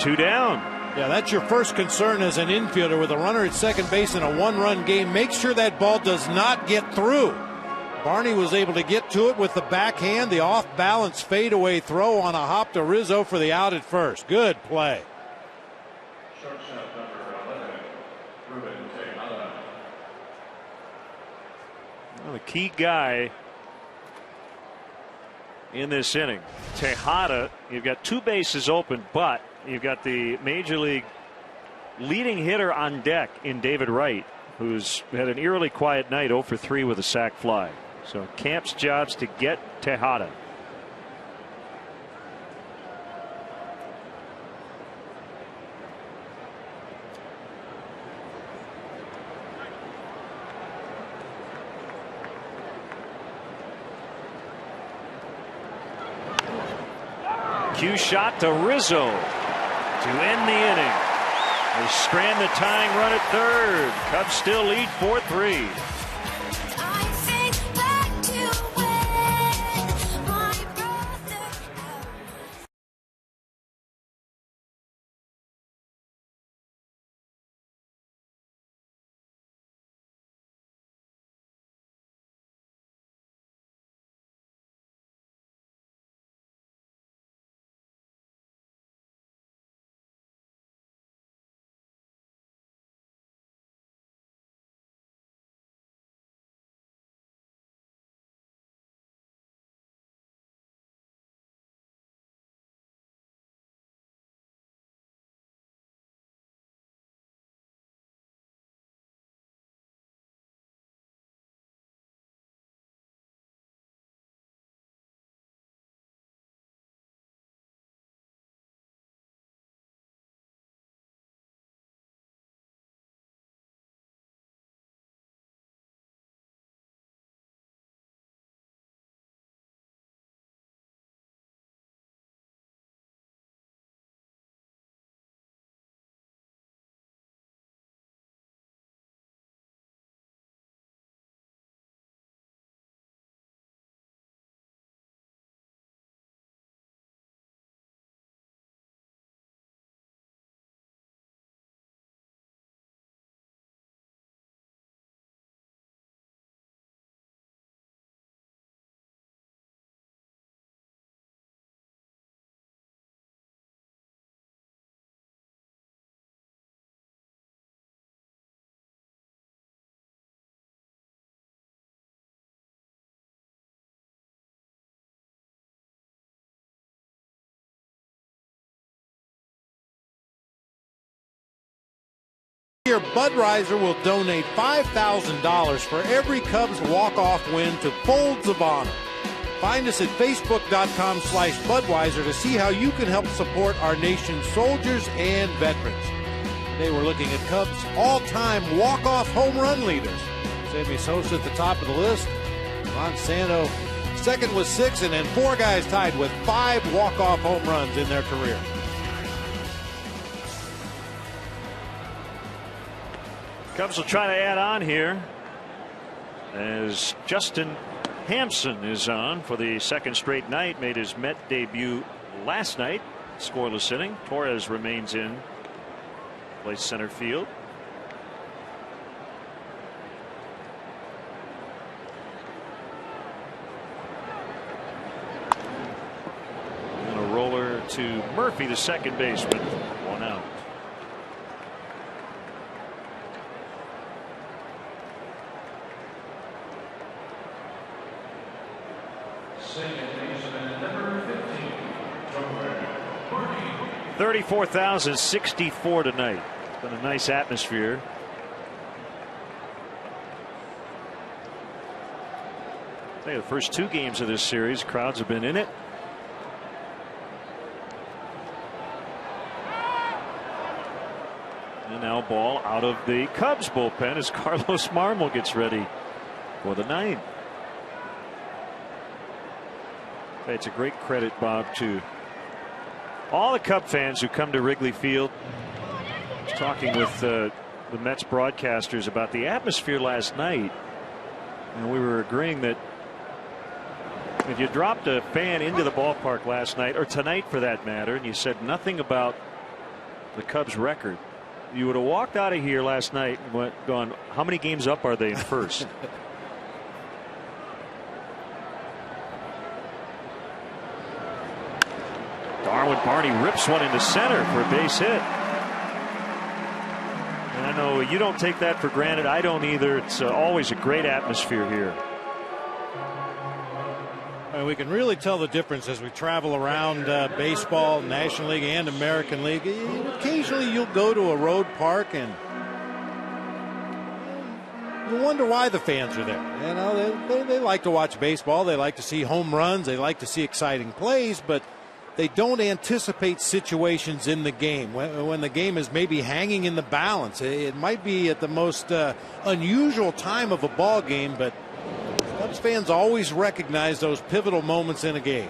2 down. Yeah, that's your first concern as an infielder with a runner at second base in a one-run game. Make sure that ball does not get through. Barney was able to get to it with the backhand, the off-balance fadeaway throw on a hop to Rizzo for the out at first. Good play. Well, the key guy in this inning, Tejada, you've got 2 bases open, but you've got the major league leading hitter on deck in David Wright, who's had an eerily quiet night, 0 for 3 with a sac fly. So Camp's job's to get Tejada. Cue shot to Rizzo to end the inning. They strand the tying run at third. Cubs still lead 4-3. Here, Budweiser will donate $5,000 for every Cubs walk-off win to Folds of Honor. Find us at facebook.com/Budweiser to see how you can help support our nation's soldiers and veterans. They were looking at Cubs all-time walk-off home run leaders. Sammy Sosa at the top of the list. Monsanto second with 6, and then 4 guys tied with 5 walk-off home runs in their career. Cubs will try to add on here as Justin Hampson is on for the second straight night. Made his Met debut last night. Scoreless inning. Torres remains in. Plays center field. And a roller to Murphy, the second baseman. 1 out. Second baseman, number 15. 34,064 tonight. It's been a nice atmosphere. I think the first 2 games of this series, crowds have been in it. And now ball out of the Cubs bullpen as Carlos Marmol gets ready for the ninth. It's a great credit, Bob, to all the Cub fans who come to Wrigley Field. I was talking with the Mets broadcasters about the atmosphere last night, and we were agreeing that if you dropped a fan into the ballpark last night, or tonight for that matter, and you said nothing about the Cubs record, you would have walked out of here last night and gone, how many games up are they in first? Darwin Barney rips one into center for a base hit. And I know you don't take that for granted. I don't either. It's always a great atmosphere here. We can really tell the difference as we travel around baseball, National League and American League. Occasionally you'll go to a road park and you wonder why the fans are there. You know, they like to watch baseball. They like to see home runs. They like to see exciting plays, but they don't anticipate situations in the game when the game is maybe hanging in the balance. It might be at the most unusual time of a ball game, but Cubs fans always recognize those pivotal moments in a game.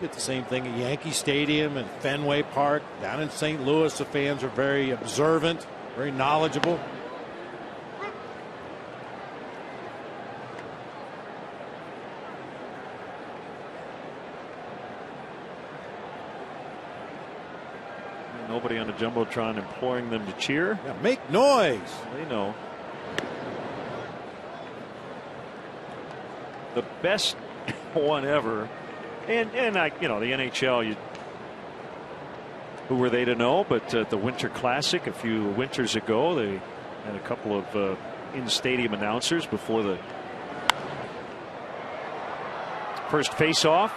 It's the same thing at Yankee Stadium and Fenway Park. Down in St. Louis, the fans are very observant, very knowledgeable. Nobody on the Jumbotron imploring them to cheer. Yeah, make noise. They know. The best one ever. And you know, the NHL, who were they to know? But the Winter Classic a few winters ago, they had a couple of in-stadium announcers before the first face-off.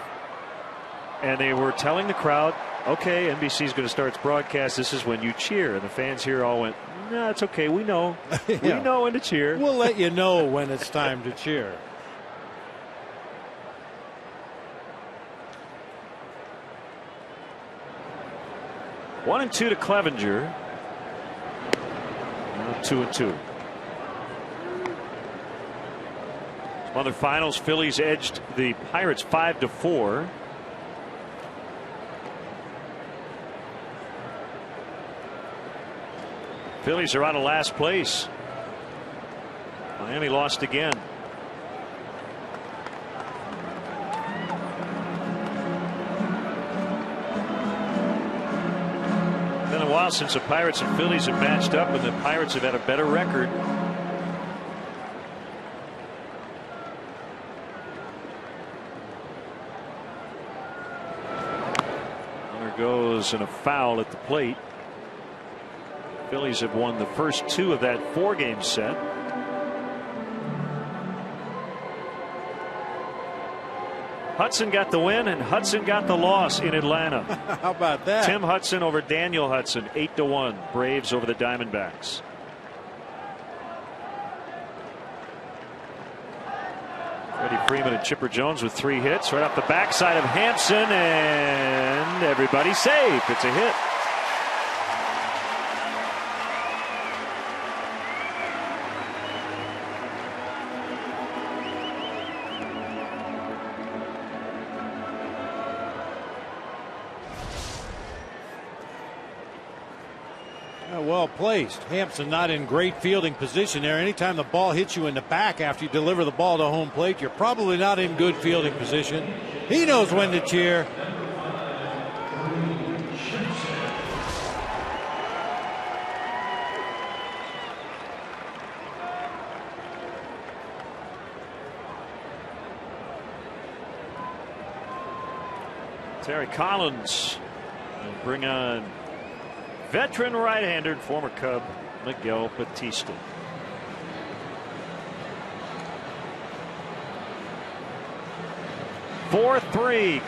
And they were telling the crowd, okay, NBC's going to start its broadcast. This is when you cheer. And the fans here all went, no, it's okay. We know. Yeah. We know when to cheer. We'll let you know when it's time to cheer. One and two to Clevenger. 2-2. Some other finals. Phillies edged the Pirates 5-4. Phillies are out of last place. Miami lost again. Been a while since the Pirates and Phillies have matched up, and the Pirates have had a better record. Runner goes and a foul at the plate. Phillies have won the first 2 of that 4-game set. Hudson got the win and Hudson got the loss in Atlanta. How about that? Tim Hudson over Daniel Hudson, 8-1. Braves over the Diamondbacks. Ready Freeman and Chipper Jones with 3 hits right off the backside of Hampson, and everybody's safe. It's a hit. Well placed. Hampson not in great fielding position there. Anytime the ball hits you in the back after you deliver the ball to home plate, you're probably not in good fielding position. He knows when to cheer. Terry Collins will bring on veteran right-hander, former Cub Miguel Batista. Four, 3.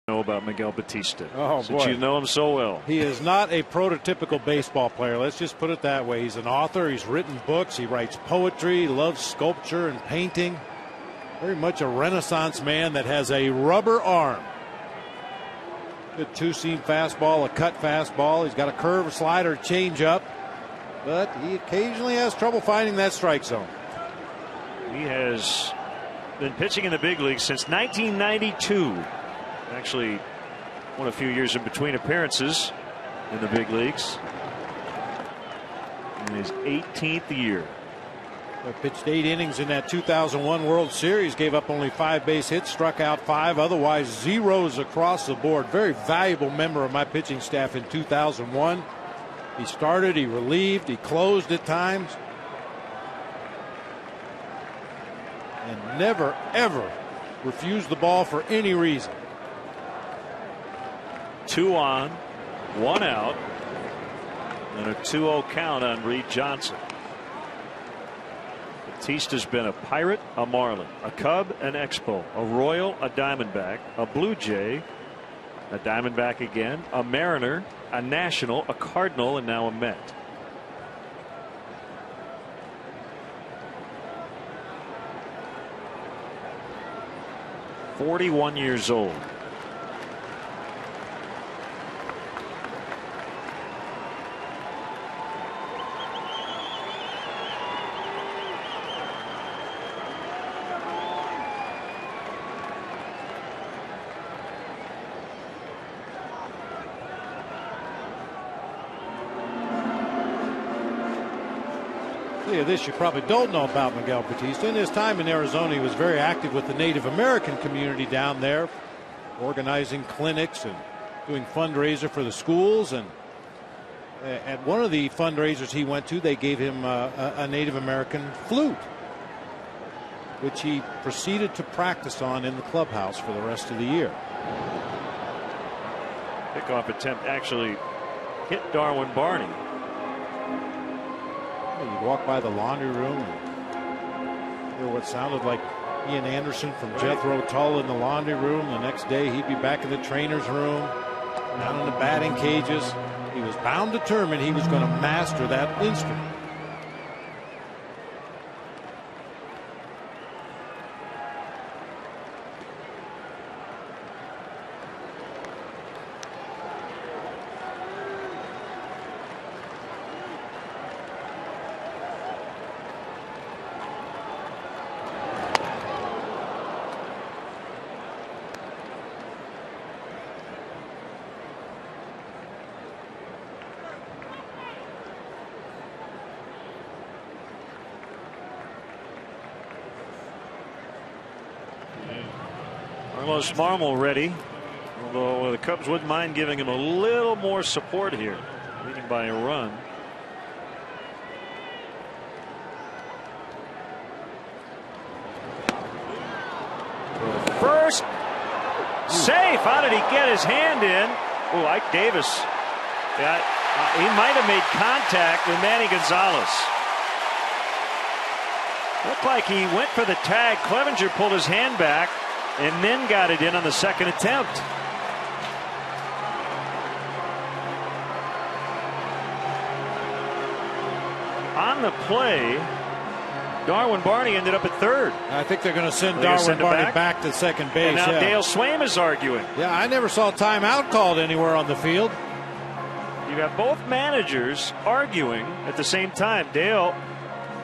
Know about Miguel Batista. Oh, since boy. You know him so well. He is not a prototypical baseball player. Let's just put it that way. He's an author. He's written books. He writes poetry. He loves sculpture and painting. Very much a Renaissance man that has a rubber arm. Good 2-seam fastball, a cut fastball. He's got a curve, a slider, changeup. But he occasionally has trouble finding that strike zone. He has been pitching in the big leagues since 1992. Actually, won a few years in between appearances in the big leagues. In his 18th year. He pitched 8 innings in that 2001 World Series, gave up only 5 base hits, struck out 5, otherwise zeros across the board. Very valuable member of my pitching staff in 2001. He started, he relieved, he closed at times. And never, ever refused the ball for any reason. 2 on, 1 out, and a 2-0 count on Reed Johnson. Batista's been a Pirate, a Marlin, a Cub, an Expo, a Royal, a Diamondback, a Blue Jay, a Diamondback again, a Mariner, a National, a Cardinal, and now a Met. "41 years old. This you probably don't know about Miguel Batista. In his time in Arizona, he was very active with the Native American community down there, organizing clinics and doing fundraiser for the schools. And at one of the fundraisers he went to, they gave him a Native American flute, which he proceeded to practice on in the clubhouse for the rest of the year. Pickoff attempt actually hit Darwin Barney. You walk by the laundry room and hear what sounded like Ian Anderson from Jethro Tull in the laundry room. The next day he'd be back in the trainer's room, down in the batting cages. He was bound determined he was going to master that instrument. Carlos Marmol ready, although the Cubs wouldn't mind giving him a little more support here, leading by a run. First, safe. How did he get his hand in? Oh, Ike Davis. He might have made contact with Manny Gonzalez. Looked like he went for the tag. Clevenger pulled his hand back and then got it in on the second attempt. On the play, Darwin Barney ended up at third. I think they're going to send Darwin Barney back to second base. And now Dale Swaim is arguing. Yeah, I never saw a timeout called anywhere on the field. You got both managers arguing at the same time. Dale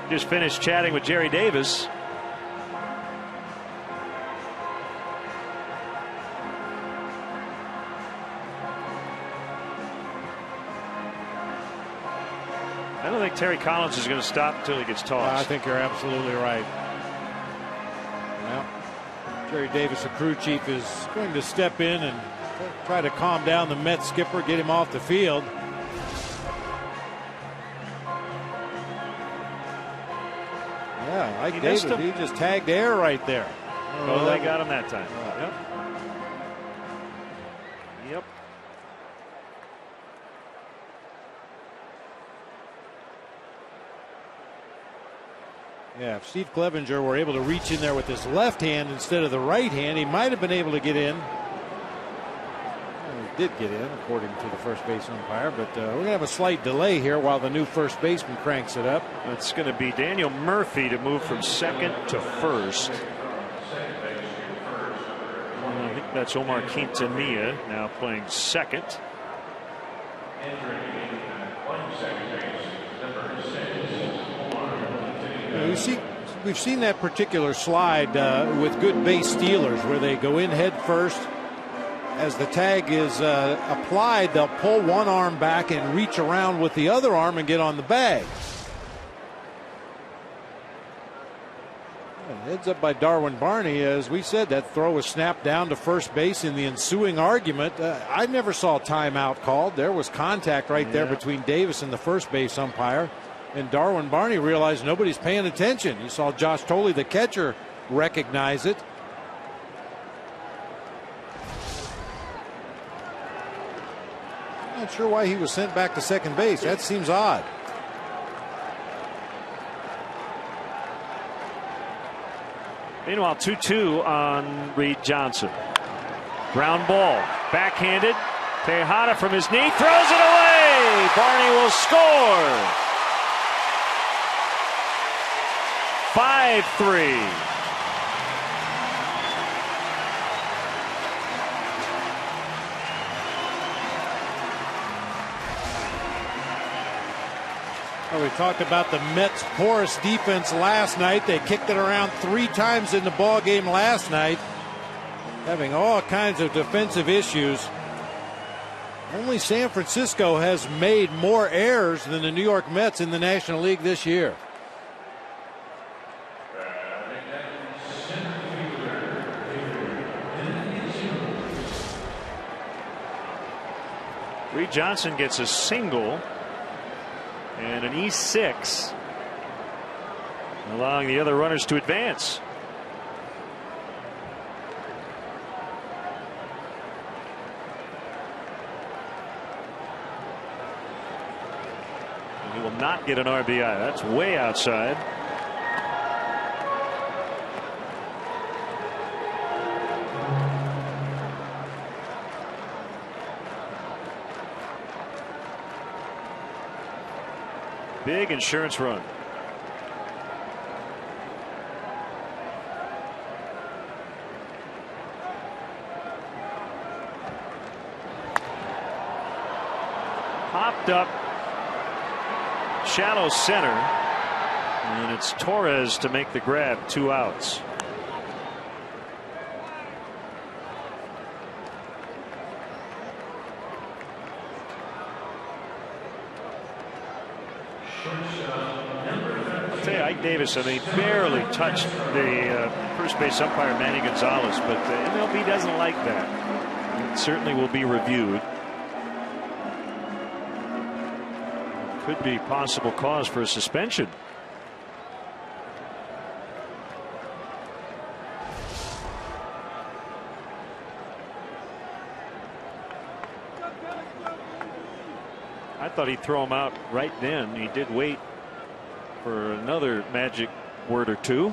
just finished chatting with Jerry Davis. I don't think Terry Collins is going to stop until he gets tossed. I think you're absolutely right. Well, Jerry Davis, the crew chief, is going to step in and try to calm down the Mets skipper, get him off the field. Yeah, Ike Davis, he just tagged air right there. Oh, they got him that time. Yep. Yep. Yeah, if Steve Clevenger were able to reach in there with his left hand instead of the right hand, he might have been able to get in. Well, he did get in, according to the first base umpire, but we're going to have a slight delay here while the new first baseman cranks it up. It's going to be Daniel Murphy to move from second to first. I think that's Omar Quintanilla now playing second. We've seen that particular slide with good base stealers where they go in head first. As the tag is applied, they'll pull one arm back and reach around with the other arm and get on the bag. Heads up by Darwin Barney. As we said, that throw was snapped down to first base in the ensuing argument. I never saw a timeout called. There was contact right there between Davis and the first base umpire. And Darwin Barney realized nobody's paying attention. You saw Josh Tolley, the catcher, recognize it. Not sure why he was sent back to second base. That seems odd. Meanwhile, 2-2 on Reed Johnson. Ground ball, backhanded. Tejada from his knee throws it away. Barney will score. 5-3. Well, we talked about the Mets' porous defense last night. They kicked it around 3 times in the ball game last night, having all kinds of defensive issues. Only San Francisco has made more errors than the New York Mets in the National League this year. Reed Johnson gets a single and an E6, allowing the other runners to advance. not get an RBI. That's way outside. Big insurance run. Popped up shallow center, and it's Torres to make the grab. 2 outs. I'll tell you, Ike Davis, I mean, barely touched the first base umpire Manny Gonzalez, but the MLB doesn't like that. It certainly will be reviewed. Could be possible cause for a suspension. I thought he'd throw him out right then. He did wait for another magic word or two.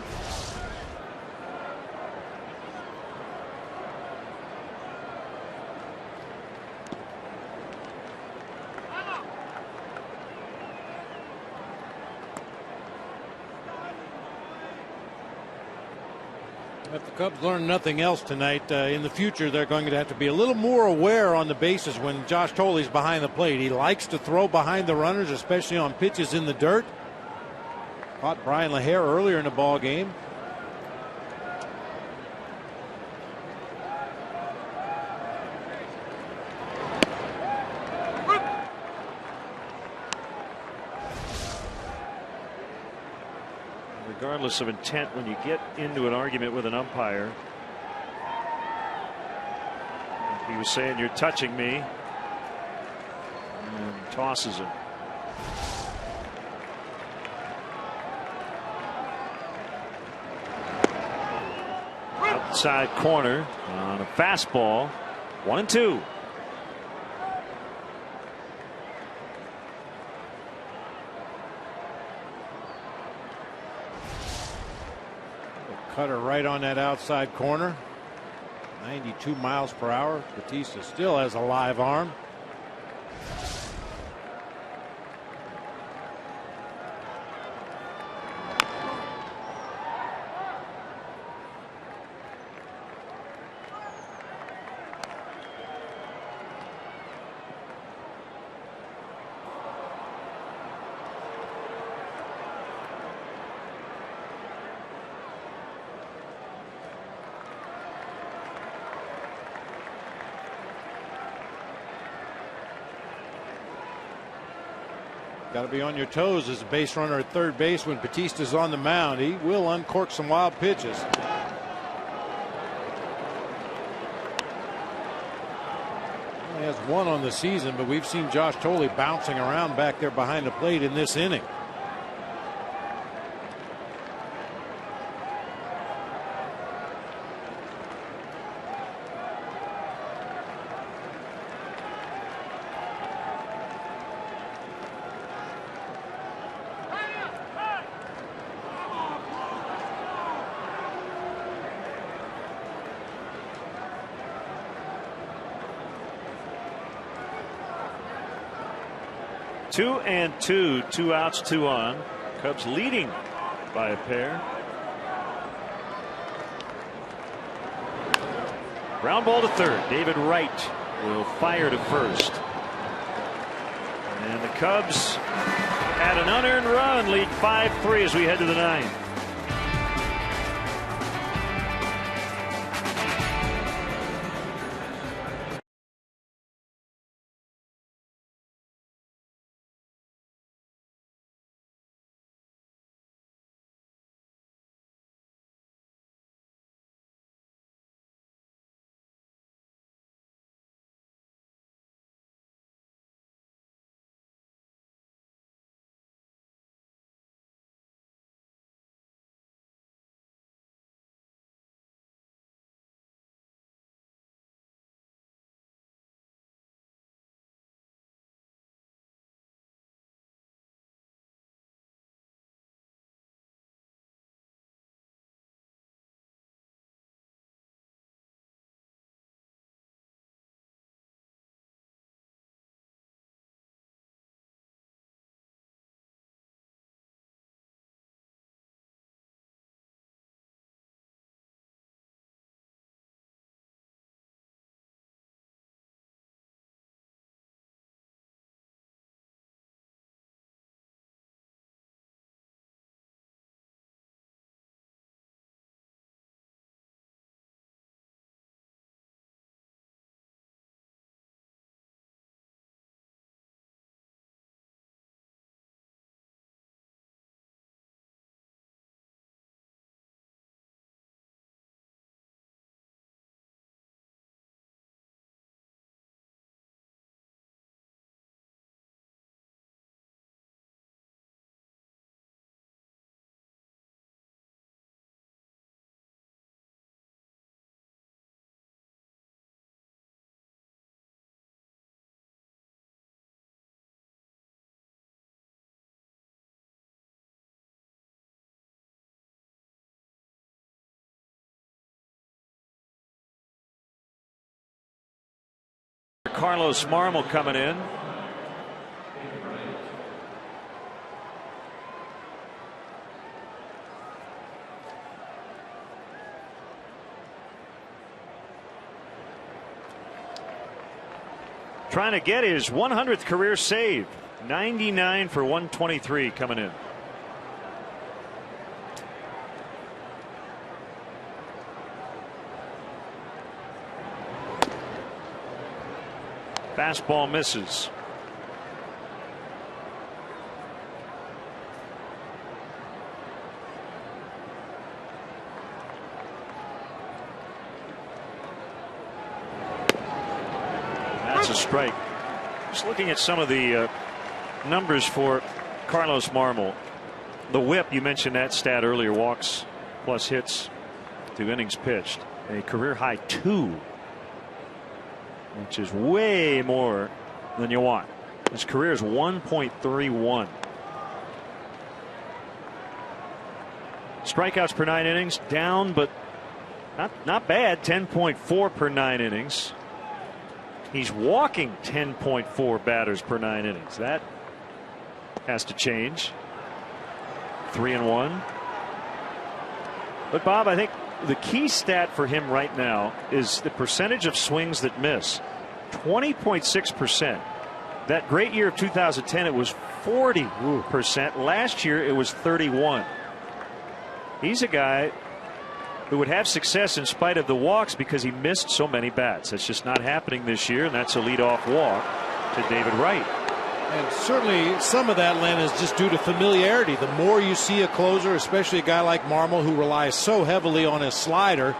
If the Cubs learn nothing else tonight, in the future they're going to have to be a little more aware on the bases when Josh Tolley's behind the plate. He likes to throw behind the runners, especially on pitches in the dirt. Caught Brian LaHare earlier in the ball game. Regardless of intent, when you get into an argument with an umpire, he was saying, "You're touching me," and tosses him. Outside corner on a fastball. 1-2. Cutter right on that outside corner. 92 miles per hour. Batista still has a live arm. Got to be on your toes as a base runner at third base when Batista's on the mound. He will uncork some wild pitches. He has 1 on the season, but we've seen Josh Tolley bouncing around back there behind the plate in this inning. Two and two, 2 outs, 2 on. Cubs leading by a pair. Ground ball to third. David Wright will fire to first. And the Cubs at an unearned run, lead 5-3 as we head to the 9th. Carlos Marmol coming in. Trying to get his 100th career save. 99 for 123 coming in. Fastball misses. That's a strike. Just looking at some of the numbers for Carlos Marmol. The whip, you mentioned that stat earlier, walks plus hits to innings pitched. A career high 2. Which is way more than you want. His career is 1.31. Strikeouts per 9 innings down, but not bad. 10.4 per 9 innings. He's walking 10.4 batters per 9 innings. That has to change. 3-1. But Bob, I think the key stat for him right now is the percentage of swings that miss. 20.6%. That great year of 2010, it was 40%. Last year, it was 31. He's a guy who would have success in spite of the walks because he missed so many bats. That's just not happening this year, and that's a leadoff walk to David Wright. And certainly some of that, Len, is just due to familiarity. The more you see a closer, especially a guy like Marmol who relies so heavily on his slider,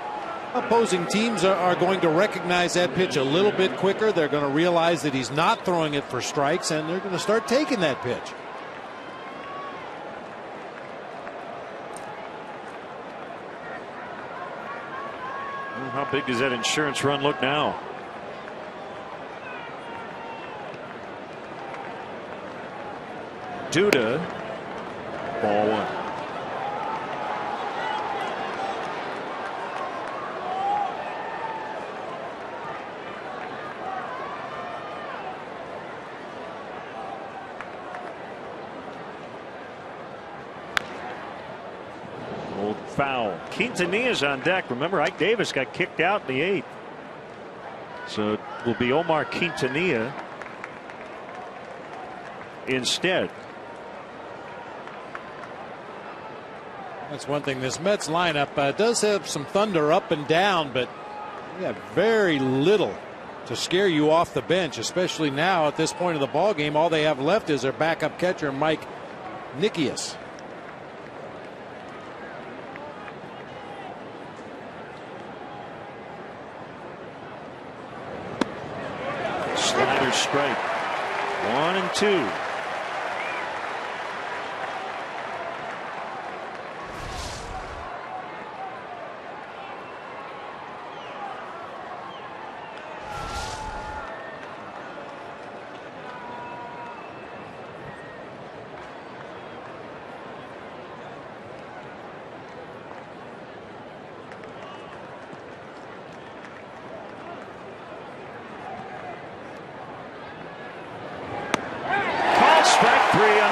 opposing teams are going to recognize that pitch a little bit quicker. They're going to realize that he's not throwing it for strikes, and they're going to start taking that pitch. How big does that insurance run look now? Duda, ball 1. Old foul. Quintanilla's on deck. Remember, Ike Davis got kicked out in the 8th. So it will be Omar Quintanilla instead. That's one thing. This Mets lineup does have some thunder up and down, but you have very little to scare you off the bench, especially now at this point of the ball game. All they have left is their backup catcher, Mike Nikias. Slider strike. 1-2.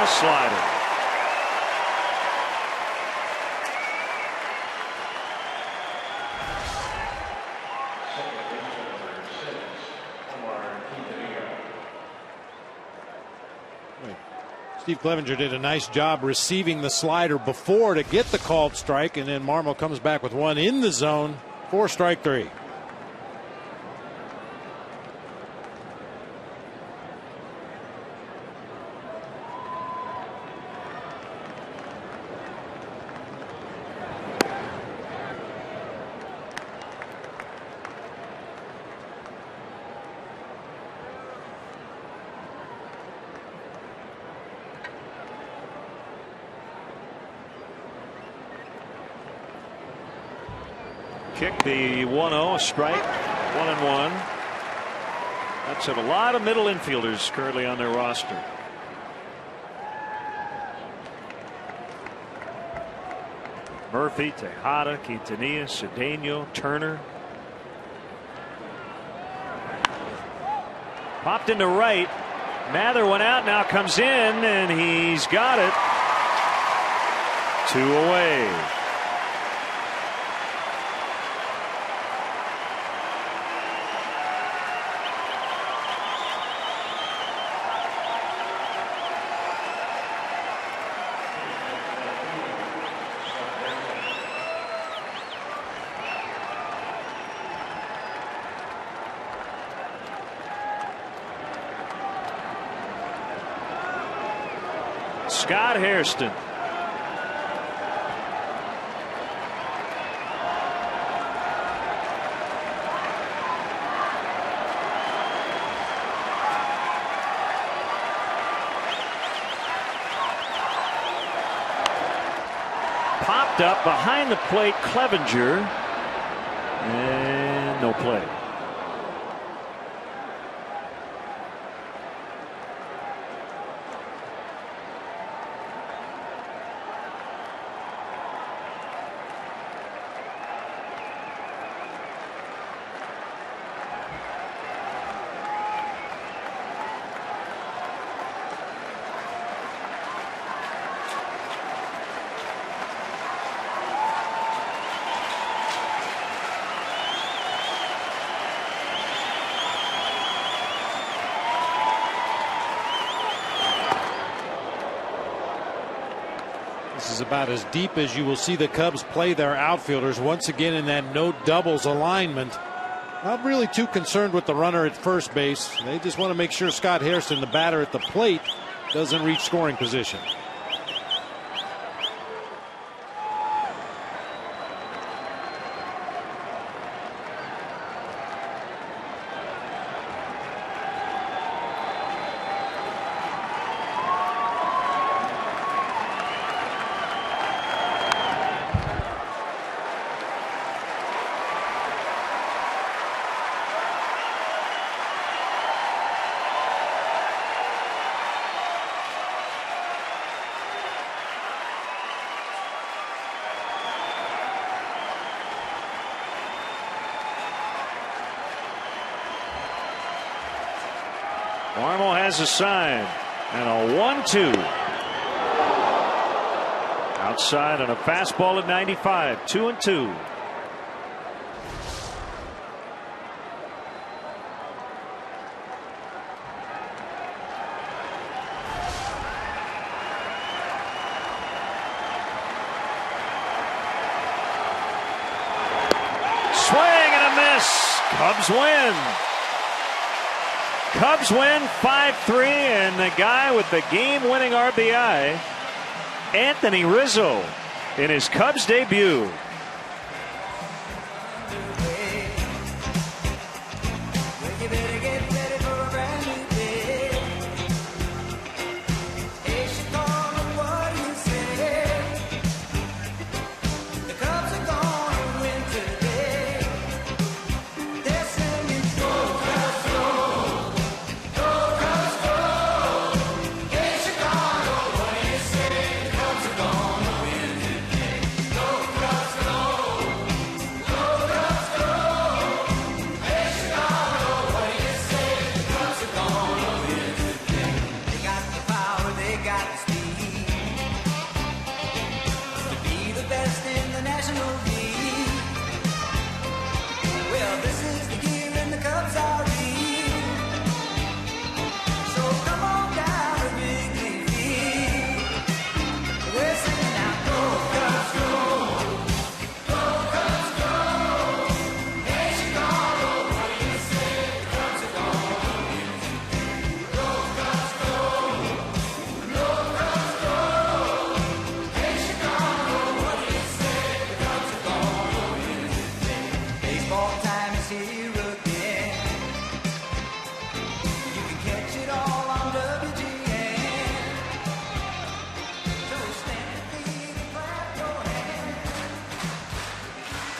Slider. Steve Clevenger did a nice job receiving the slider before to get the called strike, and then Marmol comes back with one in the zone for strike 3. Kick the 1-0, strike, 1-1. That's a lot of middle infielders currently on their roster. Murphy, Tejada, Quintanilla, Cedeno, Turner. Popped into right. Mather went out, now comes in, and he's got it. 2 away. Scott Hairston. Popped up behind the plate, Clevenger, and no play. This is about as deep as you will see the Cubs play their outfielders once again in that no doubles alignment. Not really too concerned with the runner at first base. They just want to make sure Scott Hairston, the batter at the plate, doesn't reach scoring position. Marmol has a sign and a 1-2. Outside on a fastball at 95, 2-2. Swing and a miss. Cubs win. Cubs win 5-3, and the guy with the game-winning RBI, Anthony Rizzo, in his Cubs debut.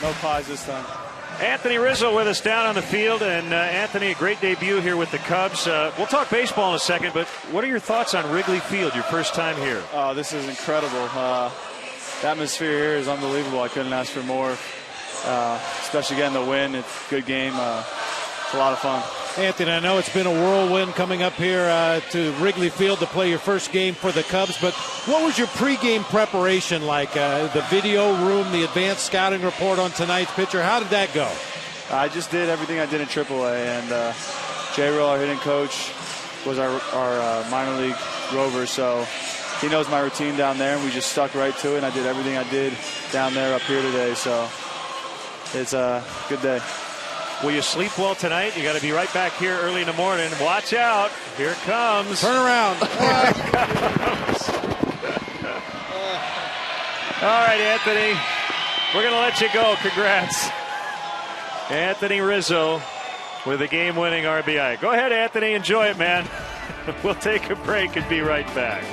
No pause this time. Anthony Rizzo with us down on the field, and Anthony, a great debut here with the Cubs. We'll talk baseball in a second, but what are your thoughts on Wrigley Field, your first time here? This is incredible. The atmosphere here is unbelievable. I couldn't ask for more, especially getting the win. It's a good game. It's a lot of fun. Anthony, I know it's been a whirlwind coming up here to Wrigley Field to play your first game for the Cubs, but what was your pregame preparation like? The video room, the advanced scouting report on tonight's pitcher, how did that go? I just did everything I did in AAA, and J-Roll, our hitting coach, was our minor league rover, so he knows my routine down there, and we just stuck right to it, and I did everything I did down there up here today, so it's a good day. Will you sleep well tonight? You got to be right back here early in the morning. Watch out. Here it comes. Turn around. All right, Anthony. We're going to let you go. Congrats. Anthony Rizzo with a game-winning RBI. Go ahead, Anthony. Enjoy it, man. We'll take a break and be right back.